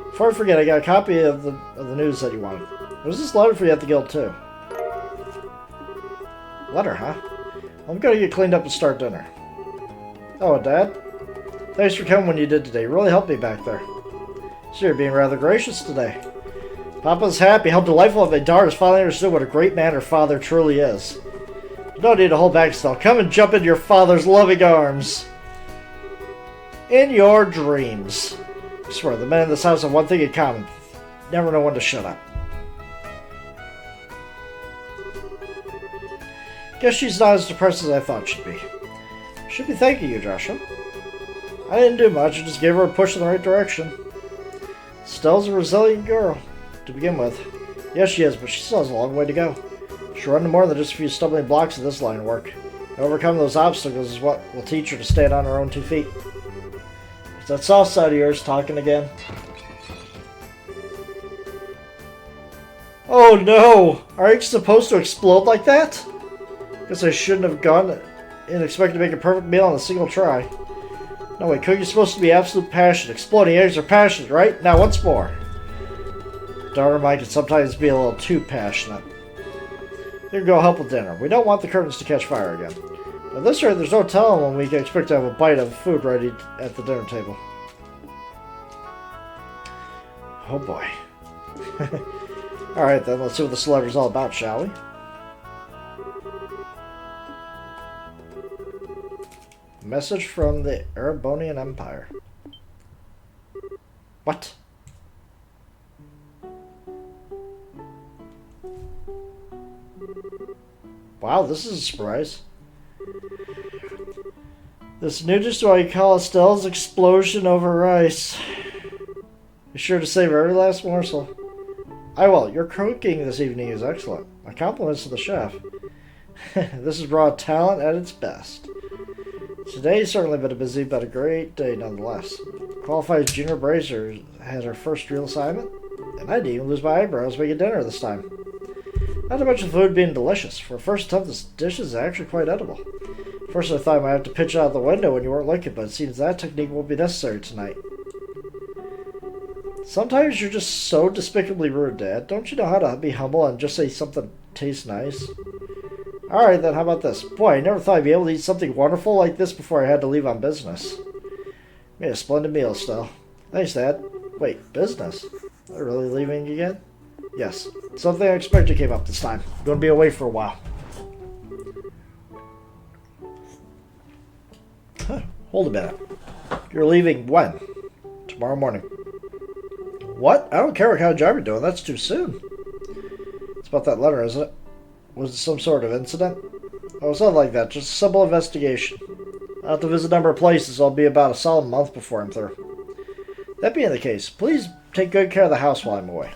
Before I forget, I got a copy of the news that you wanted. There's this letter for you at the guild, too. Letter, huh? I'm gonna get cleaned up and start dinner. Oh, Dad? Thanks for coming when you did today. You really helped me back there. So you're being rather gracious today. Papa's happy. How delightful that my daughter has finally understood what a great man her father truly is. No need to hold back still. Come and jump into your father's loving arms. In your dreams. I swear, the men in this house have one thing in common. Never know when to shut up. Guess she's not as depressed as I thought she'd be. Should be thanking you, Joshua. I didn't do much, I just gave her a push in the right direction. Stell's a resilient girl, to begin with. Yes, she is, but she still has a long way to go. She'll run into more than just a few stumbling blocks in this line of work. Overcoming those obstacles is what will teach her to stand on her own 2 feet. Is that soft side of yours talking again? Oh no! Are eggs supposed to explode like that? Guess I shouldn't have gone and expected to make a perfect meal on a single try. No way, cooking's supposed to be absolute passion. Exploding eggs are passionate, right? Now once more. Daughter mine can sometimes be a little too passionate. You can go help with dinner. We don't want the curtains to catch fire again. At this rate, there's no telling when we can expect to have a bite of food ready at the dinner table. Oh boy. Alright then, let's see what this letter's all about, shall we? Message from the Erebonian Empire. What? Wow, this is a surprise. This nudist what you call Estelle's explosion over rice. Be sure to save every last morsel. I will. Your cooking this evening is excellent. My compliments to the chef. This is raw talent at its best. Today's certainly been a busy but a great day nonetheless. Qualified Junior Brazier had her first real assignment, and I didn't even lose my eyebrows making dinner this time. Not to mention the food being delicious. For a first attempt, this dish is actually quite edible. First I thought I might have to pitch out the window when you weren't looking, but it seems that technique won't be necessary tonight. Sometimes you're just so despicably rude, Dad. Don't you know how to be humble and just say something tastes nice? Alright then, how about this? Boy, I never thought I'd be able to eat something wonderful like this before I had to leave on business. Made a splendid meal, still. Thanks, Dad. Wait, business? Are you really leaving again? Yes. Something unexpected came up this time. I'm going to be away for a while. Huh, hold a minute. You're leaving when? Tomorrow morning. What? I don't care what kind of job you're doing. That's too soon. It's about that letter, isn't it? Was it some sort of incident? Oh, something like that. Just a simple investigation. I'll have to visit a number of places. I'll be about a solid month before I'm through. That being the case, please take good care of the house while I'm away.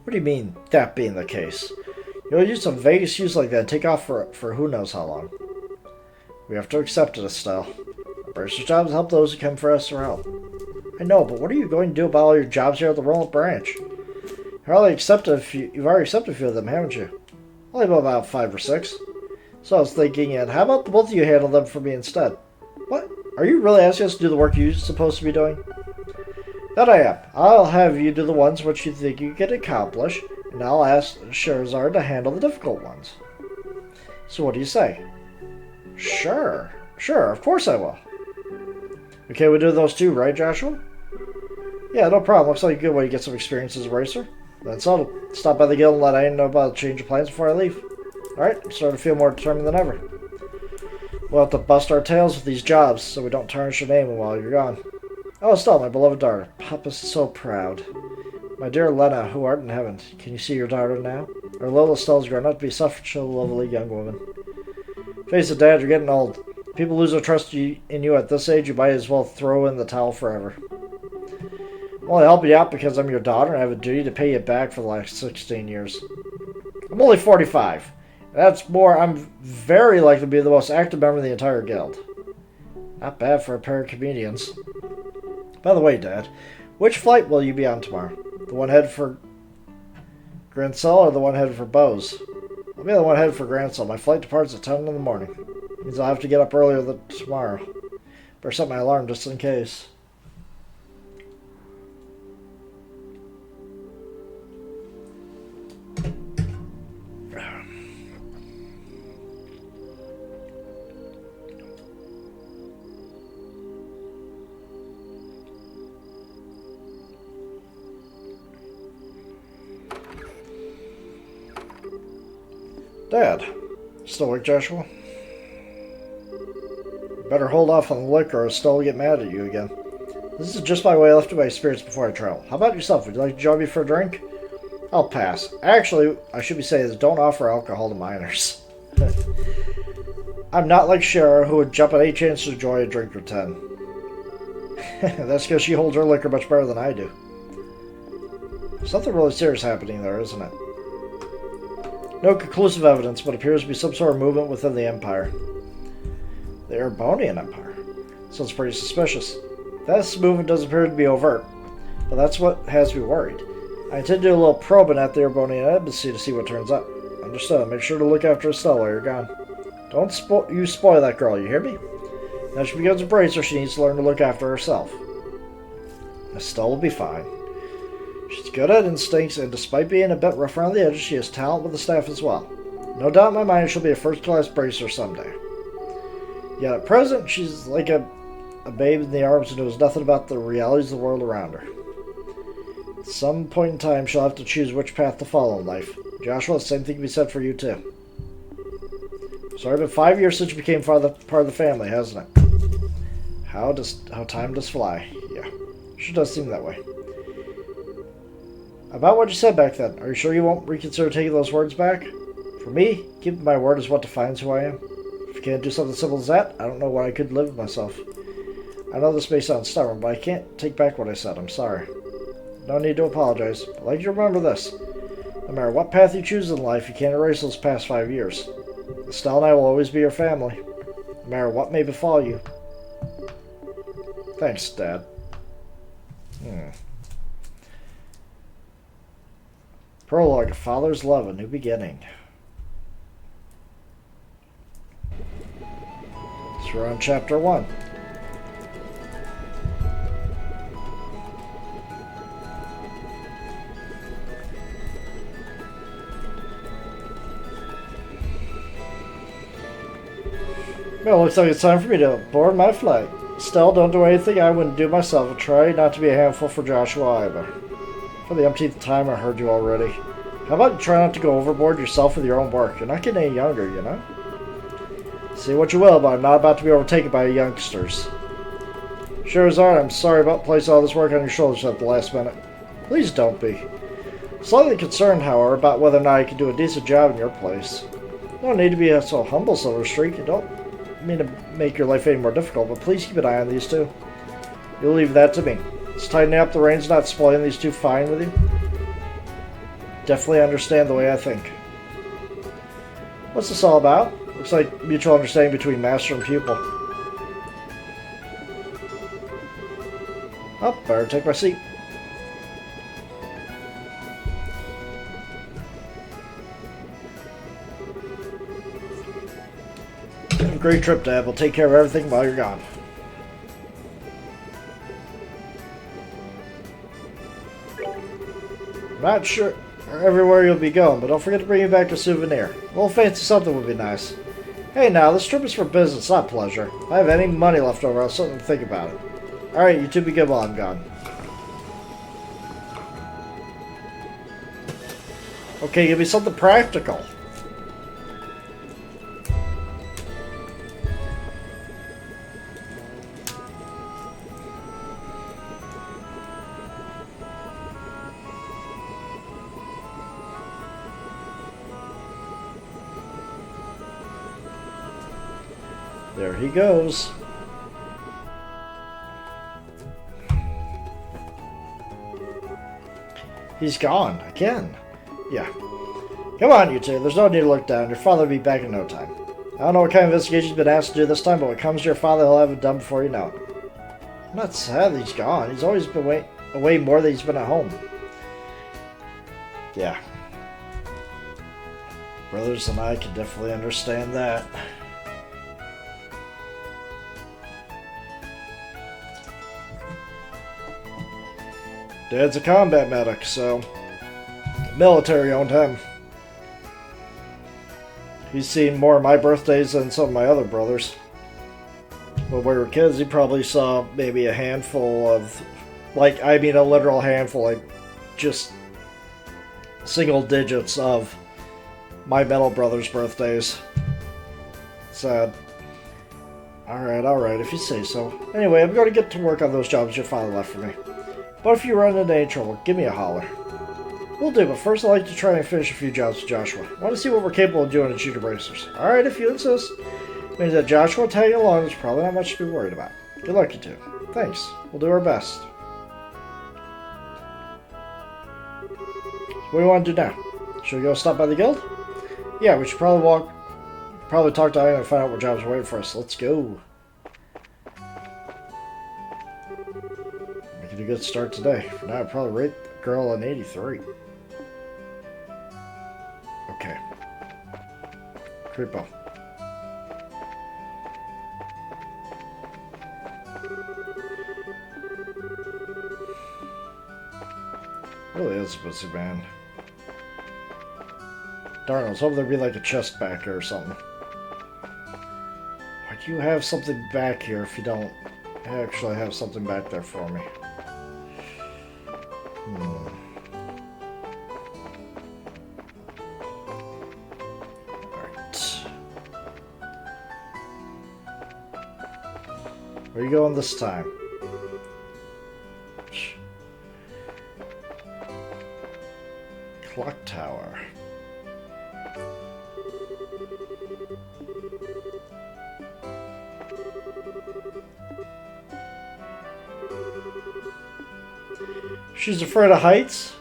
What do you mean, that being the case? You'll use some vague excuse like that and take off for who knows how long. We have to accept it, Estelle. A bursar's job is to help those who come for us for help. I know, but what are you going to do about all your jobs here at the Roland Branch? You've already accepted a few of them, haven't you? Only about 5 or 6. So I was thinking, and how about the both of you handle them for me instead? What? Are you really asking us to do the work you're supposed to be doing? That I am. I'll have you do the ones which you think you can accomplish, and I'll ask Scheherazade to handle the difficult ones. So what do you say? Sure, of course I will. Okay, we do those two, right, Joshua? Yeah, no problem. Looks like a good way to get some experience as a racer. Then settled. Stop by the guild and let Aiden know about the change of plans before I leave. Alright, I'm starting to feel more determined than ever. We'll have to bust our tails with these jobs so we don't tarnish your name while you're gone. Oh, Estelle, my beloved daughter. Papa's so proud. My dear Lena, who art in heaven, can you see your daughter now? Our little Estelle's grown up to be such a lovely young woman. Face it, Dad, you're getting old. People lose their trust in you at this age, you might as well throw in the towel forever. I'm only helping you out because I'm your daughter and I have a duty to pay you back for the last 16 years. I'm only 45. That's more, I'm very likely to be the most active member of the entire guild. Not bad for a pair of comedians. By the way, Dad, which flight will you be on tomorrow? The one headed for Grancel or the one headed for Bose? I'll be the one headed for Grancel. My flight departs at 10 in the morning. Means I'll have to get up earlier tomorrow. Better set my alarm just in case. Dad, still awake, Joshua? Better hold off on the liquor or Estelle will get mad at you again. This is just my way of lifting my spirits before I travel. How about yourself? Would you like to join me for a drink? I'll pass. Actually, I should be saying this, don't offer alcohol to minors. I'm not like Shara, who would jump at any chance to enjoy a drink or 10. That's because she holds her liquor much better than I do. Something really serious happening there, isn't it? No conclusive evidence, but appears to be some sort of movement within the Empire. The Erebonian Empire. Sounds pretty suspicious. This movement doesn't appear to be overt, but that's what has me worried. I intend to do a little probing at the Erebonian Embassy to see what turns up. Understood. Make sure to look after Estelle while you're gone. Don't spoil that girl, you hear me? Now she begins to brace her, she needs to learn to look after herself. Estelle will be fine. She's good at instincts, and despite being a bit rough around the edges, she has talent with the staff as well. No doubt in my mind she'll be a first-class bracer someday. Yet at present, she's like a babe in the arms who knows nothing about the realities of the world around her. At some point in time, she'll have to choose which path to follow in life. Joshua, the same thing can be said for you, too. So it's been 5 years since you became part of the family, hasn't it? How time does fly. Yeah, sure does seem that way. About what you said back then, are you sure you won't reconsider taking those words back? For me, keeping my word is what defines who I am. If I can't do something simple as that, I don't know why I could live with myself. I know this may sound stubborn, but I can't take back what I said. I'm sorry. No need to apologize. I'd like you to remember this. No matter what path you choose in life, you can't erase those past 5 years. Estelle and I will always be your family, no matter what may befall you. Thanks, Dad. Prologue, A Father's Love, A New Beginning. So we're on Chapter 1. Well, looks like it's time for me to board my flight. Estelle, don't do anything I wouldn't do myself, and try not to be a handful for Joshua either. For the umpteenth time, I heard you already. How about you try not to go overboard yourself with your own work? You're not getting any younger, you know? Say what you will, but I'm not about to be overtaken by youngsters. Sure as art, I'm sorry about placing all this work on your shoulders at the last minute. Please don't be. Slightly concerned, however, about whether or not I can do a decent job in your place. No need to be so humble, Silver Streak. You don't mean to make your life any more difficult, but please keep an eye on these two. You'll leave that to me. Is tightening up the reins not spoiling these two fine with you? Definitely understand the way I think. What's this all about? Looks like mutual understanding between master and pupil. Oh, better take my seat. Have a great trip, Dad. We'll take care of everything while you're gone. Not sure everywhere you'll be going, but don't forget to bring me back a souvenir. A little fancy something would be nice. Hey now, this trip is for business, not pleasure. If I have any money left over, I'll certainly think about it. Alright, you two be good while I'm gone. Okay, give me something practical. There he goes. He's gone again. Yeah. Come on, you two. There's no need to look down. Your father will be back in no time. I don't know what kind of investigation he's been asked to do this time, but when it comes to your father, he'll have it done before you know it. I'm not sad that he's gone. He's always been away more than he's been at home. Yeah. Brothers and I can definitely understand that. Dad's a combat medic, so the military owned him. He's seen more of my birthdays than some of my other brothers. When we were kids, he probably saw maybe a handful of, a literal handful, just single digits of my middle brother's birthdays. Sad. Alright, if you say so. Anyway, I'm going to get to work on those jobs your father left for me. But if you run into any trouble, give me a holler. Will do, but first I'd like to try and finish a few jobs with Joshua. I want to see what we're capable of doing in shooter bracers. Alright, if you insist. Means that Joshua tagging along is probably not much to be worried about. Good luck, you two. Thanks. We'll do our best. So what do you want to do now? Should we go stop by the guild? Yeah, we should probably talk to Aya and find out what jobs are waiting for us. Let's go. Making a good start today. For now, I'd probably rate the girl an 83. Okay. Creepo. Really is a pussy band. Darn, I was hoping there'd be like a chest back here or something. Why do you have something back here if you don't actually have something back there for me? Alright. Where are you going this time? Clock tower. She's afraid of heights?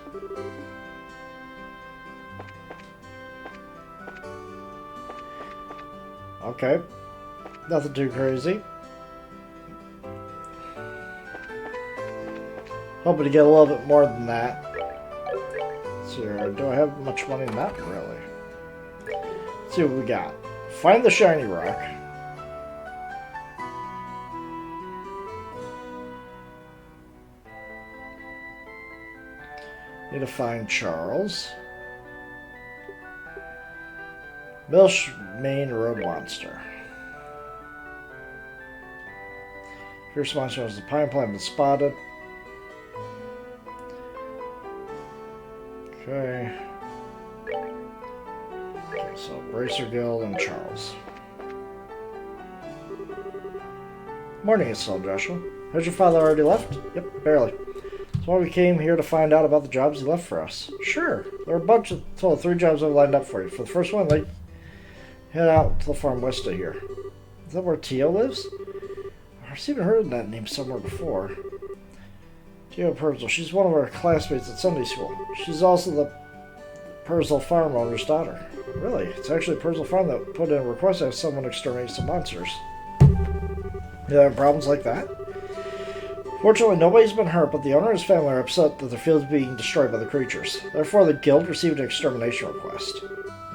Okay. Nothing too crazy. Hoping to get a little bit more than that. So, do I have much money? Not really. Let's see what we got. Find the shiny rock. Need to find Charles. Milsh Main Road Monster. Fierce monster has the pine plant been spotted. Okay. Okay, so Bracer Guild and Charles. Morning, it's all Joshua. Has your father already left? Yep, barely. That's why we came here to find out about the jobs he left for us. Sure, there are a bunch of total 3 jobs I've lined up for you. For the first one, like, head out to the farm west of here. Is that where Tio lives? I've even heard of that name somewhere before. Tio Purzel. She's one of our classmates at Sunday school. She's also the Purzel farm owner's daughter. Really? It's actually Purzel farm that put in a request to have someone exterminate some monsters. You have problems like that? Fortunately, nobody's been hurt, but the owner and his family are upset that their field's being destroyed by the creatures. Therefore, the guild received an extermination request. I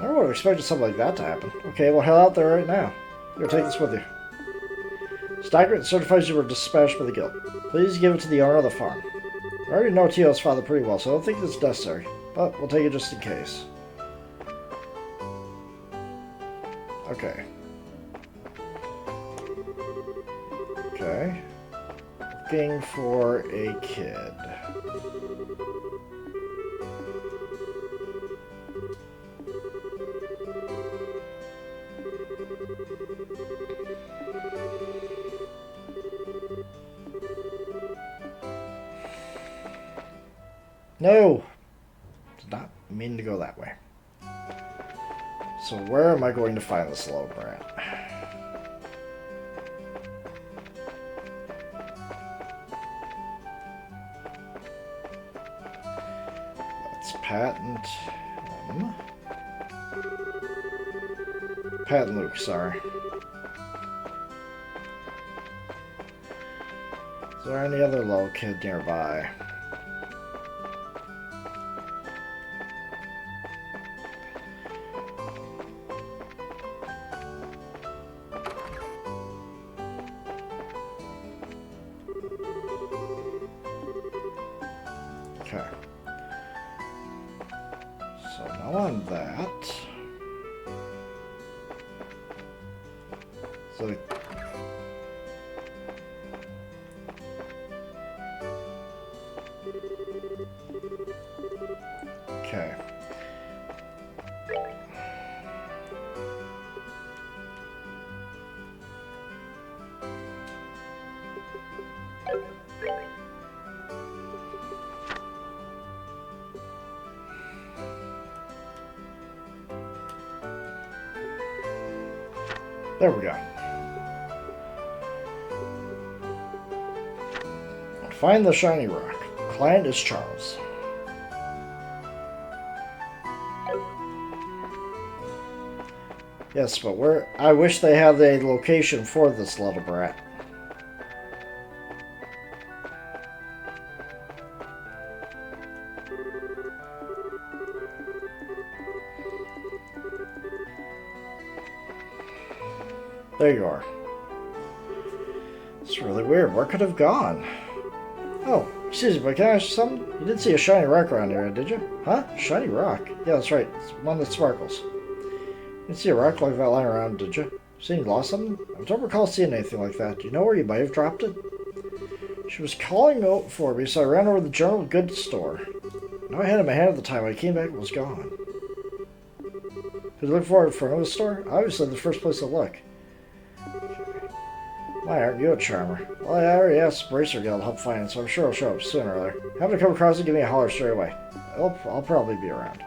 never would have expected something like that to happen. Okay, well, head out there right now. Here, take this with you. This document certifies you were dispatched by the guild. Please give it to the owner of the farm. I already know Tio's father pretty well, so I don't think it's necessary, but we'll take it just in case. Okay. Okay. Looking for a kid. No! Did not mean to go that way. So where am I going to find this little brat? Let's patent him. Patent Luke, sorry. Is there any other little kid nearby? Okay. So now on that. So okay. There we go. Find the shiny rock. Client is Charles. Yes, but where... I wish they had a location for this little brat. There you are. It's really weird. Where could have gone? Oh, excuse me, but can I ask you something? You didn't see a shiny rock around here, did you? Huh? Shiny rock? Yeah, that's right. It's one that sparkles. You didn't see a rock like that lying around, did you? See you lost something? I don't recall seeing anything like that. Do you know where you might have dropped it? She was calling out for me, so I ran over to the general goods store. No, I had it in my hand at the time. When I came back, it was gone. Did you look for it for another store? Obviously, the first place to look. Why aren't you a charmer? Well, I already asked Bracer Guild to help find it, so I'm sure it'll show up sooner or later. Have to come across and give me a holler straight away. I'll probably be around.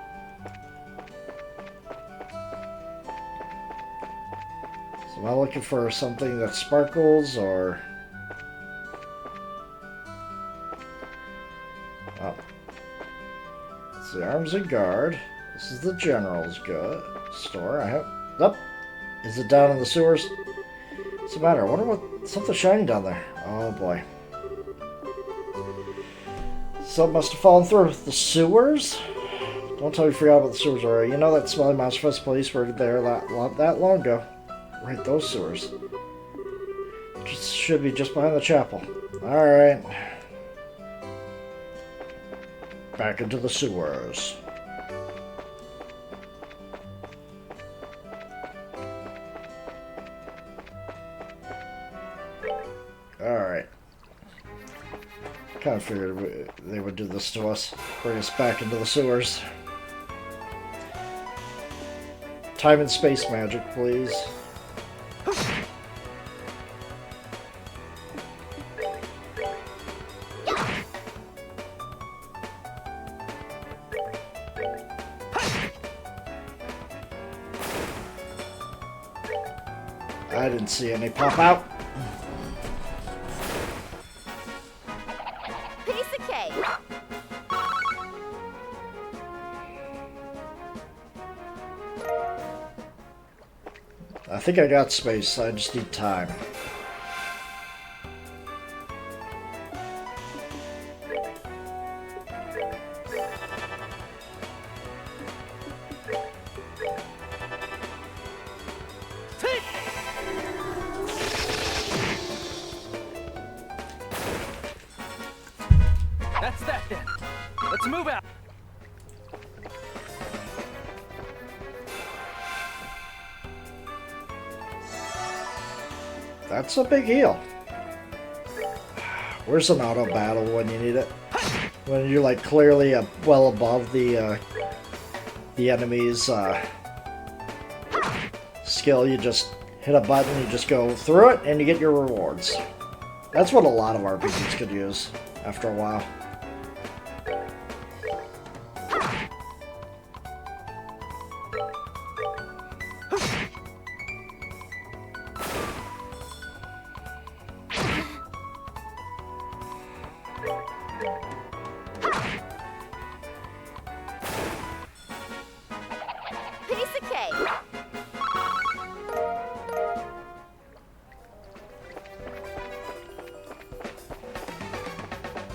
So am I looking for something that sparkles, or... Oh. It's the Arms and Guard. This is the General's store. I have... Up! Is it down in the sewers? What's the matter? I wonder what... Something shiny down there. Oh boy. Something must have fallen through. The sewers? Don't tell me you forgot about the sewers already. You know that smelly Monster Fest police were there that long ago. Right, those sewers. Just should be just behind the chapel. Alright. Back into the sewers. Alright. Kind of figured they would do this to us. Bring us back into the sewers. Time and space magic, please. I didn't see any pop out. Piece of cake. I think I got space. I just need time. That's that then. Let's move out. That's a big heal. Where's an auto battle when you need it? When you're like clearly well above the enemy's skill, you just hit a button, you just go through it, and you get your rewards. That's what a lot of RPGs could use after a while. Piece of cake.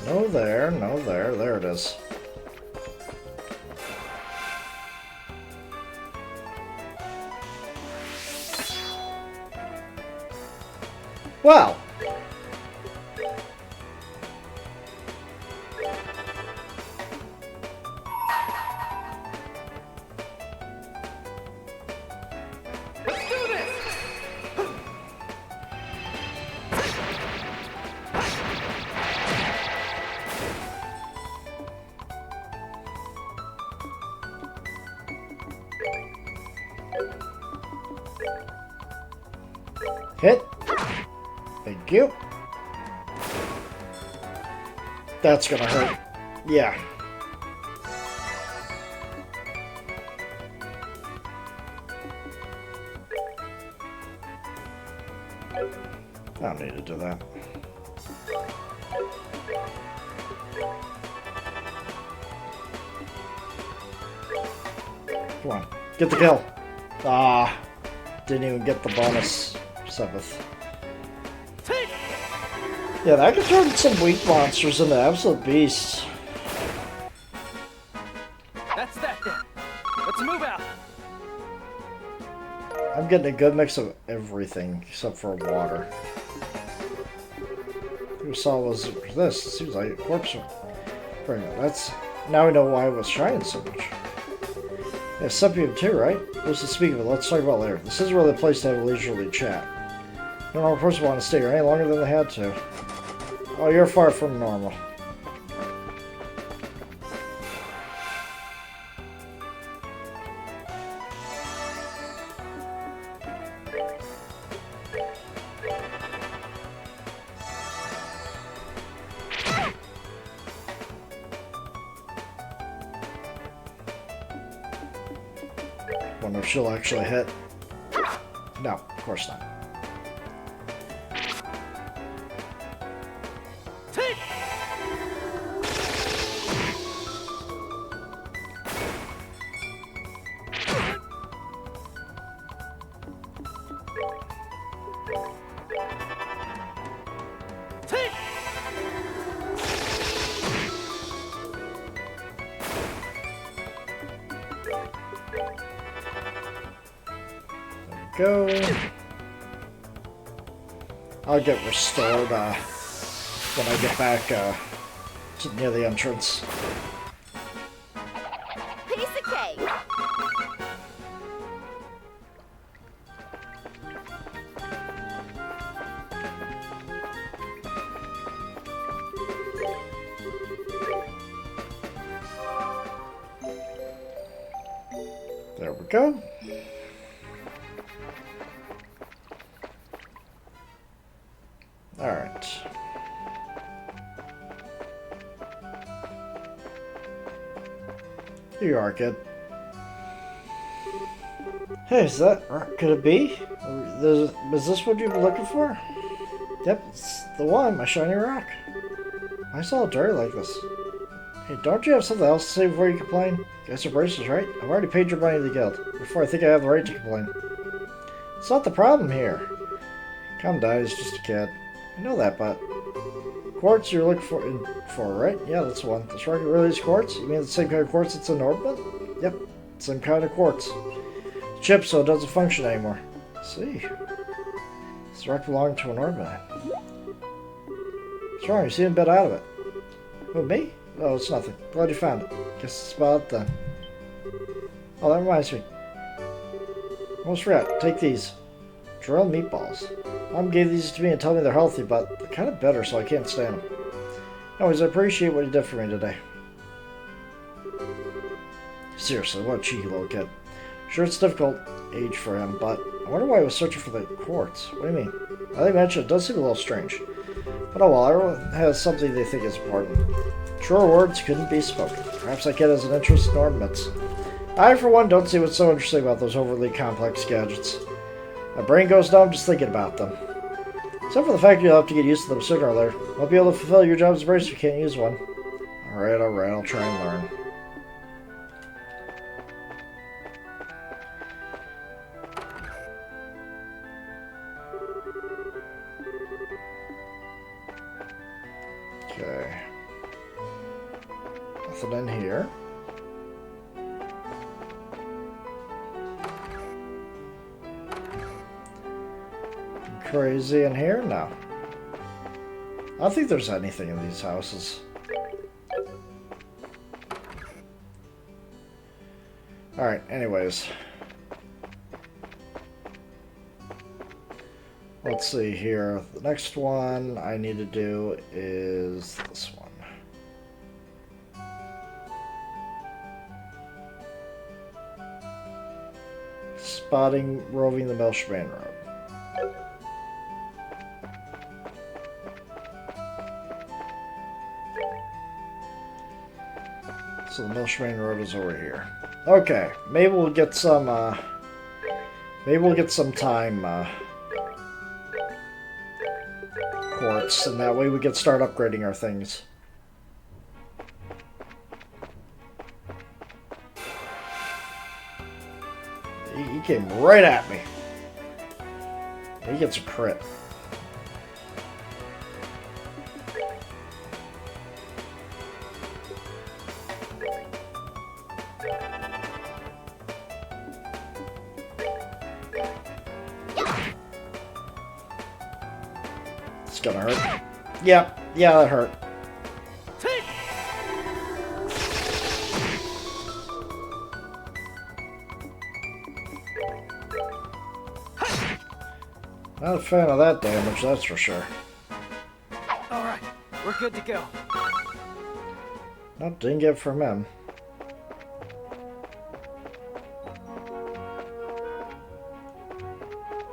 No there, no there. There it is. Wow. Let's do this. Hit. Thank you. That's gonna hurt. Yeah. I don't need to do that. Come on. Get the kill. Ah. Didn't even get the bonus 7th. Yeah, that could turn some weak monsters into absolute beasts. That's that then. Let's move out. I'm getting a good mix of everything except for water. Who saw was this? It seems like a corpse. That's now we know why it was shining so much. Yeah, Sepium too, right? Let's just speak of it. Let's talk about it later. This is really the place to have a leisurely chat. No normal person want to stay here any longer than they had to. Oh, you're far from normal. Wonder if she'll actually hit. No, of course not. Go. I'll get restored when I get back to near the entrance. Piece of cake. There we go. Alright. Here you are, kid. Hey, is that... could it be? Is this what you've been looking for? Yep, it's the one, my shiny rock. I saw it dirty like this. Hey, don't you have something else to say before you complain? Guess your braces, right? I've already paid your money to the guild. Before I think I have the right to complain. It's not the problem here. Calm down, he's just a kid. I know that, but... Quartz you're looking for, right? Yeah, that's the one. This rocket really is quartz? You mean the same kind of quartz that's in orbit? Yep, same kind of quartz. Chip, so it doesn't function anymore. See. This rock belonged to an orbit. What's wrong? You seem a bit out of it. Who, me? Oh, it's nothing. Glad you found it. Guess it's about it then. Oh, that reminds me. Almost forgot. Take these. Drilled meatballs. Mom gave these to me and told me they're healthy, but they're kind of bitter, so I can't stand them. Anyways, I appreciate what you did for me today. Seriously, what a cheeky little kid. Sure, it's a difficult age for him, but I wonder why he was searching for the quartz. What do you mean? I think mentioned it does seem a little strange. But oh well, everyone has something they think is important. Truer words couldn't be spoken. Perhaps that kid has an interest in ornaments. I, for one, don't see what's so interesting about those overly complex gadgets. My brain goes numb just thinking about them. Except for the fact you'll have to get used to them sooner or later. Won't be able to fulfill your job as a bracer if you can't use one. Alright, I'll try and learn. Okay. Nothing in here. Crazy in here? No. I don't think there's anything in these houses. Alright, anyways. Let's see here. The next one I need to do is this one. Spotting roving the Milchbane Road. So the Milchbane Road is over here. Okay, maybe we'll get some time quartz, and that way we can start upgrading our things. He came right at me. He gets a crit. It's gonna hurt. Yep, yeah, that hurt. Not a fan of that damage, that's for sure. Alright, we're good to go. Nope, didn't get it from him.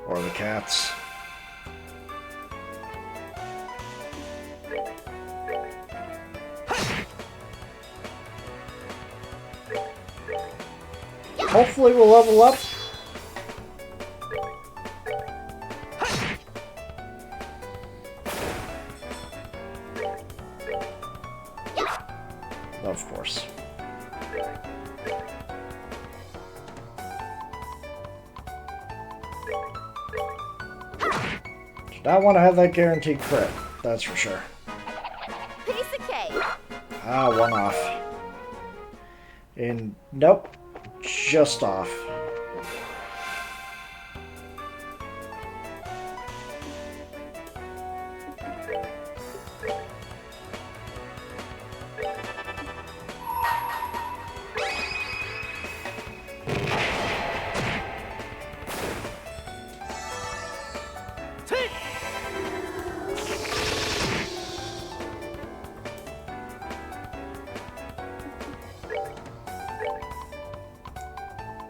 Or the cats. Hopefully we'll level up. Of course. Do not want to have that guaranteed crit, that's for sure. Piece of cake. Ah, one off. And nope, just off.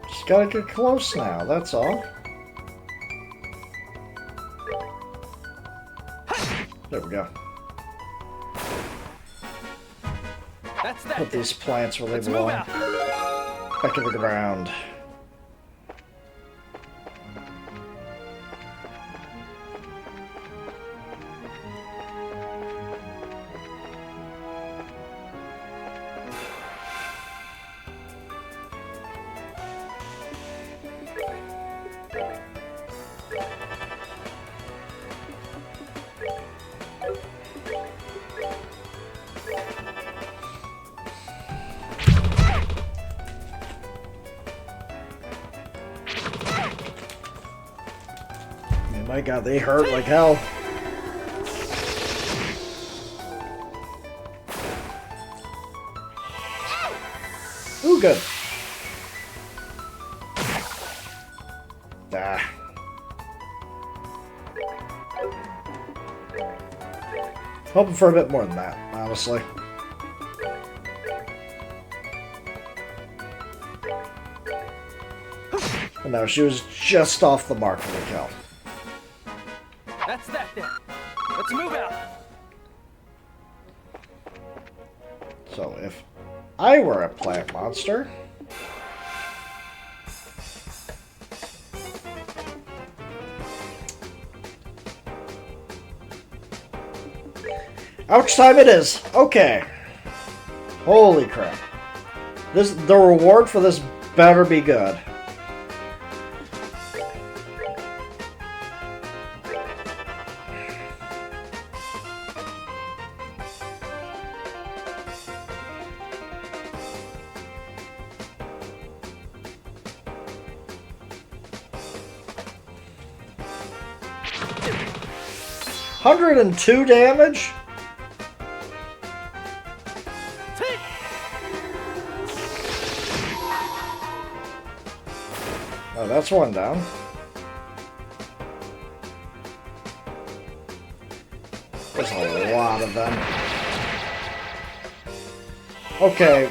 Just gotta get close now, that's all. There we go. That's that. Put these plants where they Let's move belong. out. Back in the ground. My god, they hurt like hell. Ooh, good. Ah. Hoping for a bit more than that, honestly. And no, she was just off the mark for the kill. That's that then. Let's move out. So if I were a plant monster, ouch time it is. Okay. Holy crap. The reward for this better be good. $102 damage? Oh, that's one down. There's a lot of them. Okay.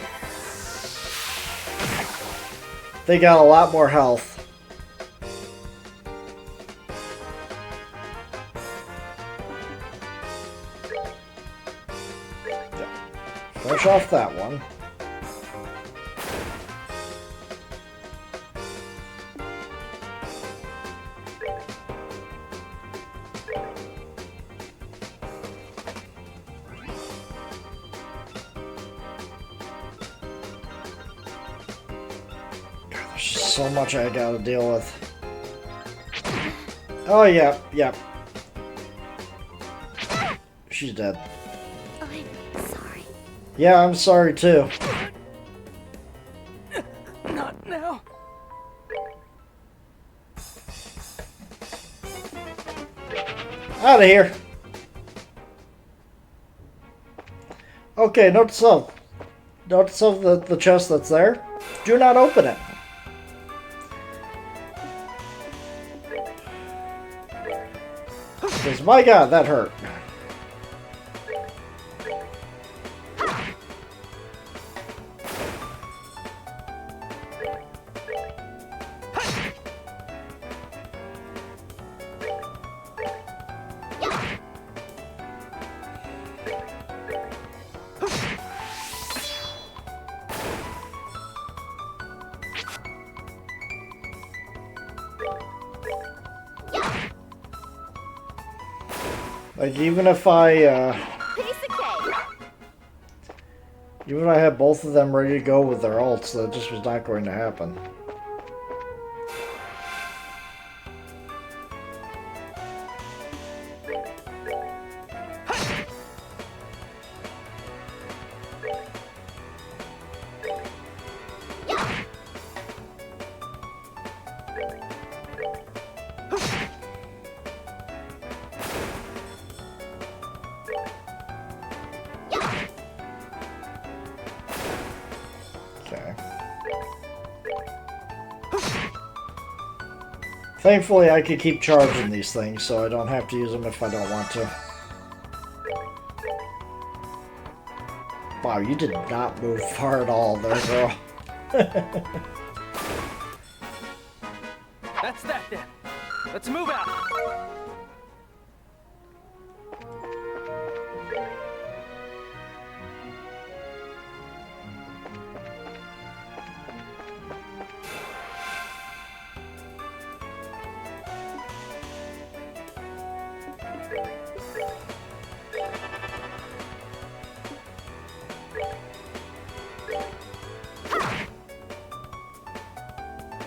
They got a lot more health. Finish off that one. God, there's so much I gotta deal with. Oh, yeah, yeah. She's dead. I'm sorry. Yeah, I'm sorry too. Not now. Out of here. Okay, note to self. Note to self that the chest that's there. Do not open it. Because my god, that hurt. Like, even if I, Piece of cake. even if I had both of them ready to go with their ults, that just was not going to happen. Okay. Thankfully, I could keep charging these things, so I don't have to use them if I don't want to. Wow, you did not move far at all there, girl. That's that then. Let's move out.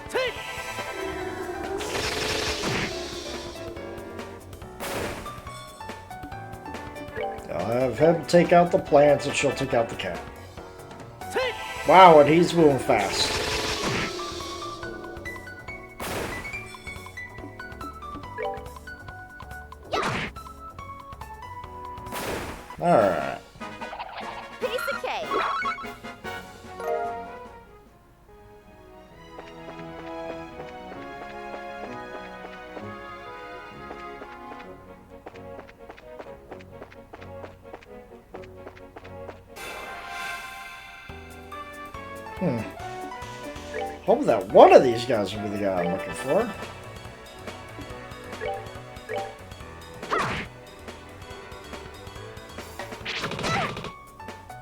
Take. I'll have him take out the plants and she'll take out the cat. Take. Wow, and he's moving fast. Alright. Piece of cake. Hope that one of these guys will be the guy I'm looking for.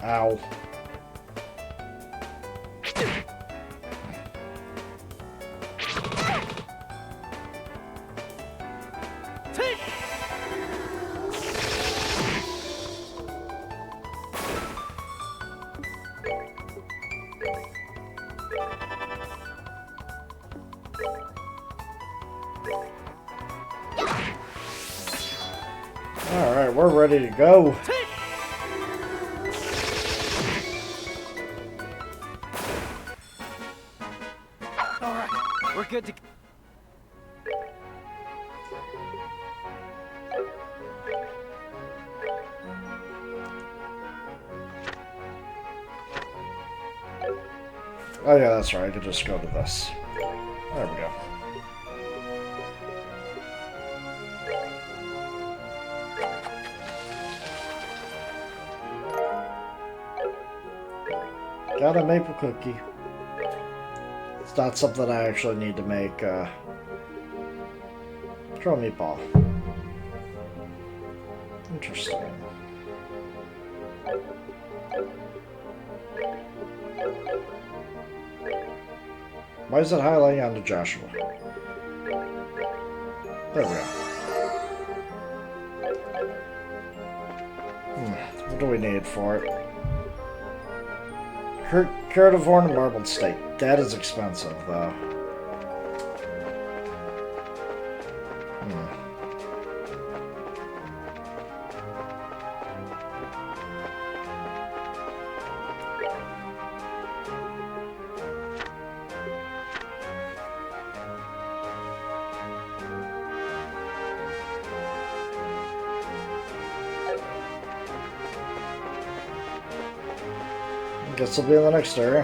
Ow. Take. Alright, we're ready to go. Take. All right, we're good to. Oh yeah, that's right, I could just go to this. There we go. Got a maple cookie. It's not something I actually need to make. Throw a meatball. Interesting. Why is it highlighting onto Joshua? There we go. What do we need for it? Carnivore and Marbled Steak. That is expensive, though. Guess I'll be in the next area.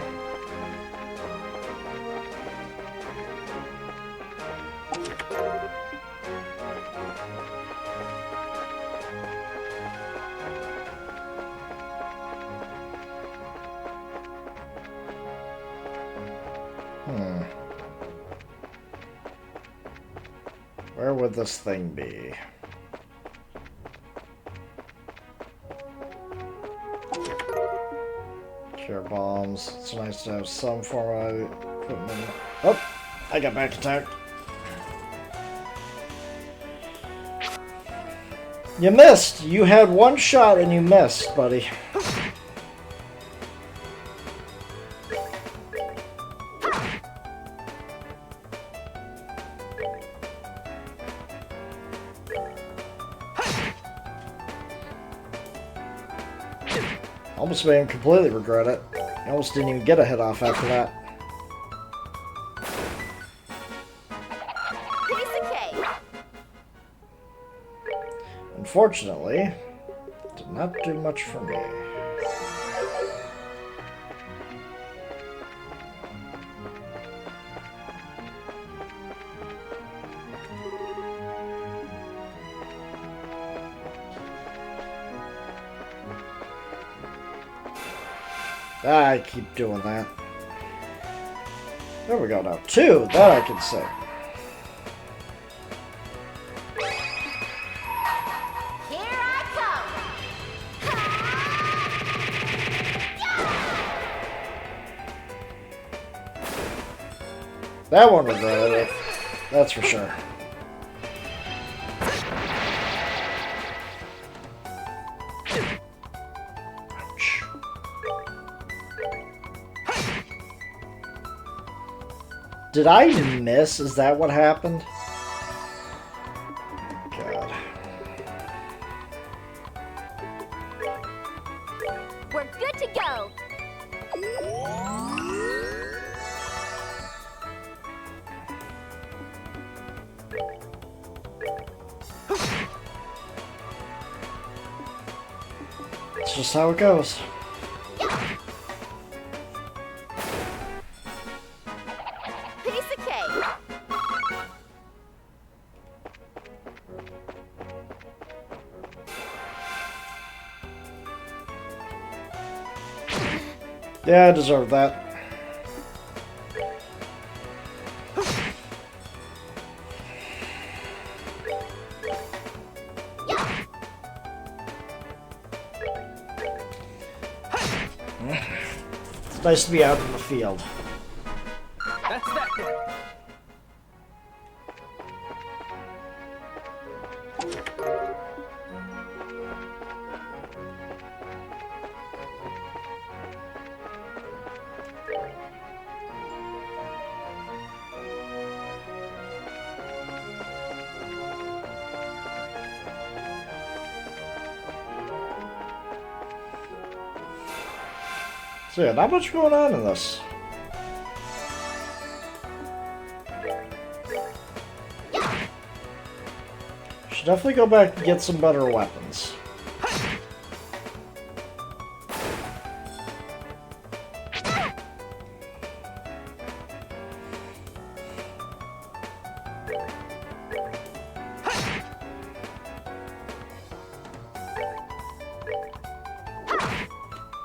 Where would this thing be? Cure bombs. It's nice to have some form of equipment. Oh! I got back attacked. You missed! You had one shot and you missed, buddy. Almost made him completely regret it. He almost didn't even get a hit off after that. Piece of cake. Unfortunately, did not do much for me. I keep doing that. There we go now. 2, that I can say. Here I come. That one regretted it. That's for sure. Ouch. Did I miss? Is that what happened? God. We're good to go. It's just how it goes. Piece of cake. Yeah, I deserve that. It's nice to be out in the field. That's that then. So yeah, not much going on in this. Should definitely go back and get some better weapons.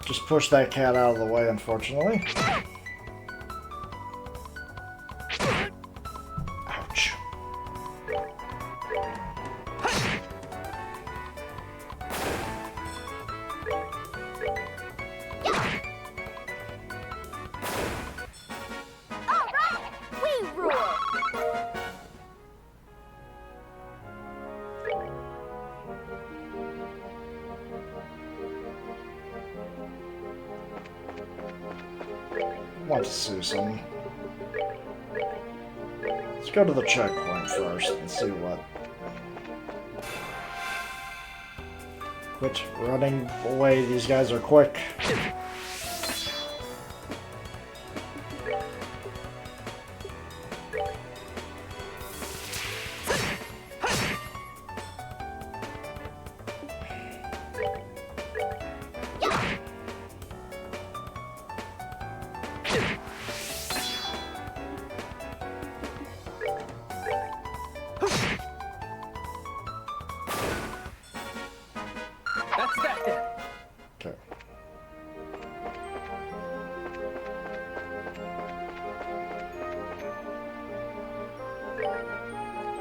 Just push that cat out of the way, unfortunately. Ouch. All right, we rule. Want to see some. Let's go to the checkpoint first and see what. Quit running away, these guys are quick.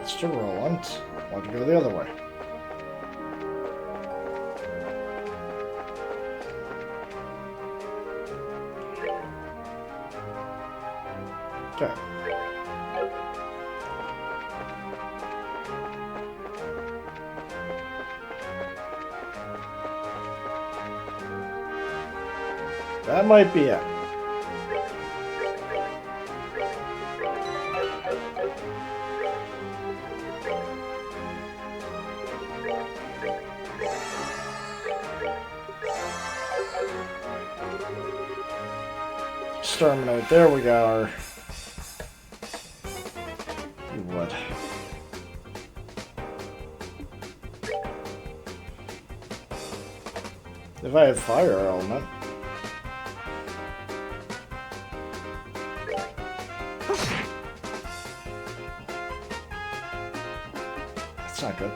Mr. Roland. Want to go the other way. Okay. That might be it. Exterminate. There we go. You would. If I had fire element. That's not good.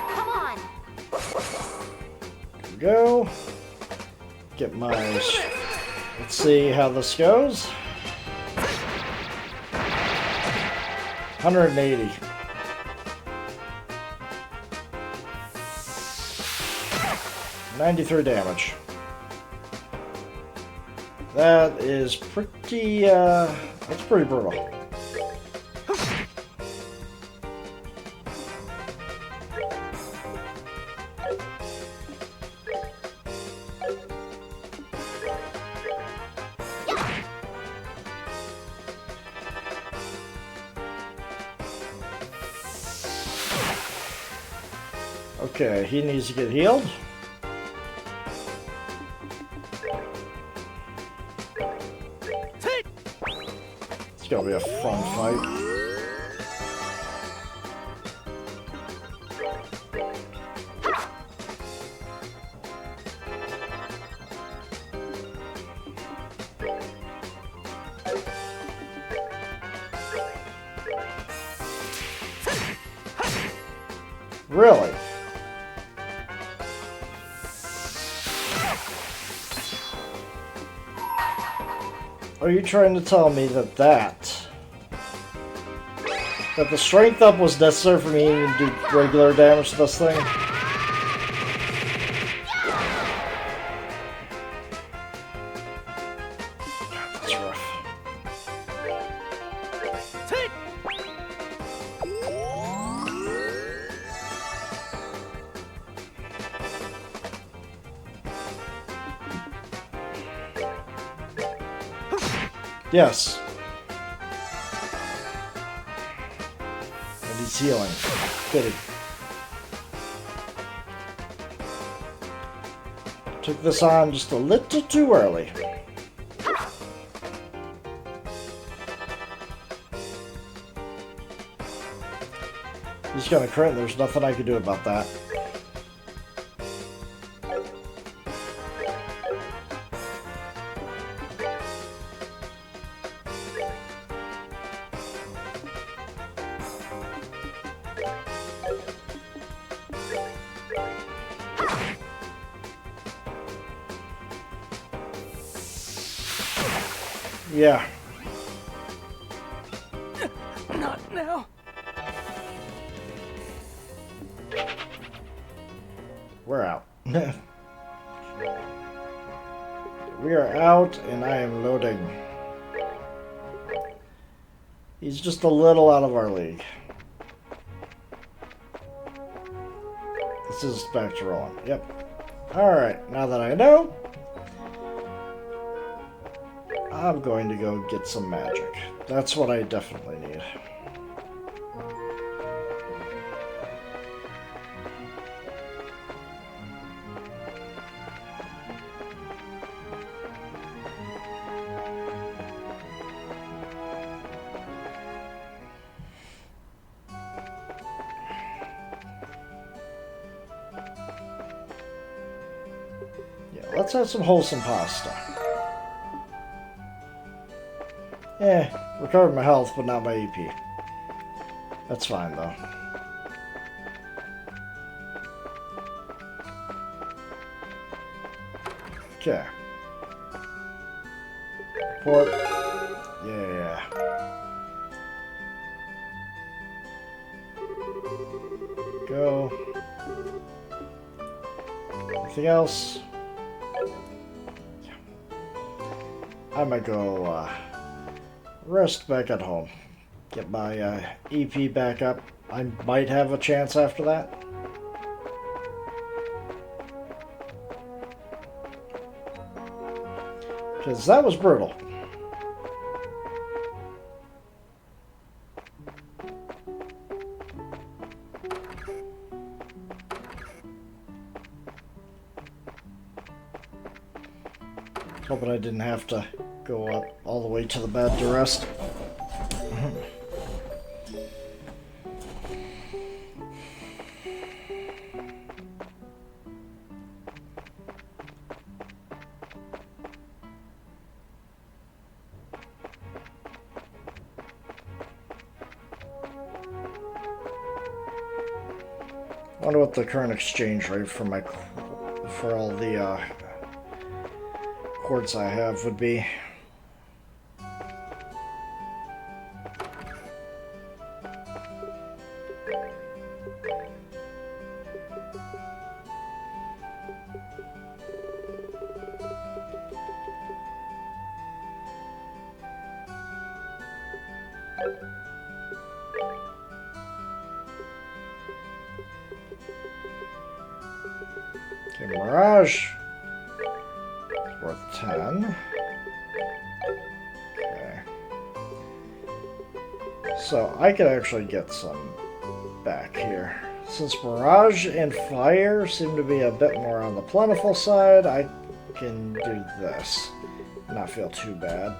Come on. Here we go. Get my... Let's see how this goes. 180. $93 damage. That is pretty, that's pretty brutal. Okay, he needs to get healed. It's gonna be a fun fight. Really? Are you trying to tell me that the strength up was necessary for me to do regular damage to this thing? That's rough. Yes. And he's healing. Good. Took this on just a little too early. He's gonna crit, and there's nothing I can do about that. Yeah. Not now. We're out. We are out, and I am loading. He's just a little out of our league. This is back to rolling. Yep. Alright, now that I know, I'm going to go get some magic. That's what I definitely need. Yeah, let's have some wholesome pasta. Recovered my health, but not my EP. That's fine, though. Okay. Port. Yeah. Go. Anything else? Yeah. I might go rest back at home. Get my EP back up. I might have a chance after that. Because that was brutal. Hoping I didn't have to go up all the way to the bed to rest. Wonder what the current exchange rate for all the quartz I have would be. Okay, Mirage. Worth 10. Okay. So I could actually get some back here. Since Mirage and Fire seem to be a bit more on the plentiful side, I can do this. Not feel too bad.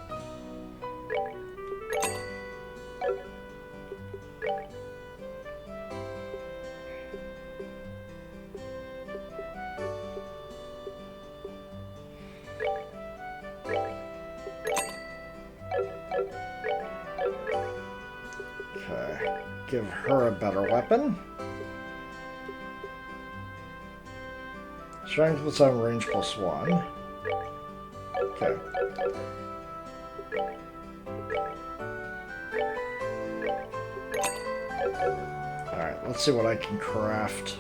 Give her a better weapon. Strength with some range +1. Okay. Alright, let's see what I can craft.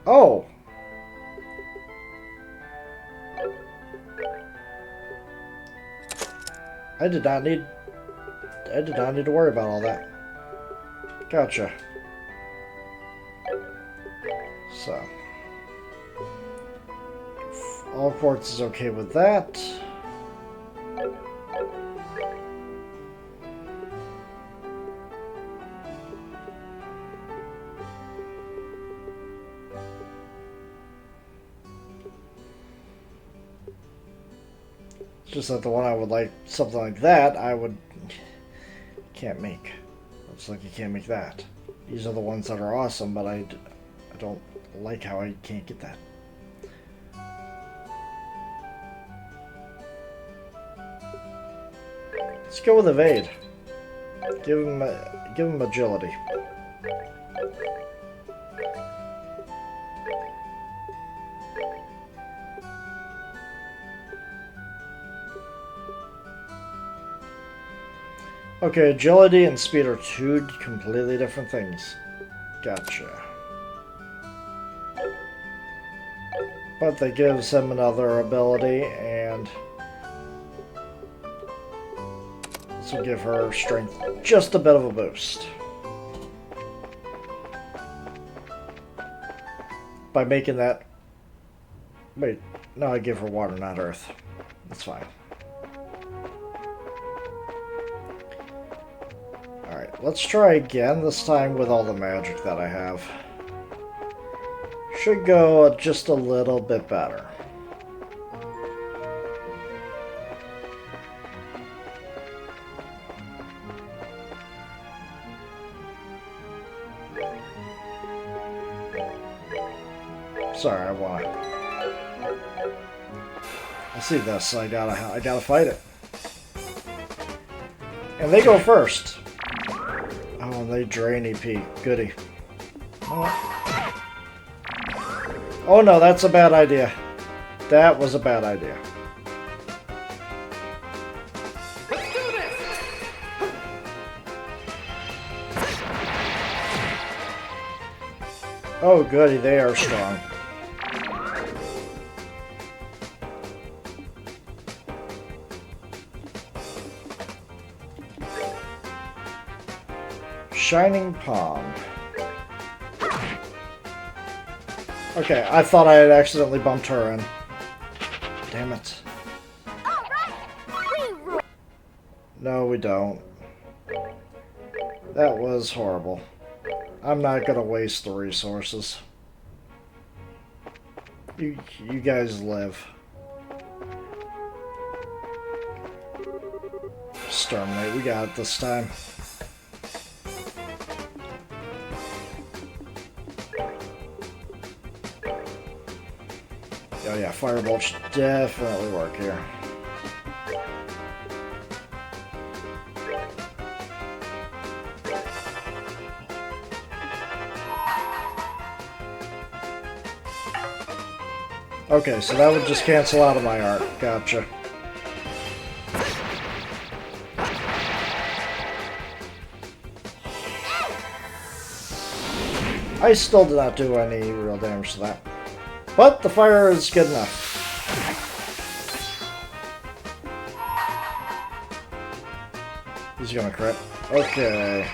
Oh! I did not need to worry about all that. Gotcha. So, all quartz is okay with that. Just that the one I would like, something like that, can't make. Looks like you can't make that. These are the ones that are awesome, but I don't like how I can't get that. Let's go with Evade. Give him agility. Okay, agility and speed are two completely different things. Gotcha. But that gives him another ability, and this will give her strength just a bit of a boost. By making that... Wait, no, I give her water, not earth. That's fine. Alright, let's try again, this time with all the magic that I have. Should go just a little bit better. Sorry, I see this, I gotta fight it. And they go first. Oh, and they drain EP. Goody. Oh no, that's a bad idea. That was a bad idea. Let's do this! Oh goody, they are strong. Shining Palm. Okay, I thought I had accidentally bumped her in. Damn it. All right, we rule. No, we don't. That was horrible. I'm not gonna waste the resources. You guys live. Exterminate, we got it this time. Oh yeah, Firebolt should definitely work here. Okay, so that would just cancel out of my art. Gotcha. I still did not do any real damage to that. But the fire is good enough. He's gonna crit. Okay.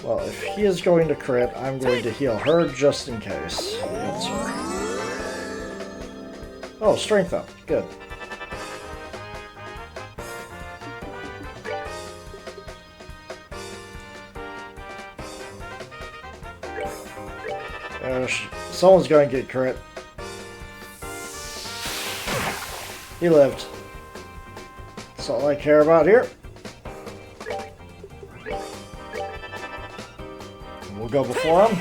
Well, if he is going to crit, I'm going to heal her just in case. Yes, sir. Oh, strength up. Good. Someone's going to get crit. He lived. That's all I care about here. We'll go before him.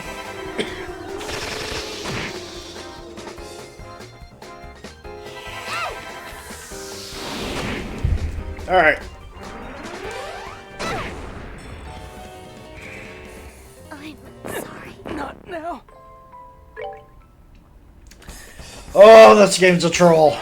Alright. I'm sorry. Not now. Oh, this game's a troll.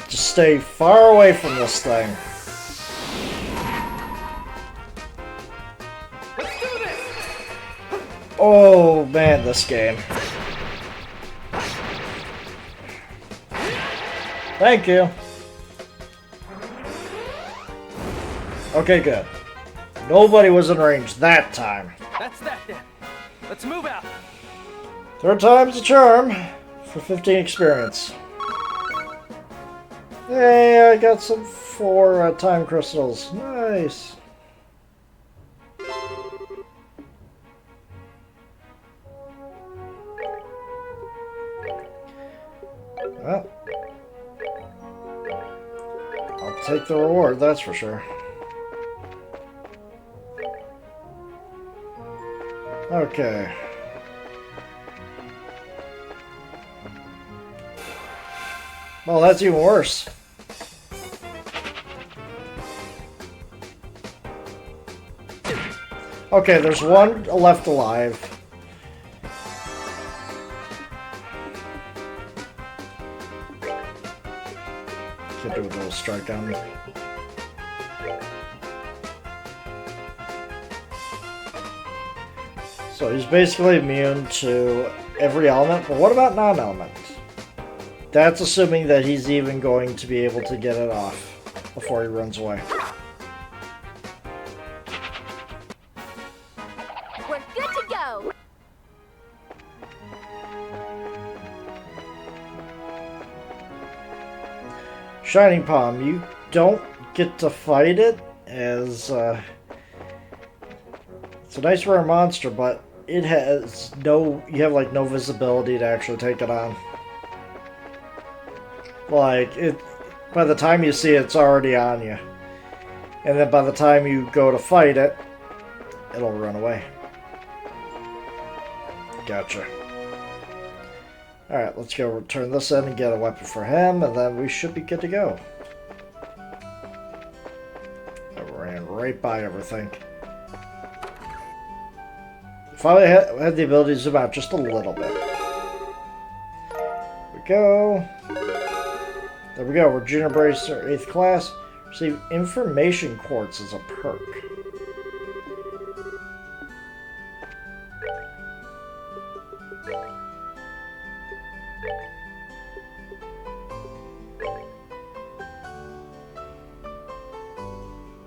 Just stay far away from this thing. Let's do this! Oh man, this game. Thank you. Okay, good. Nobody was in range that time. That's that then. Let's move out. Third time's a charm for 15 experience. Hey, I got some 4 time crystals. Nice. Well, I'll take the reward, that's for sure. Okay. Well, that's even worse. Okay, there's one left alive. Can't do a little strike on me. So he's basically immune to every element, but what about non-element? That's assuming that he's even going to be able to get it off before he runs away. We're good to go. Shining Palm, you don't get to fight it as it's a nice rare monster, but it has you have like no visibility to actually take it on. Like it, by the time you see it, it's already on you, and then by the time you go to fight it, it'll run away. Gotcha. Alright, let's go return this in and get a weapon for him, and then we should be good to go. I ran right by everything. If I had the ability to zoom out just a little bit. There we go. There we go. We're Junior Bracer 8th class. Receive Information Quartz as a perk.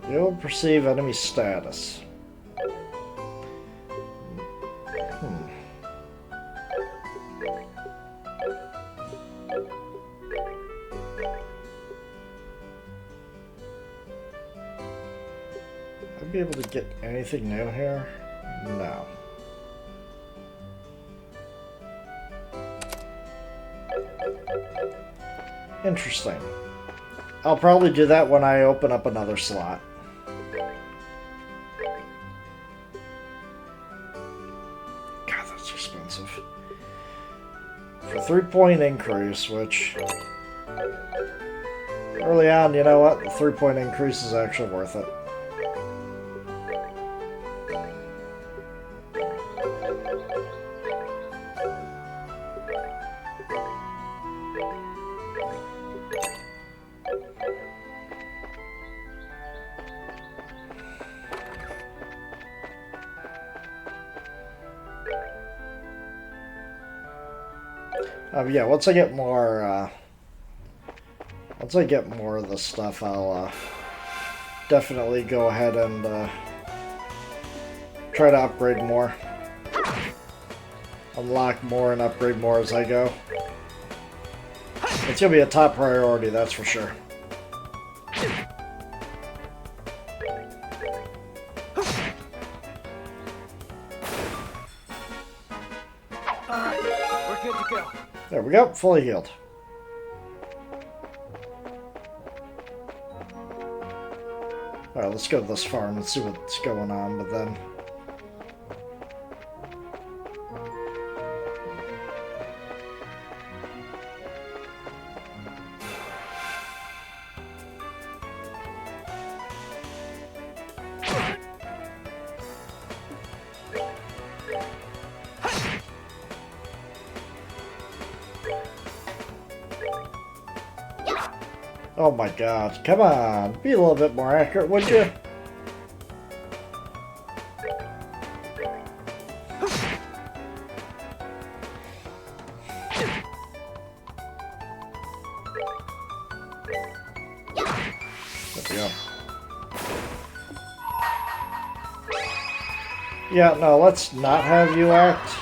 You'll perceive enemy status. I'd be able to get anything new here? No. Interesting. I'll probably do that when I open up another slot. God, that's expensive. For 3-point increase, which... early on, you know what? The 3-point increase is actually worth it. Yeah, once I get more of this stuff, I'll definitely go ahead and try to upgrade more. Unlock more and upgrade more as I go. It's gonna be a top priority, that's for sure. Alright, we're good to go. There we go, fully healed. Alright, let's go to this farm and see what's going on with them. Oh my god, come on, be a little bit more accurate, would you? There we go. Yeah, no, let's not have you act.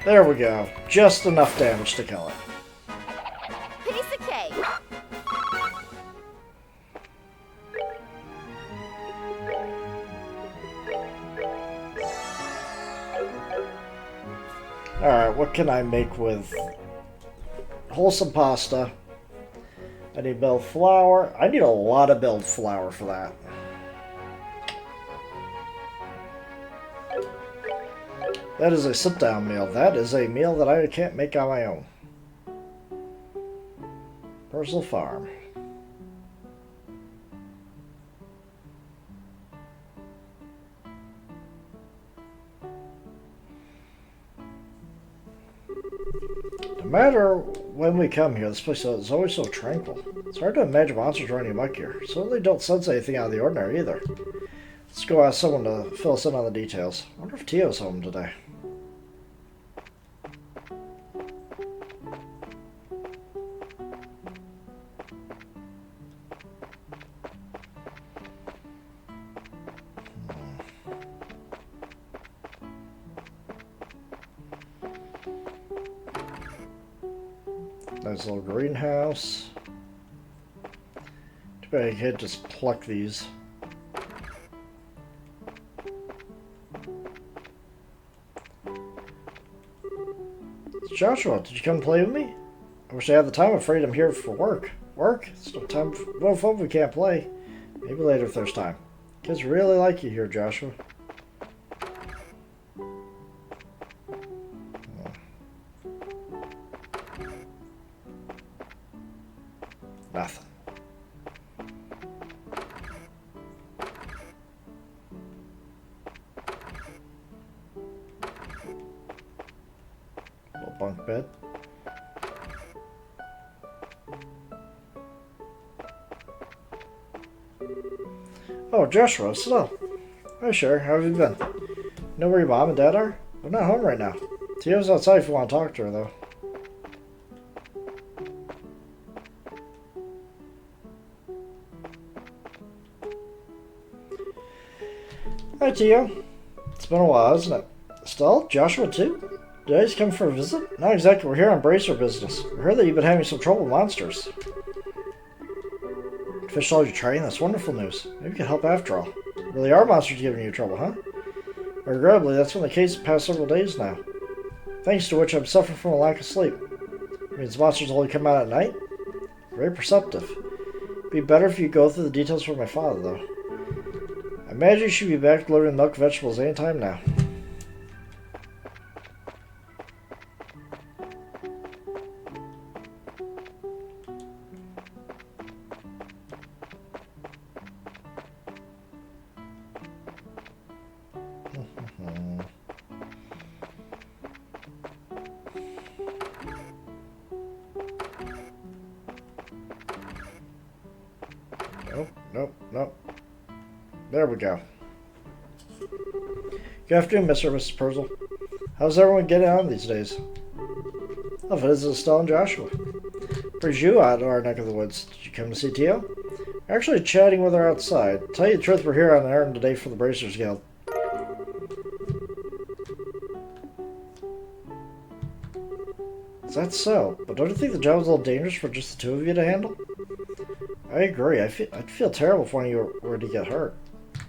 There we go. Just enough damage to kill it. Piece of cake. Alright, what can I make with wholesome pasta? I need milled flour. I need a lot of milled flour for that. That is a sit-down meal. That is a meal that I can't make on my own. Personal farm. No matter when we come here, this place is always so tranquil. It's hard to imagine monsters running amok here. Certainly don't sense anything out of the ordinary either. Let's go ask someone to fill us in on the details. I wonder if Tio's home today. Nice little greenhouse. Too bad I can't just pluck these. Joshua, did you come play with me? I wish I had the time. I'm afraid I'm here for work. Work? It's no time for no fun if we can't play. Maybe later if there's time. Kids really like you here, Joshua. Nothing. Little bunk bed. Oh, Joshua, Snell. Hi, Cher. How have you been? Know where your mom and dad are? They're not home right now. Tia's outside if you want to talk to her, though. Hi, Tio. It's been a while, hasn't it? Stella? Joshua, too? Did I just come for a visit? Not exactly. We're here on bracer business. We heard that you've been having some trouble with monsters. Fish all your training? That's wonderful news. Maybe we can help after all. Really are monsters giving you trouble, huh? Regrettably, that's been the case the past several days now. Thanks to which I'm suffering from a lack of sleep. It means monsters only come out at night? Very perceptive. It'd be better if you go through the details for my father, though. I imagine you should be back delivering milk and vegetables anytime now. Nope. There we go. Good afternoon, Mr. and Mrs. Purcell. How's everyone getting on these days? Oh, if it isn't Estelle and Joshua. Brings you out of our neck of the woods. Did you come to see Tio? We're actually chatting with her outside. To tell you the truth, we're here on an errand today for the Bracers Guild. Is that so? But don't you think the job is a little dangerous for just the two of you to handle? I agree. I'd feel terrible if one of you were to get hurt.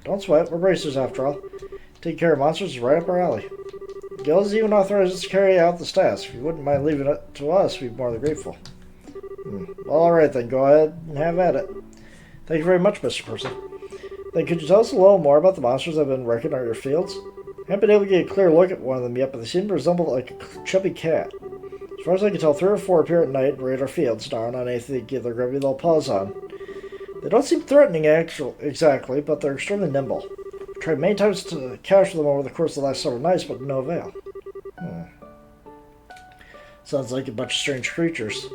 Don't sweat. We're bracers after all. Taking care of monsters is right up our alley. The guild has even authorized us to carry out the tasks. If you wouldn't mind leaving it to us, we'd be more than grateful. Well, alright then. Go ahead and have at it. Thank you very much, Mr. Purcell. Then could you tell us a little more about the monsters that have been wrecking on your fields? I haven't been able to get a clear look at one of them yet, but they seem to resemble like a chubby cat. As far as I can tell, 3 or 4 appear at night and raid our fields, darn on anything to get their grubby little paws on. They don't seem threatening exactly, but they're extremely nimble. I've tried many times to capture them over the course of the last several nights, but no avail. Sounds like a bunch of strange creatures.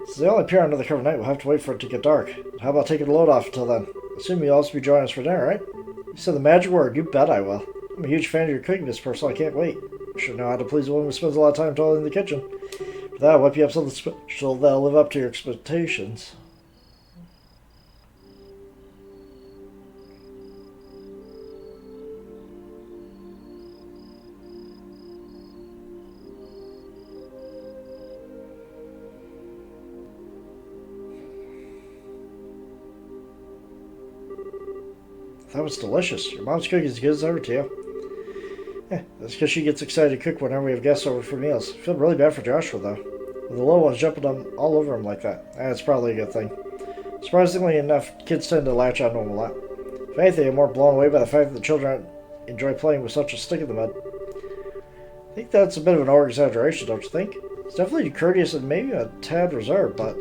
Since they only appear under the cover of night, we'll have to wait for it to get dark. How about taking the load off until then? Assume you'll also be joining us for dinner, right? You said the magic word. You bet I will. I'm a huge fan of your cooking, Miss Purcell. I can't wait. I should know how to please a woman who spends a lot of time toiling in the kitchen. For that, I'll whip you up something special that'll live up to your expectations. That was delicious. Your mom's cooking is as good as ever, Tio. That's because she gets excited to cook whenever we have guests over for meals. I feel really bad for Joshua, though. With the little ones jumping all over him like that. That's probably a good thing. Surprisingly enough, kids tend to latch on to him a lot. If anything, I'm more blown away by the fact that the children enjoy playing with such a stick in the mud. I think that's a bit of an over-exaggeration, don't you think? He's definitely courteous and maybe a tad reserved, but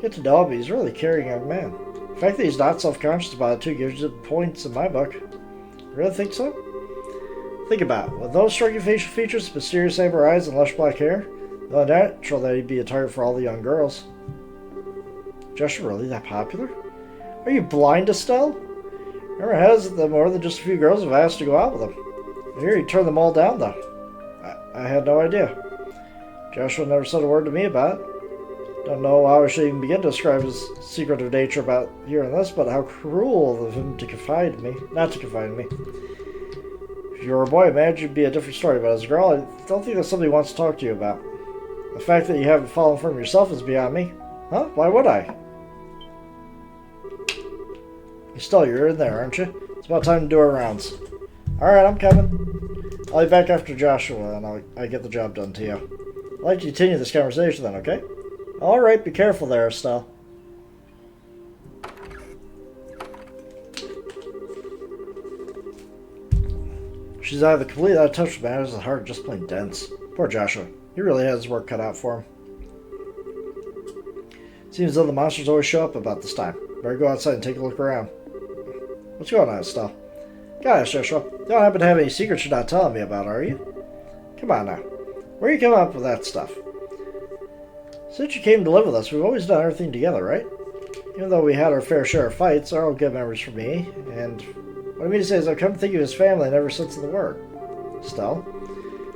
get to know him, he's a really caring young man. The fact that he's not self-conscious about it, too, gives you points in my book. You really think so? Think about it. With those striking facial features, mysterious amber eyes, and lush black hair, it's not natural that he'd be a target for all the young girls. Joshua really that popular? Are you blind, Estelle? Rumor has it that more than just a few girls have asked to go out with him. I hear he turned them all down, though. I had no idea. Joshua never said a word to me about it. Don't know how I should even begin to describe his secretive nature about hearing this, but how cruel of him to not to confide in me. If you were a boy, I imagine it'd be a different story, but as a girl, I don't think that's something he wants to talk to you about. The fact that you haven't fallen from yourself is beyond me. Huh? Why would I? Still, you're in there, aren't you? It's about time to do our rounds. Alright, I'm coming. I'll be back after Joshua, and I get the job done to you. I'd like to continue this conversation then, okay? Alright, be careful there, Estelle. She's either completely out of touch with matters, his heart just plain dense. Poor Joshua. He really has his work cut out for him. Seems as though the monsters always show up about this time. Better go outside and take a look around. What's going on, Estelle? Gosh, Joshua. You don't happen to have any secrets you're not telling me about, are you? Come on now. Where are you coming up with that stuff? Since you came to live with us, we've always done everything together, right? Even though we had our fair share of fights, they're all good memories for me, and what I mean to say is I've come to think of his family in every sense of the word. Estelle?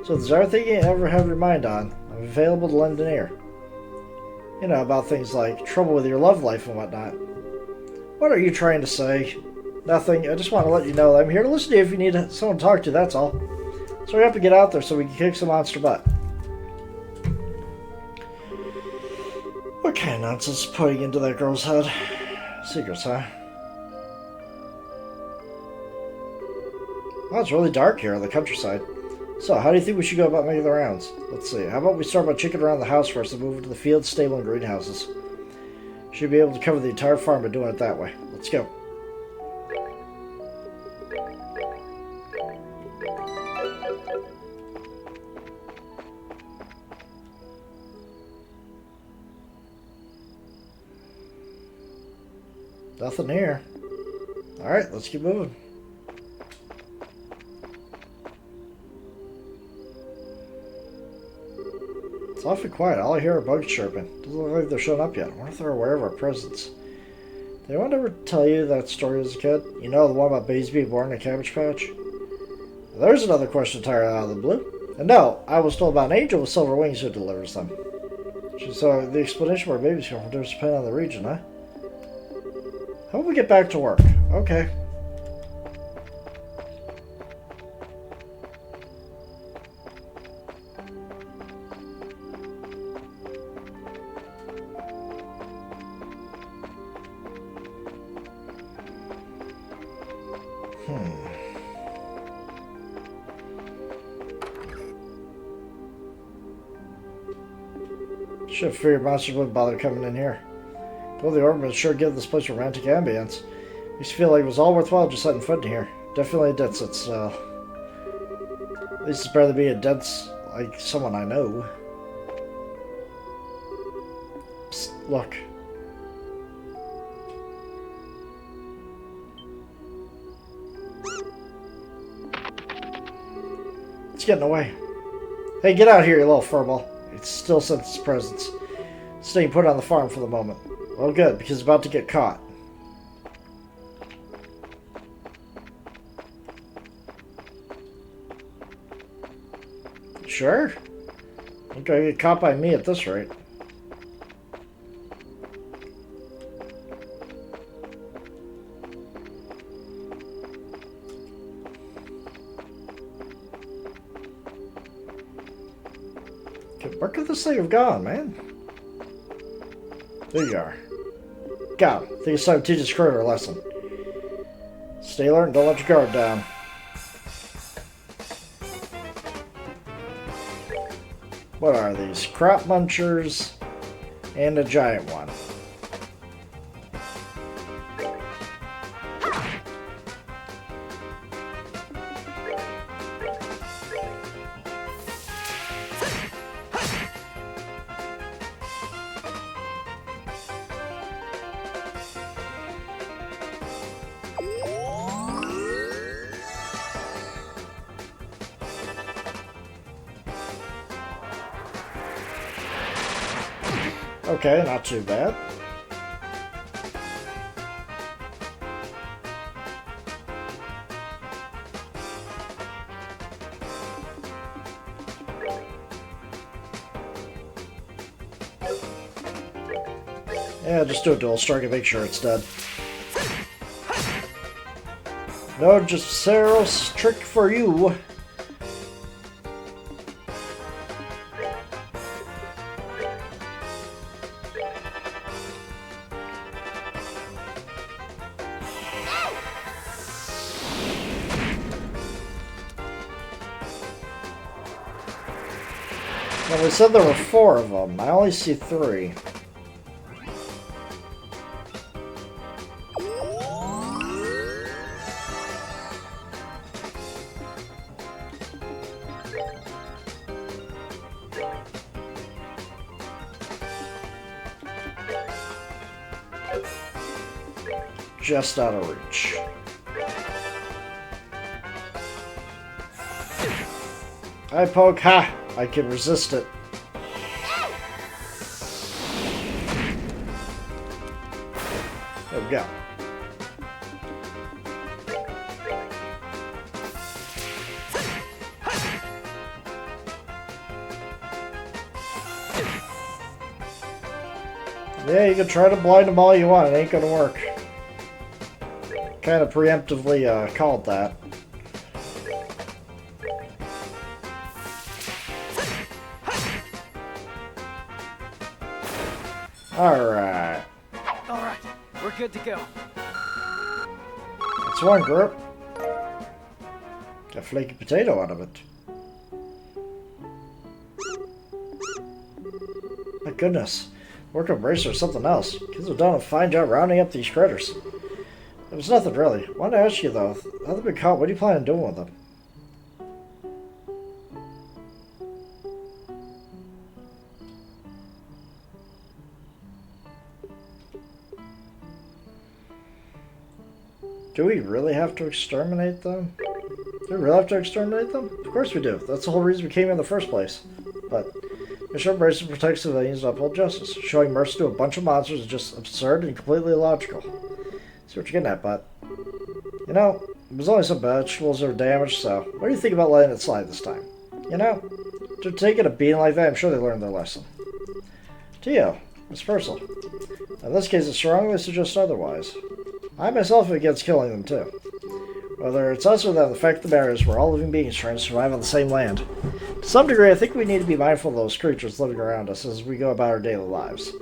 So if there's anything you ever have your mind on, I'm available to lend an ear. You know, about things like trouble with your love life and whatnot. What are you trying to say? Nothing. I just want to let you know that I'm here to listen to you if you need someone to talk to, that's all. So we have to get out there so we can kick some monster butt. What kind of nonsense is putting into that girl's head? Secrets, huh? Well, it's really dark here on the countryside. So, how do you think we should go about making the rounds? Let's see. How about we start by checking around the house first and move into the field, stable, and greenhouses? Should be able to cover the entire farm by doing it that way. Let's go. Nothing here. Alright, let's keep moving. It's awfully quiet. All I hear are bugs chirping. Doesn't look like they're showing up yet. I wonder if they're aware of our presence. Did anyone ever tell you that story as a kid? You know, the one about babies being born in a cabbage patch? There's another question entirely out of the blue. And no, I was told about an angel with silver wings who delivers them. So the explanation where babies come from does depend on the region, huh? How about we get back to work? Okay. Should have figured monsters wouldn't bother coming in here. Well, the ornaments sure give this place a romantic ambience. Makes me feel like it was all worthwhile just setting foot in here. Definitely a dead set style. At least it's better than being a dead like someone I know. Psst, look. It's getting away. Hey, get out here, you little furball. It still senses its presence. Staying put on the farm for the moment. Well, good, because it's about to get caught. Sure. Ain't gonna get caught by me at this rate. Where could this thing have gone, man? There you are. Go. I think it's time to teach this critter a lesson. Stay alert and don't let your guard down. What are these? Crop munchers and a giant one. Okay, not too bad. Yeah, just do a dual strike and make sure it's dead. No, just Ceros trick for you. Well, we said there were 4 of them. I only see 3. Just out of reach. I poke. Ha! I can resist it. There we go. Yeah, you can try to blind them all you want. It ain't gonna work. Kind of preemptively called that. Alright. Alright, we're good to go. It's one group. Got a flaky potato out of it. My goodness. Work on Bracer or something else. Kids have done a fine job rounding up these critters. It was nothing really. Wanted to ask you though, now they've been caught, what do you plan on doing with them? Do we really have to exterminate them? Do we really have to exterminate them? Of course we do. That's the whole reason we came in the first place. But Mission Bracer protects civilians and uphold justice. Showing mercy to a bunch of monsters is just absurd and completely illogical. See what you're getting at, but you know, it was only some vegetables that were damaged, so what do you think about letting it slide this time? You know, to take it a beating like that, I'm sure they learned their lesson. Tio, Miss Purcell. In this case, I strongly suggest otherwise. I myself am against killing them too. Whether it's us or them, the fact of the matter is we're all living beings trying to survive on the same land. To some degree, I think we need to be mindful of those creatures living around us as we go about our daily lives.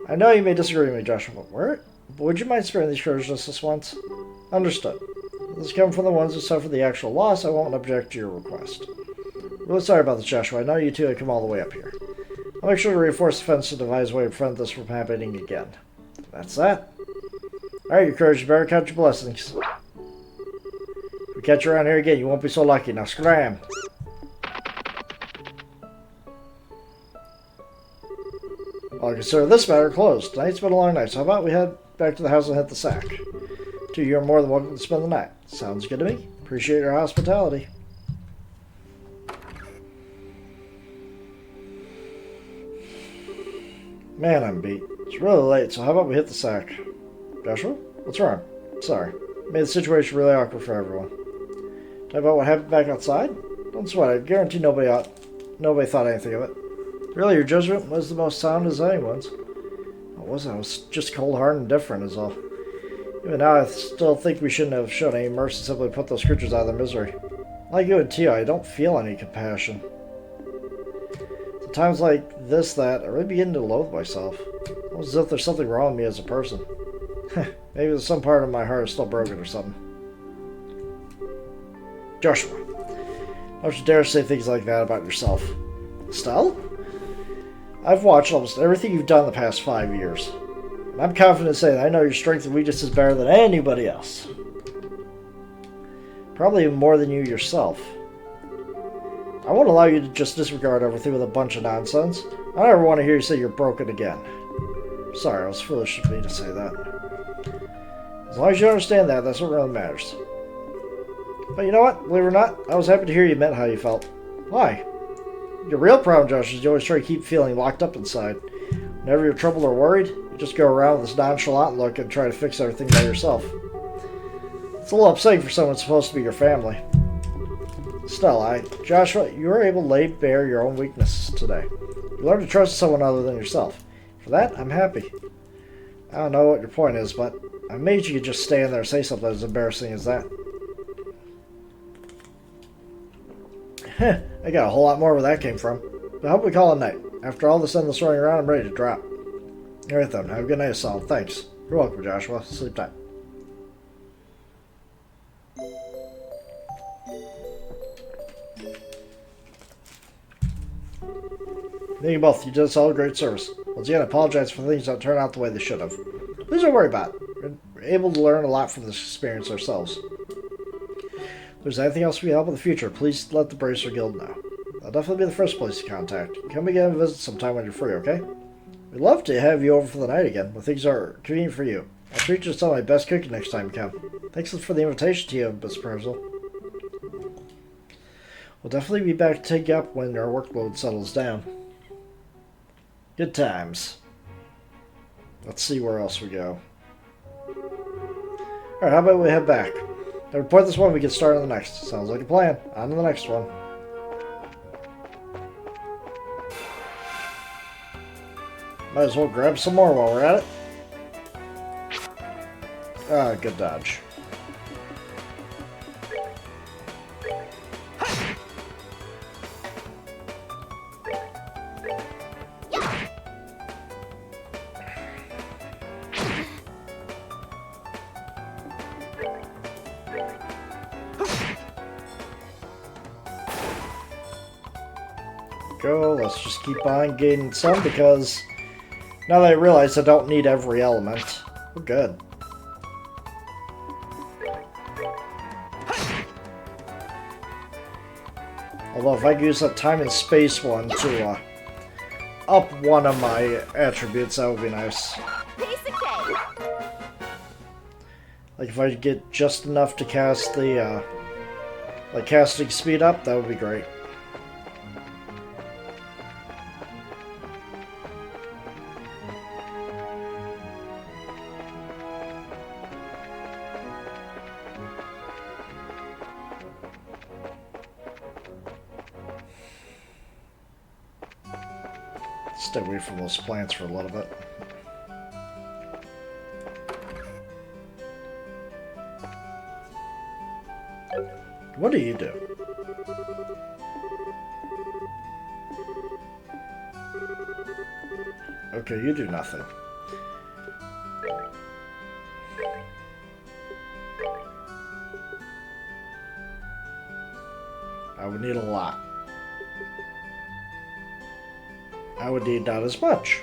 I know you may disagree with me, Joshua, but would you mind sparing these creatures just this once? Understood. This coming from the ones who suffered the actual loss, I won't object to your request. Really sorry about this, Joshua. I know you two had come all the way up here. I'll make sure to reinforce the fence to devise a way to prevent this from happening again. That's that. Alright, you courage, you better count your blessings. If we catch you around here again, you won't be so lucky. Now scram! I'll consider this matter closed. Tonight's been a long night, so how about we head back to the house and hit the sack? Two, you're more than welcome to spend the night. Sounds good to me. Appreciate your hospitality. Man, I'm beat. It's really late, so how about we hit the sack? Joshua? What's wrong? Sorry. Made the situation really awkward for everyone. Talk about what happened back outside? Don't sweat. I guarantee nobody thought anything of it. Really, your judgment was the most sound as anyone's. It wasn't. I was just cold-hearted and indifferent is all. Even now, I still think we shouldn't have shown any mercy and simply put those creatures out of their misery. Like you and Tio, I don't feel any compassion. At times like this, I really begin to loathe myself. Almost as if there's something wrong with me as a person. Maybe there's some part of my heart is still broken or something. Joshua, don't you dare say things like that about yourself. Estelle? I've watched almost everything you've done the past 5 years. And I'm confident in saying I know your strength and weakness is better than anybody else. Probably even more than you yourself. I won't allow you to just disregard everything with a bunch of nonsense. I don't ever want to hear you say you're broken again. Sorry, it was foolish of me to say that. As long as you understand that, that's what really matters. But you know what? Believe it or not, I was happy to hear you meant how you felt. Why? Your real problem, Josh, is you always try to keep feeling locked up inside. Whenever you're troubled or worried, you just go around with this nonchalant look and try to fix everything by yourself. It's a little upsetting for someone supposed to be your family. Still, Joshua, you were able to lay bare your own weaknesses today. You learned to trust someone other than yourself. For that, I'm happy. I don't know what your point is, but I'm amazed you could just stand there and say something as embarrassing as that. I got a whole lot more where that came from. But I hope we call it a night. After all this endless running around, I'm ready to drop. Alright then, have a good night, Assault. Thanks. You're welcome, Joshua. Sleep tight. Thank you both. You did us all a great service. Once again, I apologize for things that turned out the way they should have. Please don't worry about it. We're able to learn a lot from this experience ourselves. If there's anything else we can help in the future, please let the Bracer Guild know. I'll definitely be the first place to contact. Come again and visit sometime when you're free, okay? We'd love to have you over for the night again, when things are convenient for you. I'll treat you to some of my best cooking next time you come. Thanks for the invitation to you, Miss Percival. We'll definitely be back to take you up when our workload settles down. Good times. Let's see where else we go. Alright, how about we head back? Then report this one, we get started on the next. Sounds like a plan. On to the next one. Might as well grab some more while we're at it. Ah, good dodge. Go, let's just keep on gaining some because now that I realize I don't need every element, we're good. Although if I could use that time and space one to up one of my attributes, that would be nice. Piece of cake. Like if I could get just enough to cast the like casting speed up, that would be great. Stay away from those plants for a little bit. What do you do? Okay, you do nothing. I would need a lot. I would need not as much.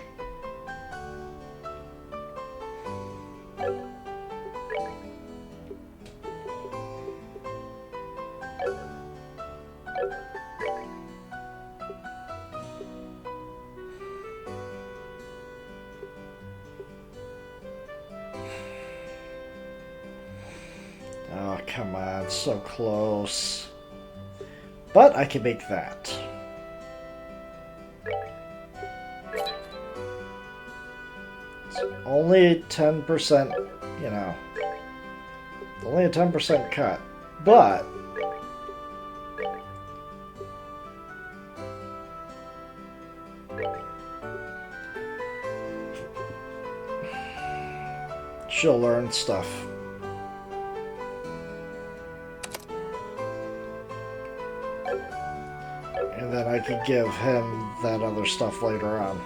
Oh, come on, so close. But I can make that. Only 10%, you know, only a 10% cut, but she'll learn stuff. And then I could give him that other stuff later on.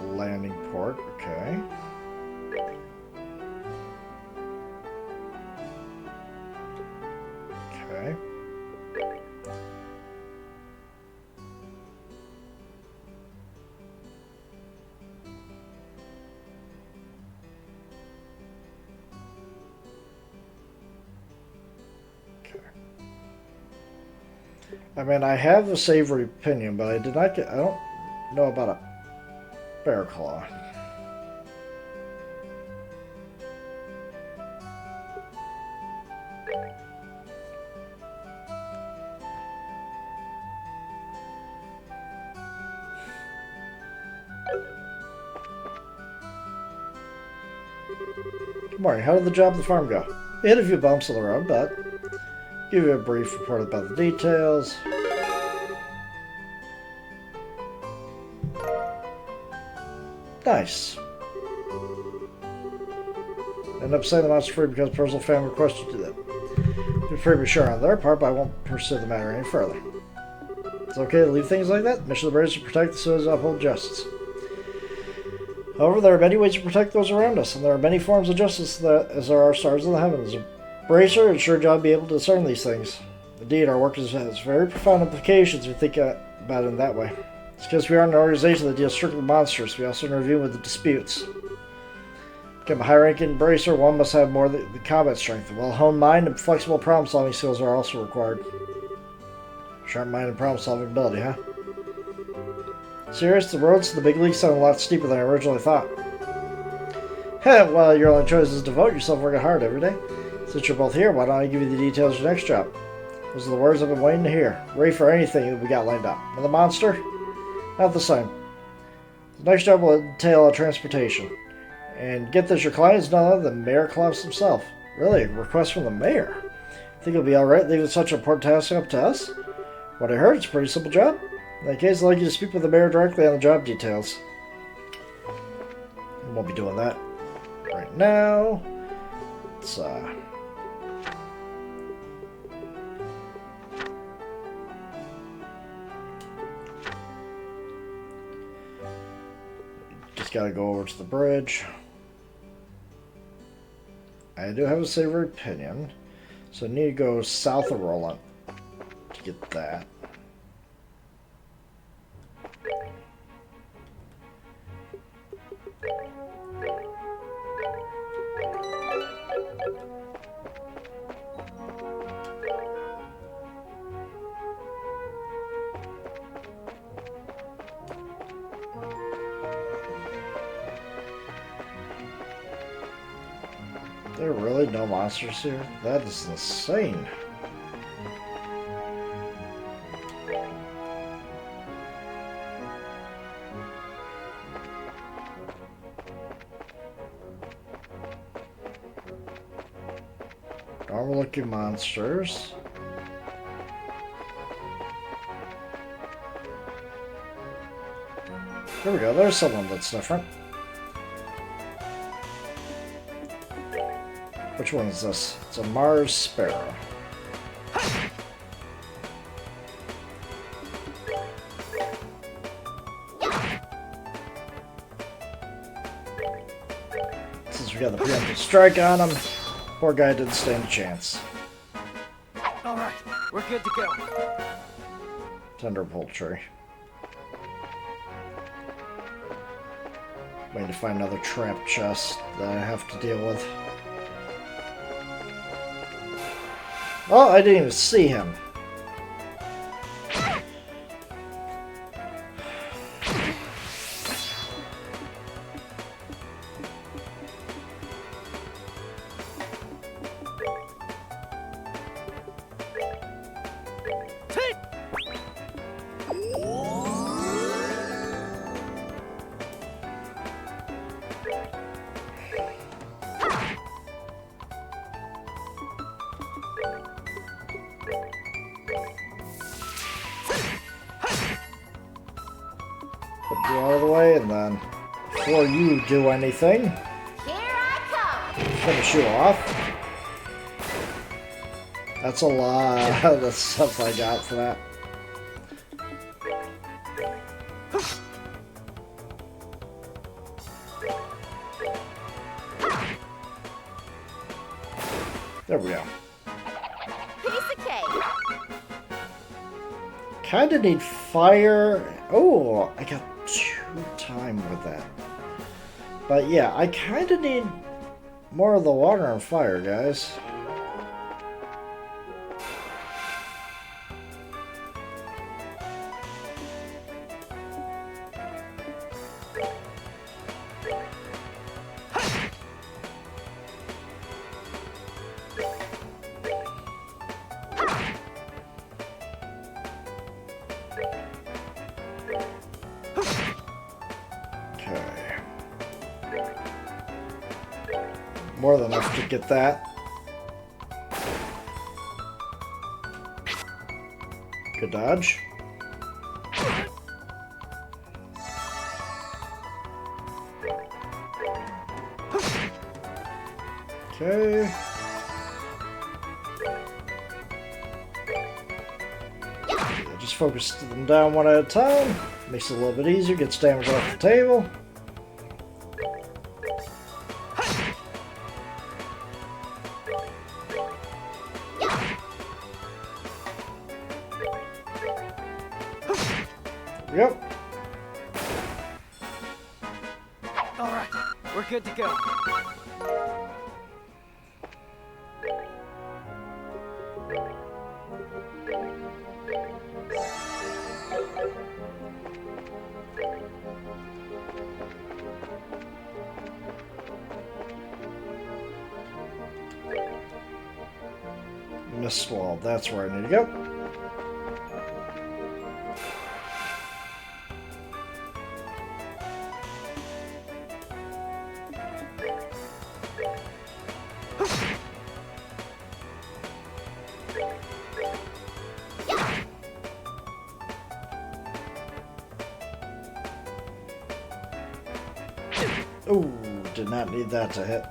Landing port, okay. Okay. I mean, I have a savory opinion, but I did not get. I don't know about a bear claw. Good morning. How did the job at the farm go? We hit a few bumps on the road, but give you a brief report about the details. Nice. Ended up setting the monster free because personal family requested to do that. premature on their part, but I won't pursue the matter any further. It's okay to leave things like that. The mission of the Bracer is to protect the citizens and uphold justice. However, there are many ways to protect those around us, and there are many forms of justice as there are stars in the heavens. A Bracer, it's your job to be able to discern these things. Indeed, our work has very profound implications if you think about it in that way. It's because we are an organization that deals strictly with monsters. We also intervene with the disputes. To become a high-ranking Bracer, one must have more than combat strength. A well-honed mind and flexible problem-solving skills are also required. Sharp mind and problem-solving ability, huh? Serious, the roads to the big league sound a lot steeper than I originally thought. Heh, well, your only choice is to devote yourself working hard every day. Since you're both here, why don't I give you the details of your next job? Those are the words I've been waiting to hear. Ready for anything that we got lined up. And the monster? Not the same. The next job will entail a transportation. And get this, your client is none other than Mayor Klaus himself. Really, a request from the mayor? Think it'll be alright leaving such an important task up to us? What I heard, it's a pretty simple job. In that case, I'd like you to speak with the mayor directly on the job details. We won't be doing that right now. Let's, just gotta go over to the bridge. I do have a savory opinion, so I need to go south of Roland to get that. There are really no monsters here? That is insane. Normal looking monsters. There we go, there's someone that's different. Which one is this? It's a Mars Sparrow. Since we got the preemptive strike on him, poor guy didn't stand a chance. Alright, we're good to go. Tender poultry. Waiting to find another trap chest that I have to deal with. Oh, I didn't even see him. Put you out of the way, and then before you do anything, Here I come. finish you off. That's a lot of stuff I got for that. There we go. Piece of cake. Kinda need fire. Oh, I got 2 time with that. But yeah, I kinda need more of the water and fire, guys. More than enough to get that. Good dodge. Okay. just focus them down one at a time. Makes it a little bit easier, gets damage off the table. Yep. Alright, we're good to go. Mistwall, that's where I need to go. Ooh, did not need that to hit.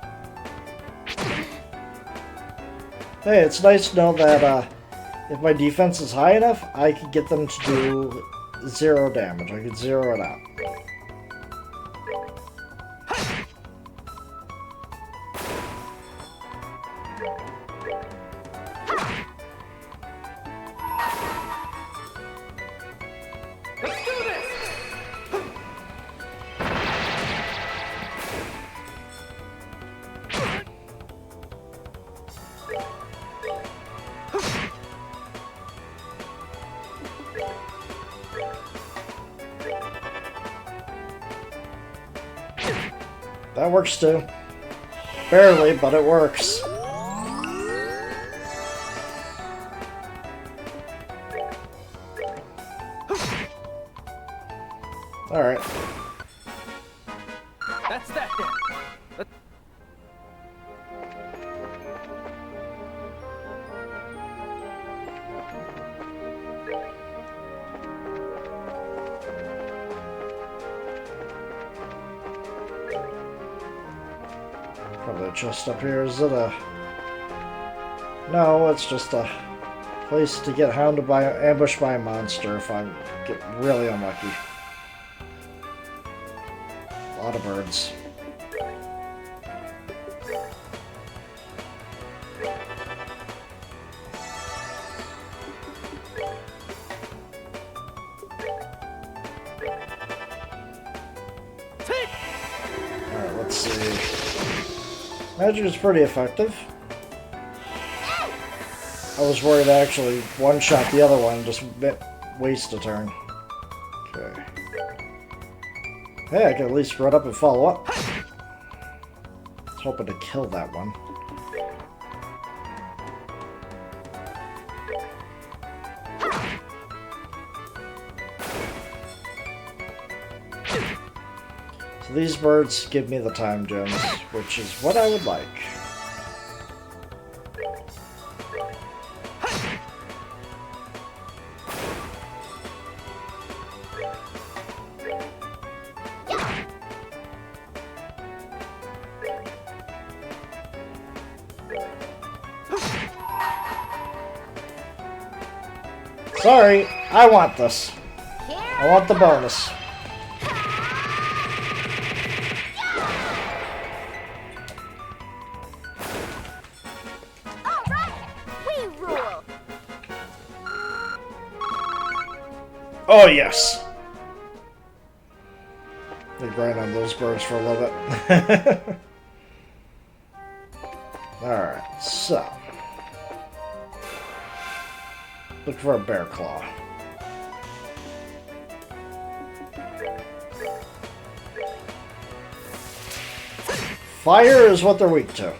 Hey, it's nice to know that if my defense is high enough, I can get them to do 0 damage. I can zero it out. Let's do this! That works too. Barely, but it works. Alright. That's that then. Probably a chest up here. Is it a... No, it's just a place to get hounded by, ambushed by a monster if I get really unlucky. A lot of birds. Alright, let's see. Magic is pretty effective. I was worried I actually one-shot the other one, just waste a turn. Okay. Hey, I can at least run up and follow up. I was hoping to kill that one. So these birds give me the time gems, which is what I would like. Sorry, I want this. I want the bonus. Oh, yes! They grind on those birds for a little bit. Alright, so. Look for a bear claw. Fire is what they're weak to.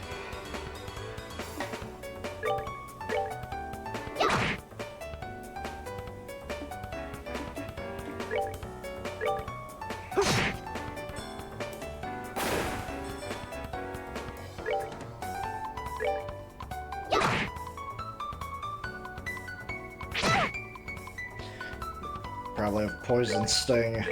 Probably have poison sting.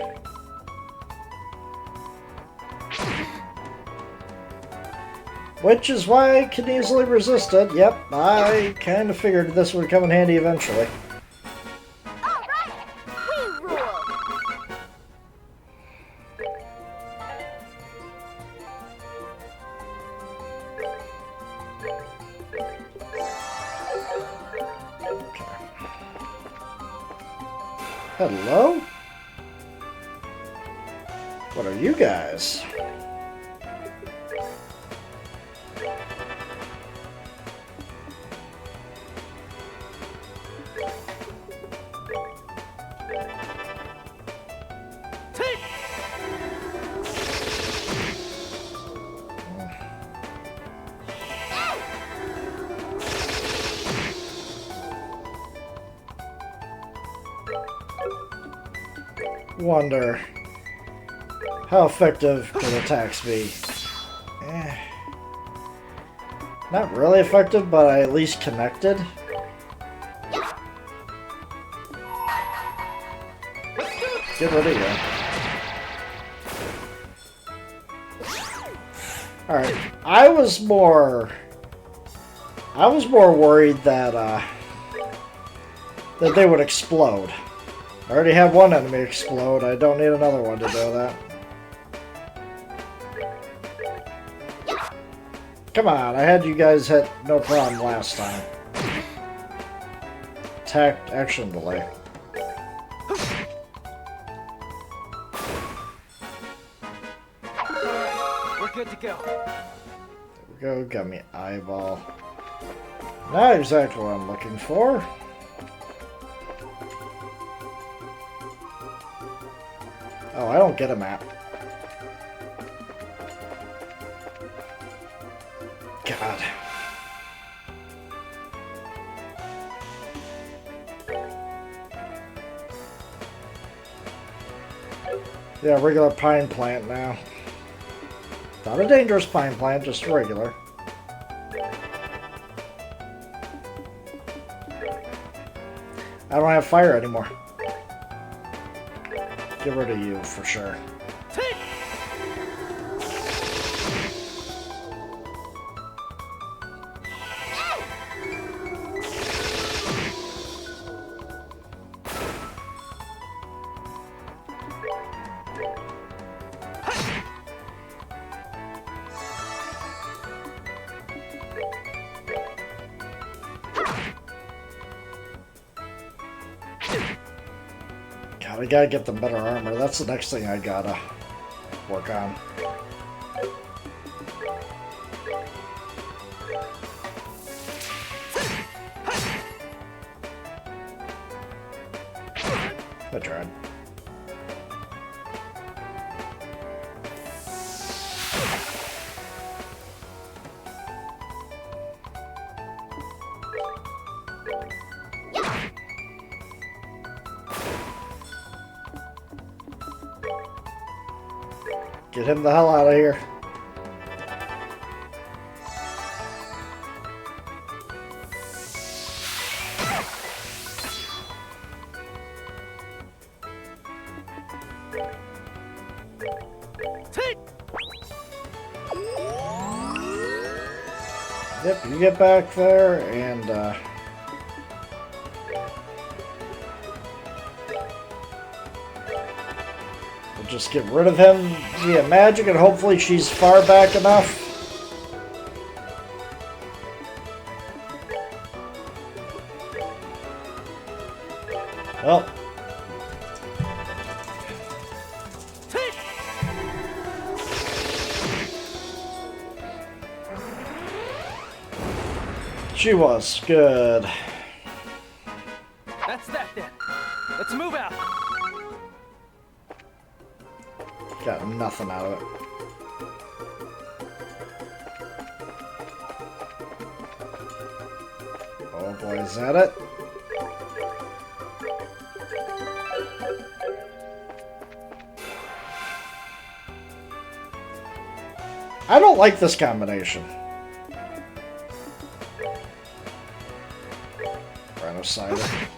Which is why I can easily resist it. Yep, I kind of figured this would come in handy eventually. Hello? What are you guys? Wonder how effective can attacks be? Not really effective, but I at least connected. Get rid of you. Alright, I was more worried that they would explode. I already had one enemy explode. I don't need another one to do that. Come on, I had you guys hit no problem last time. Attack action delay. We're good to go. There we go, got me eyeball. Not exactly what I'm looking for. Oh, I don't get a map. God. Yeah, regular pine plant now. Not a dangerous pine plant, just regular. I don't have fire anymore. Get rid of you for sure. God, I gotta get them better armor. That's the next thing I gotta work on. I tried. Get him the hell out of here. Yep, you get back there and we'll just get rid of him via magic, and hopefully she's far back enough. Well. She was good. That's that then. Let's move out. Got nothing out of it. Oh boy, is that it? I don't like this combination. Rhinocider.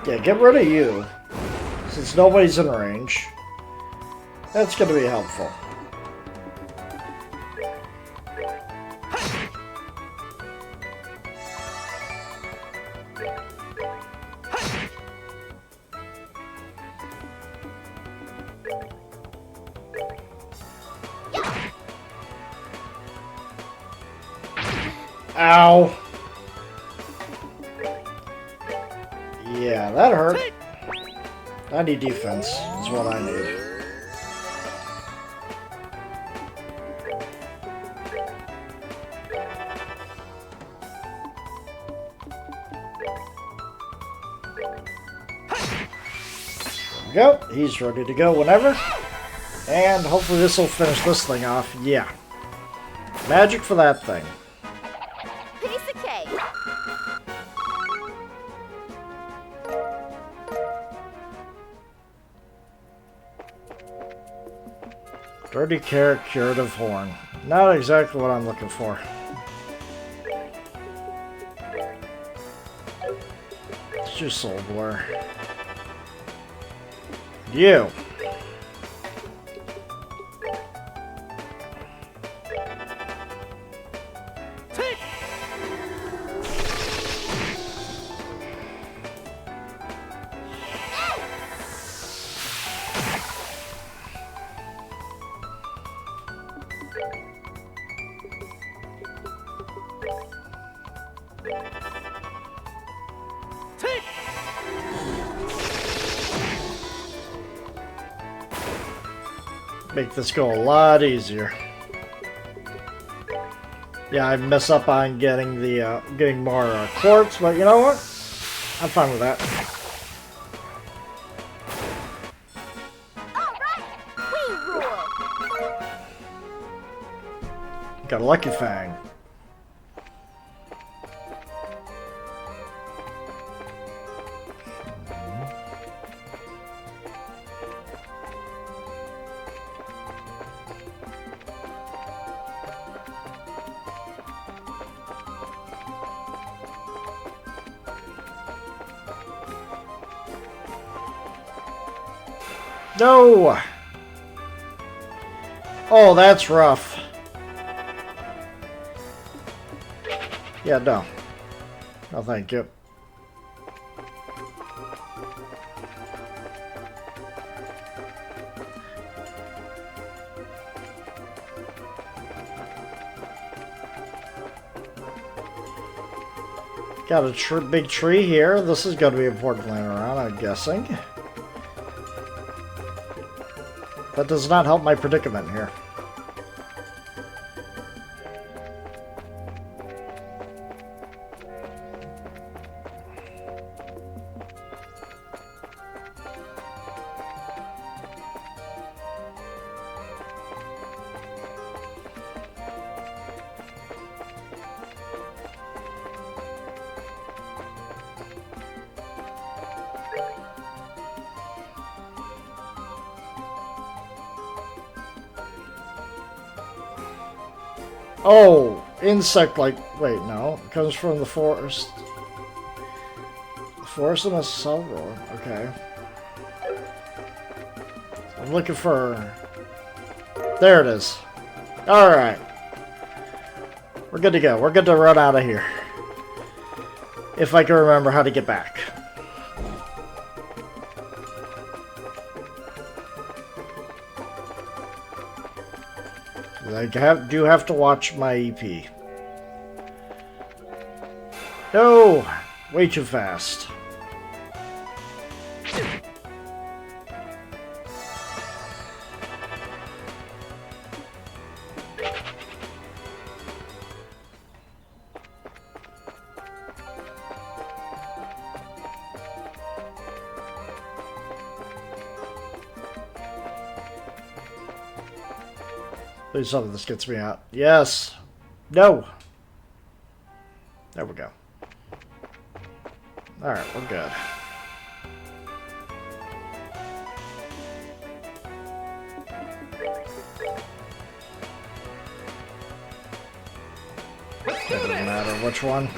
Yeah, get rid of you, since nobody's in range. That's going to be helpful. Ow. Yeah, that hurt. I need defense, is what I need. Go. He's ready to go whenever. And hopefully this will finish this thing off. Yeah. Magic for that thing. Piece of cake. Dirty carrot, curative horn. Not exactly what I'm looking for. It's just soul blur. You. Make this go a lot easier. Yeah, I mess up on getting the getting more quartz, but you know what? I'm fine with that. All right, we rule. Got a lucky fang. No! Oh, that's rough. Yeah, no. No, thank you. Got a big tree here. This is going to be important later on, I'm guessing. That does not help my predicament here. Oh, insect like wait, no. It comes from the forest. The forest and a several. Okay. I'm looking for there it is. Alright. We're good to go. We're good to run out of here. If I can remember how to get back. I do have to watch my EP. No! Way too fast. Please tell me this gets me out. Yes. No. There we go. Alright, we're good. It doesn't matter which one.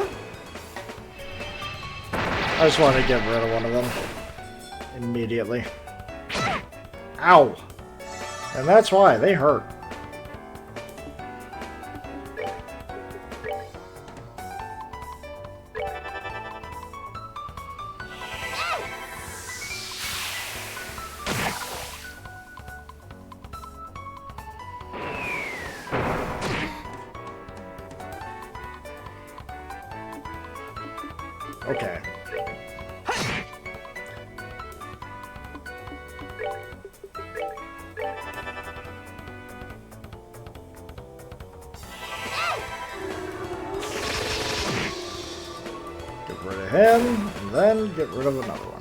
I just wanted to get rid of one of them. Immediately. Ow! And that's why. They hurt. Okay. Get rid of him, and then get rid of another one.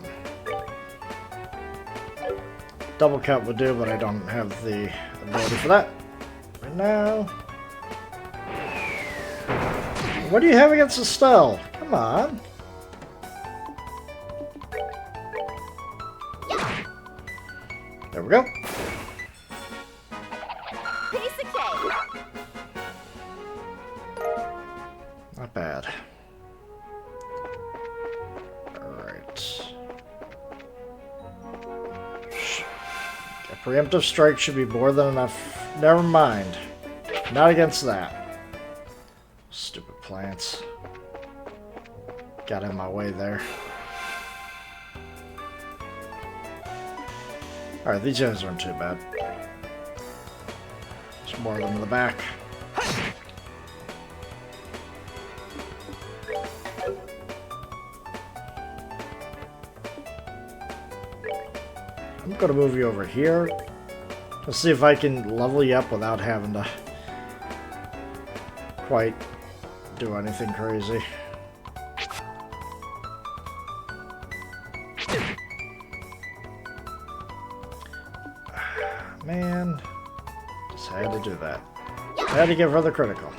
Double cut would do, but I don't have the ability for that right now. What do you have against Estelle? Come on. There we go. Piece of cake. Not bad. Alright. A preemptive strike should be more than enough. Never mind. Not against that. Stupid plants. Got in my way there. Alright, these guys aren't too bad. There's more of them in the back. I'm gonna move you over here. Let's see if I can level you up without having to quite do anything crazy. Man, just had to do that. Had to give her the critical.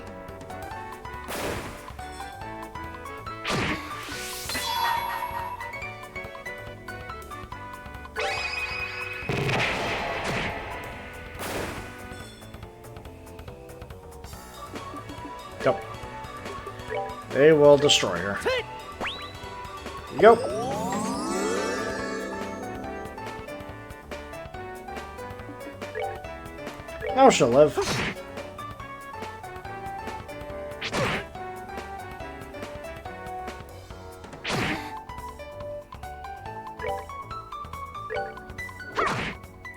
Yep. They will destroy her. Here you go. Now she'll live.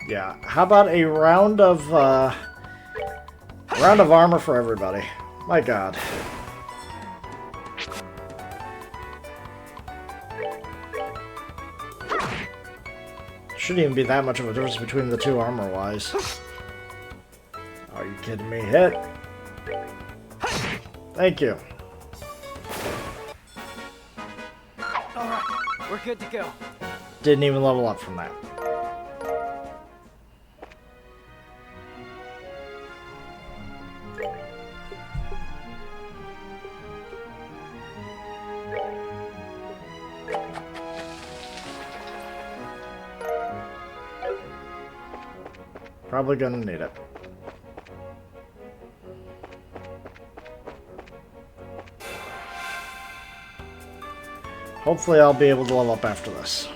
Yeah, how about a round of armor for everybody? My God. Shouldn't even be that much of a difference between the two armor-wise. Are you kidding me? Hit. Thank you. Alright, we're good to go. Didn't even level up from that. Probably gonna need it. Hopefully I'll be able to level up after this.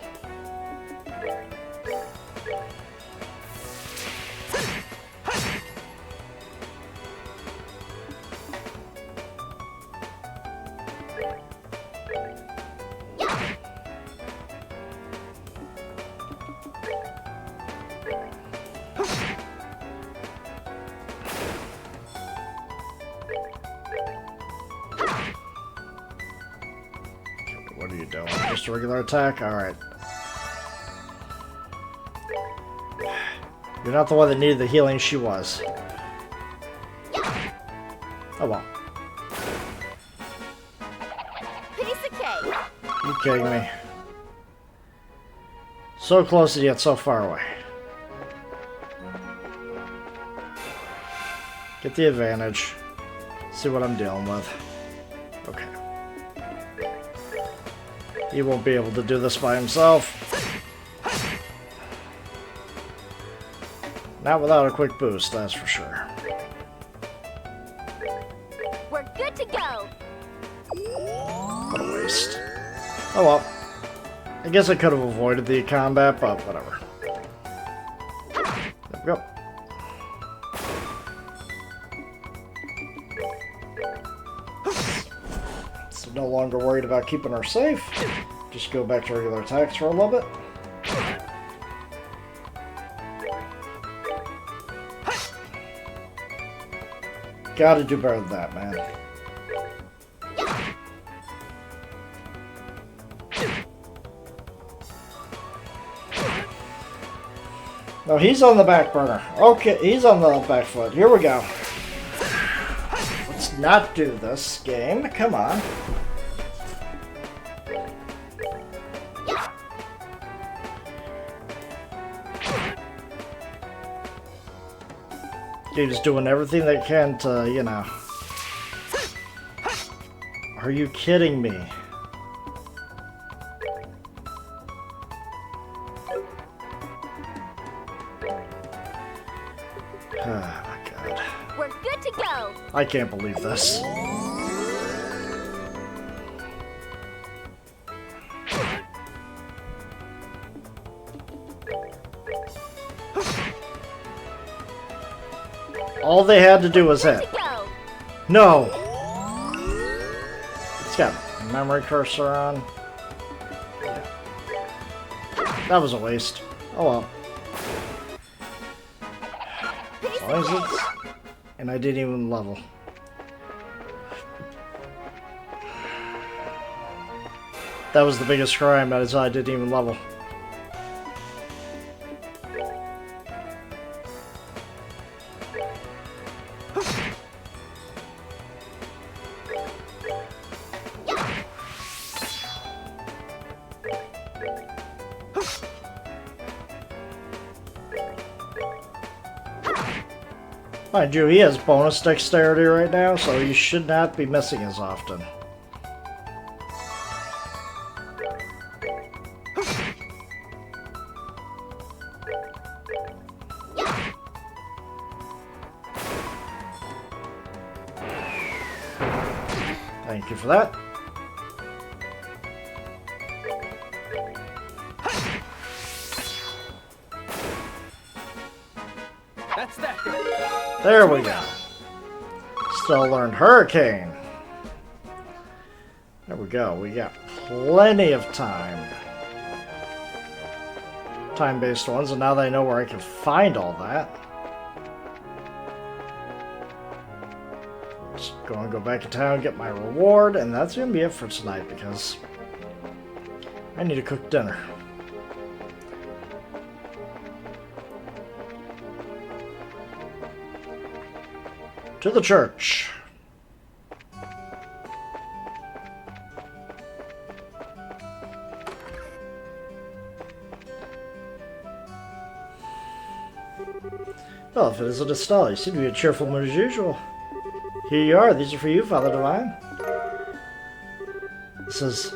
What are you doing? Just a regular attack? Alright. You're not the one that needed the healing, she was. Oh well. Piece of cake. You kidding me? So close and yet so far away. Get the advantage. See what I'm dealing with. Okay. He won't be able to do this by himself. Not without a quick boost, that's for sure. We're good to go. What a waste. Oh well. I guess I could have avoided the combat, but whatever. There we go. So no longer worried about keeping her safe. Just go back to regular attacks for a little bit. Gotta do better than that, man. No, he's on the back burner. Okay, he's on the back foot. Here we go. Let's not do this game. Come on. Game's doing everything they can to, you know. Are you kidding me? Oh my god. We're good to go. I can't believe this. All they had to do was Good hit. to go. No! It's got memory cursor on. Yeah. That was a waste. Oh well. Piece As long as of it's... And I didn't even level. That was the biggest crime, that is I didn't even level. Mind you, he has bonus dexterity right now, so he should not be missing as often. Thank you for that. That's that. There we go. Still learned Hurricane. There we go. We got plenty of time. Time-based ones, and now that I know where I can find all that. Just go back in town, get my reward, and that's going to be it for tonight because I need to cook dinner. To the church. Well, if it isn't Estelle, you seem to be in a cheerful mood as usual. Here you are. These are for you, Father Divine. This is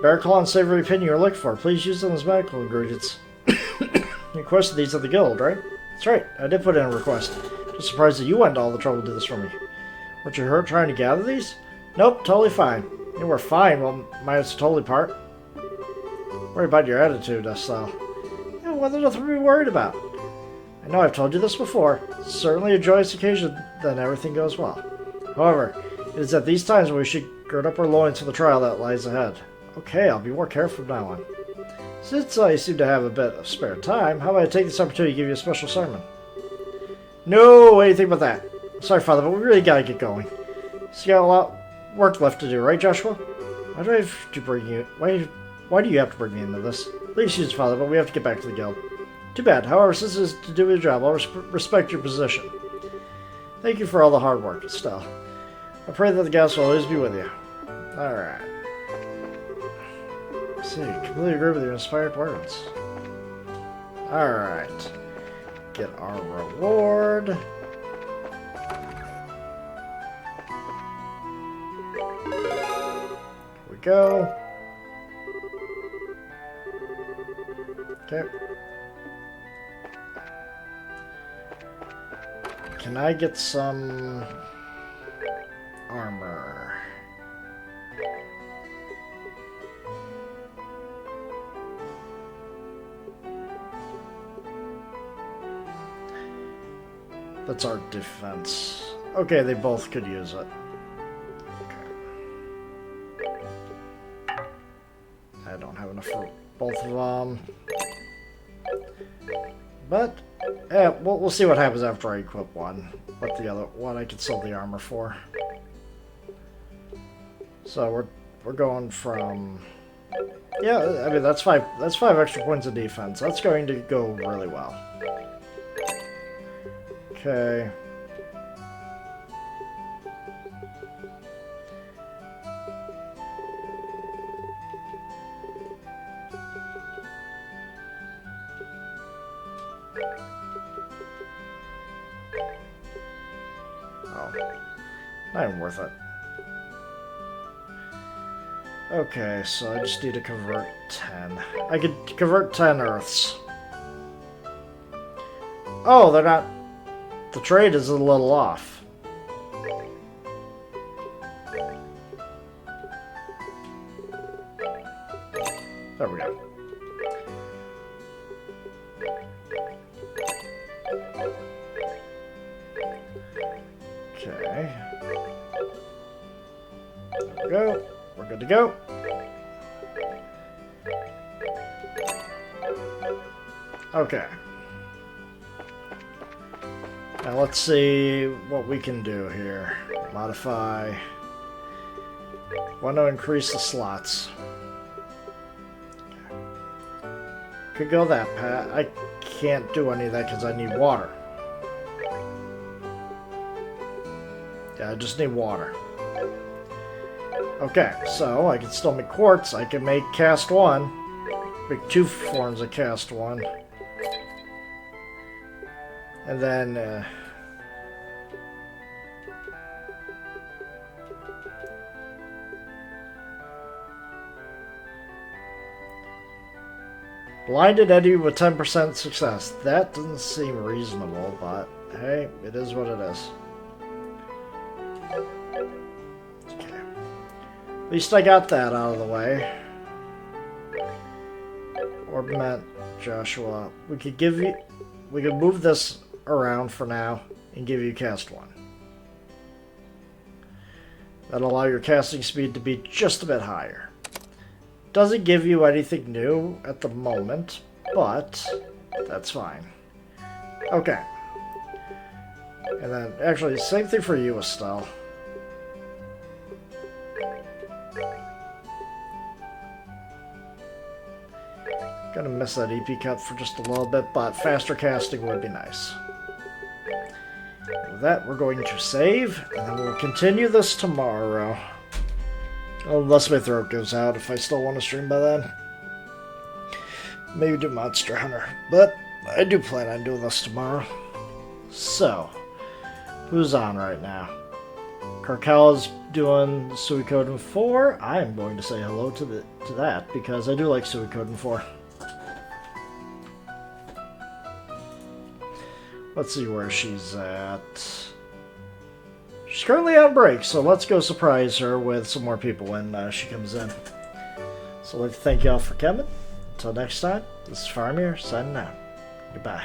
Baraclaw and Savory Pin you're looking for. Please use them as medical ingredients. You requested these at the guild, right? That's right. I did put in a request. Just surprised that you went to all the trouble to do this for me. Weren't you hurt trying to gather these? Nope, totally fine. You were fine, well, minus the totally part. Worry about your attitude, Estelle. Yeah, well, there's nothing to be worried about. I know I've told you this before. It's certainly a joyous occasion, then everything goes well. However, it is at these times when we should gird up our loins for the trial that lies ahead. Okay, I'll be more careful from now on. Since I seem to have a bit of spare time, how about I take this opportunity to give you a special sermon? No, anything but that. Sorry, Father, but we really gotta get going. So you got a lot of work left to do, right, Joshua? Why do I have to bring you... Why do you have to bring me into this? Please excuse, Father, but we have to get back to the guild. Too bad. However, since this is to do with your job, I'll respect your position. Thank you for all the hard work, Estelle. I pray that the gods will always be with you. Alright. See, completely agree with your inspired words. Alright. Get our reward. Here we go. Okay. Can I get some armor? That's our defense. Okay, they both could use it. Okay. I don't have enough for both of them. But, yeah, we'll see what happens after I equip one. What I can sell the armor for. So we're going from Yeah, I mean, that's five extra points of defense. That's going to go really well. Okay. Oh. Not even worth it. Okay, so I just need to convert 10. I could convert 10 Earths. Oh, they're not... The trade is a little off. There we go. Okay. There we go. We're good to go. Okay. Now let's see what we can do here. Modify. Want to increase the slots. Could go that path. I can't do any of that because I need water. Yeah, I just need water. Okay, so I can still make quartz. I can make cast 1. Make 2 forms of cast 1. And then... Blinded Eddie with 10% success. That doesn't seem reasonable, but hey, it is what it is. Okay. At least I got that out of the way. Orb Joshua. We could move this around for now and give you cast 1. That'll allow your casting speed to be just a bit higher. Doesn't give you anything new at the moment, but that's fine. Okay. And then, actually, same thing for you, Estelle. Gonna miss that EP cut for just a little bit, but faster casting would be nice. With that, we're going to save, and then we'll continue this tomorrow. Unless my throat goes out, if I still want to stream by then. Maybe do Monster Hunter. But I do plan on doing this tomorrow. So, who's on right now? Carcala's doing Suikoden 4. I am going to say hello to that, because I do like Suikoden 4. Let's see where she's at. She's currently on break, so let's go surprise her with some more people when she comes in. So I'd like to thank y'all for coming. Until next time, this is Farmier signing out. Goodbye.